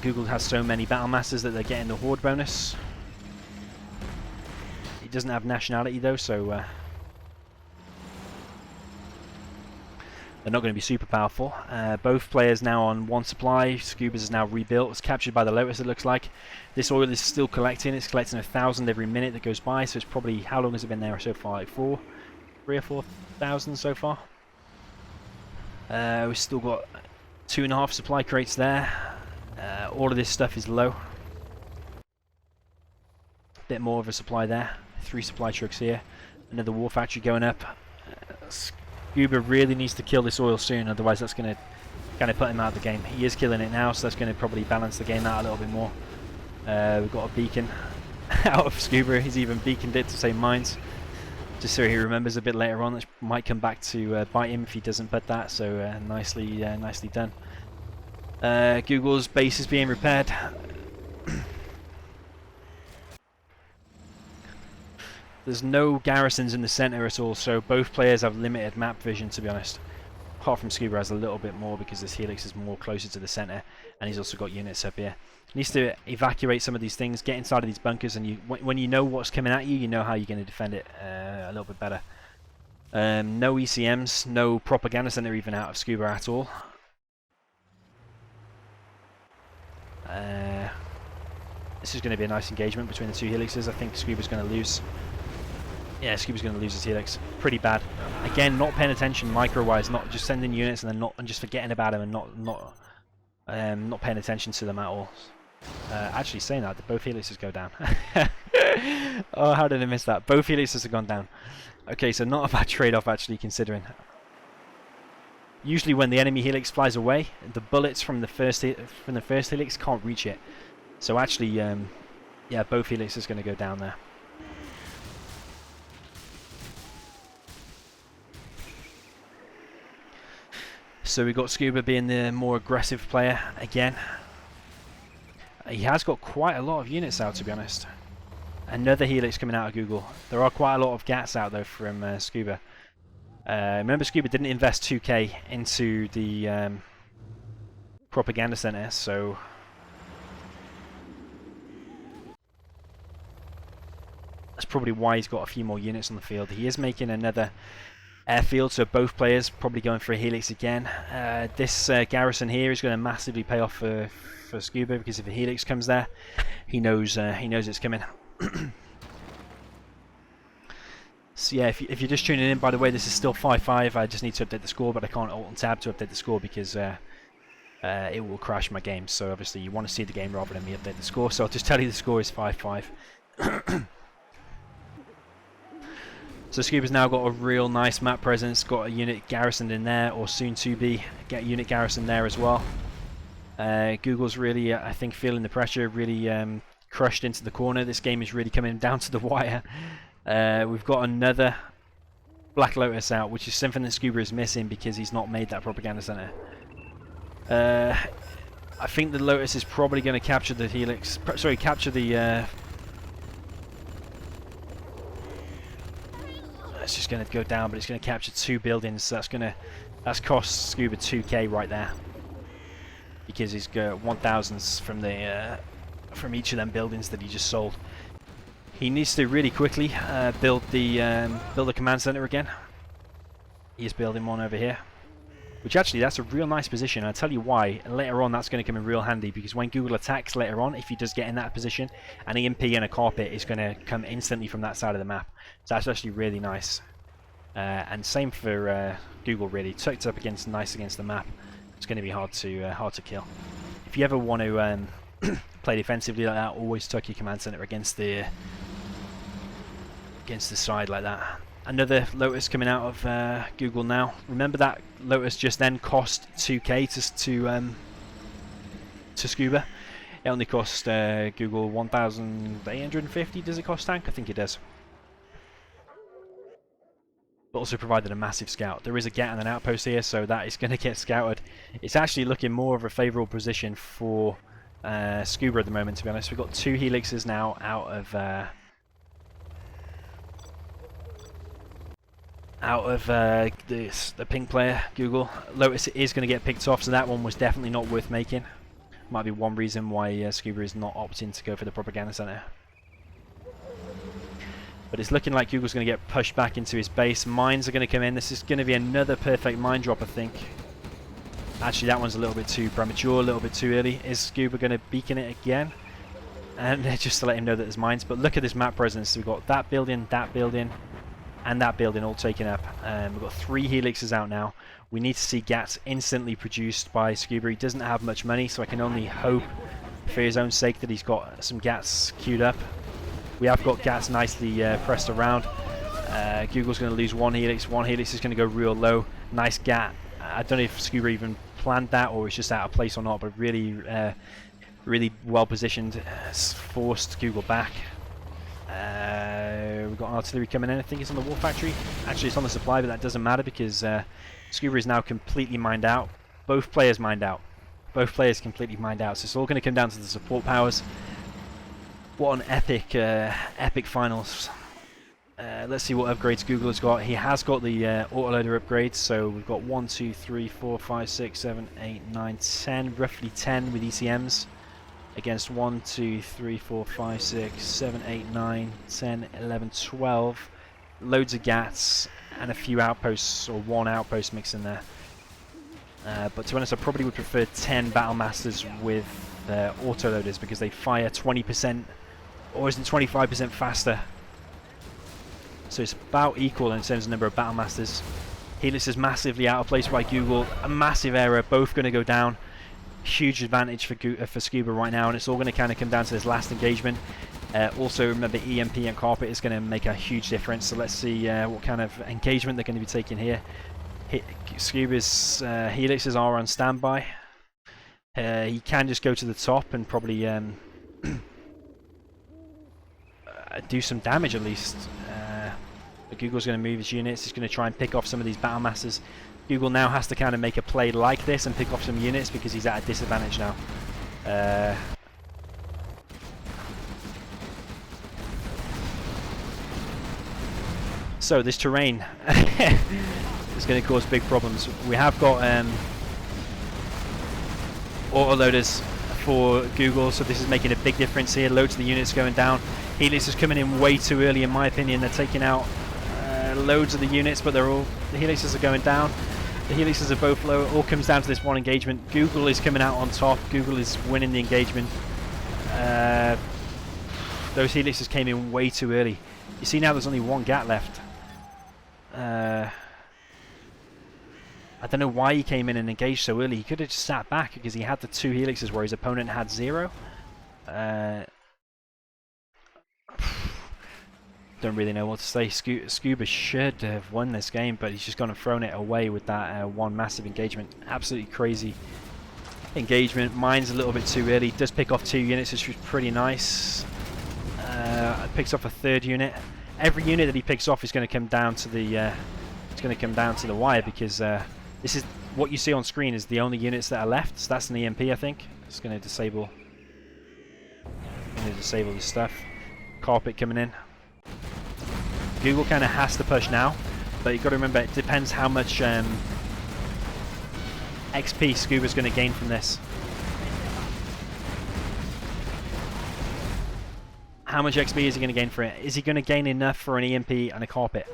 Google has so many Battle Masters that they're getting the Horde bonus. He doesn't have nationality though, so they're not going to be super powerful. Both players now on 1 supply. Scuba's is now rebuilt. It's captured by the Lotus, it looks like. This oil is still collecting. It's collecting 1,000 every minute that goes by, so it's probably, how long has it been there so far? Like 3 or 4,000 so far. We've still got 2.5 supply crates there. All of this stuff is low. Bit more of a supply there. 3 supply trucks here. Another War Factory going up. Scuba really needs to kill this oil soon, otherwise that's going to kind of put him out of the game. He is killing it now, so that's going to probably balance the game out a little bit more. We've got a beacon out of Scuba. He's even beaconed it to save mines, just so he remembers a bit later on. That might come back to bite him if he doesn't put that. So nicely done. Google's base is being repaired. There's no garrisons in the center at all, so both players have limited map vision, to be honest. apart from Scuba has a little bit more because this Helix is more closer to the center, and he's also got units up here. Needs to evacuate some of these things, get inside of these bunkers, and when you know what's coming at you, you know how you're going to defend it a little bit better. No ECMs, no propaganda center even out of Scuba at all. This is going to be a nice engagement between the two Helixes. I think Scuba's going to lose. Yeah, Scuba's going to lose his Helix pretty bad. Again, not paying attention micro-wise, not just sending units and then just forgetting about them and not paying attention to them at all. Actually, saying that, did both Helixes go down? Oh, how did I miss that? Both Helixes have gone down. Okay, so not a bad trade-off actually, considering. Usually, when the enemy Helix flies away, the bullets from the first Helix can't reach it. So actually, yeah, both Helixes are going to go down there. So we've got Scuba being the more aggressive player again. He has got quite a lot of units out, to be honest. Another Helix coming out of Google. There are quite a lot of GATs out though from Scuba. Remember, Scuba didn't invest 2k into the propaganda center, so that's probably why he's got a few more units on the field. He is making another airfield, so both players probably going for a Helix again. This garrison here is going to massively pay off for Scuba, because if a Helix comes there, he knows it's coming. So yeah, if you're just tuning in, by the way, this is still 5-5. I just need to update the score, but I can't Alt and Tab to update the score because it will crash my game. So obviously you want to see the game rather than me update the score. So I'll just tell you the score is 5-5. So Scuba's now got a real nice map presence, got a unit garrisoned in there, or soon to be, get a unit garrisoned there as well. Google's really, I think, feeling the pressure, really crushed into the corner. This game is really coming down to the wire. We've got another Black Lotus out, which is something that Scuba is missing because he's not made that propaganda center. I think the Lotus is probably going to capture the Helix, sorry, capture the... it's just going to go down, but it's going to capture 2 buildings, so that's cost Scuba 2k right there, because he's got 1000s from the from each of them buildings that he just sold. He needs to really quickly build the command center again. He's building one over here, which actually that's a real nice position. I'll tell you why. Later on, that's going to come in real handy, because when Google attacks later on, if he does get in that position, an EMP and a carpet is going to come instantly from that side of the map. So that's actually really nice. And same for Google, really. Tucked up nice against the map. It's going to be hard to kill. If you ever want to play defensively like that, always tuck your command center against the side like that. Another Lotus coming out of Google now. Remember that Lotus just then cost 2k to Scuba. It only cost Google 1,850. Does it cost tank? I think it does. But also provided a massive scout. There is a GAT and an outpost here, so that is going to get scouted. It's actually looking more of a favourable position for Scuba at the moment, to be honest. We've got 2 Helixes now out of the pink player, Google. Lotus is going to get picked off, so that one was definitely not worth making. Might be one reason why Scuba is not opting to go for the propaganda center. But it's looking like Google's going to get pushed back into his base. Mines are going to come in. This is going to be another perfect mine drop, I think. Actually, that one's a little bit too premature, a little bit too early. Is Scuba going to beacon it again? And just to let him know that there's mines. But look at this map presence. We've got that building, and that building all taken up. We've got 3 Helixes out now. We need to see GATs instantly produced by Scuba. He doesn't have much money, so I can only hope for his own sake that he's got some GATs queued up. We have got GATs nicely pressed around. Google's going to lose 1 Helix. 1 Helix is going to go real low. Nice GAT. I don't know if Scuba even planned that or it's just out of place or not, but really, really well positioned. Forced Google back. We've got artillery coming in. I think it's on the war factory. Actually, it's on the supply, but that doesn't matter because Scuba is now completely mined out. Both players mined out. Both players completely mined out. So it's all going to come down to the support powers. What an epic, epic finals. Let's see what upgrades Google has got. He has got the autoloader upgrades, so we've got 1, 2, 3, 4, 5, 6, 7, 8, 9, 10, roughly 10 with ECMs against 1, 2, 3, 4, 5, 6, 7, 8, 9, 10, 11, 12. Loads of GATs and a few outposts, or one outpost mixed in there. But to be honest, I probably would prefer 10 Battle Masters with autoloaders because they fire 20% or isn't 25% faster. So it's about equal in terms of number of Battle Masters. Helix is massively out of place by Google. A massive error, both going to go down. Huge advantage for Scuba right now, and it's all going to kind of come down to this last engagement. Also, remember, EMP and Carpet is going to make a huge difference, so let's see what kind of engagement they're going to be taking here. Scuba's Helixes are on standby. He can just go to the top and probably do some damage at least. But Google's going to move his units. He's going to try and pick off some of these Battle Masters. Google now has to kind of make a play like this and pick off some units because he's at a disadvantage now. So this terrain is going to cause big problems. We have got autoloaders for Google, so this is making a big difference here. Loads of the units going down. Helix is coming in way too early, in my opinion. They're taking out loads of the units, but the Helixes are going down. The Helixes are both low. It all comes down to this one engagement. Google is coming out on top. Google is winning the engagement. Those Helixes came in way too early. You see now there's only one GAT left. I don't know why he came in and engaged so early. He could have just sat back because he had the 2 Helixes where his opponent had 0. Don't really know what to say. Scuba should have won this game, but he's just gone and thrown it away with that one massive engagement. Absolutely crazy engagement. Mine's a little bit too early. Does pick off 2 units, which was pretty nice. Picks off a 3rd unit. Every unit that he picks off is going to come down to the wire because this is what you see on screen is the only units that are left. So that's an EMP, I think. It's going to disable. This stuff. Carpet coming in. Google kind of has to push now, but you've got to remember it depends how much XP Scuba's going to gain from this. How much XP is he going to gain for it? Is he going to gain enough for an EMP and a Carpet?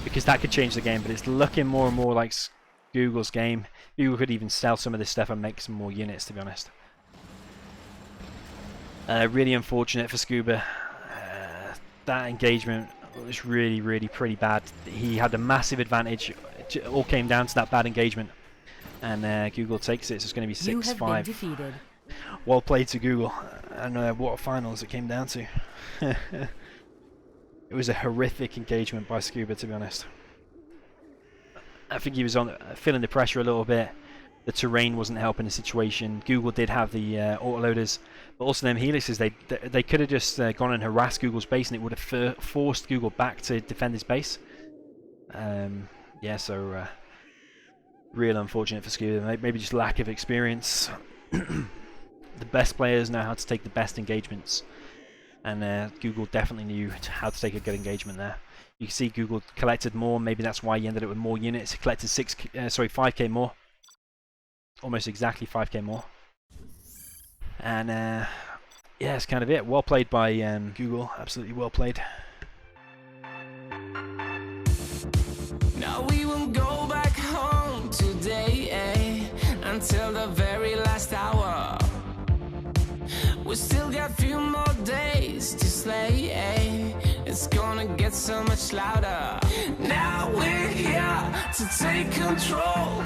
Because that could change the game, but it's looking more and more like Google's game. Google could even sell some of this stuff and make some more units, to be honest. Really unfortunate for Scuba. That engagement was really pretty bad. He had a massive advantage. It all came down to that bad engagement. And Google takes it, so it's going to be 6-5. You have been defeated. Well played to Google. And what finals it came down to. It was a horrific engagement by Scuba, to be honest. I think he was feeling the pressure a little bit. The terrain wasn't helping the situation. Google did have the autoloaders, but also them Helixes, they could have just gone and harassed Google's base, and it would have forced Google back to defend his base. Yeah, so real unfortunate for Scuba. Maybe just lack of experience. The best players know how to take the best engagements, and Google definitely knew how to take a good engagement there. You can see Google collected more. Maybe that's why he ended up with more units. He collected 5k more. Almost exactly 5k more. And yeah, that's kind of it. Well played by Google. Absolutely well played. Now we won't go back home today, until the very last hour. We still got a few more days to slay, it's gonna get so much louder. Now we're here to take control.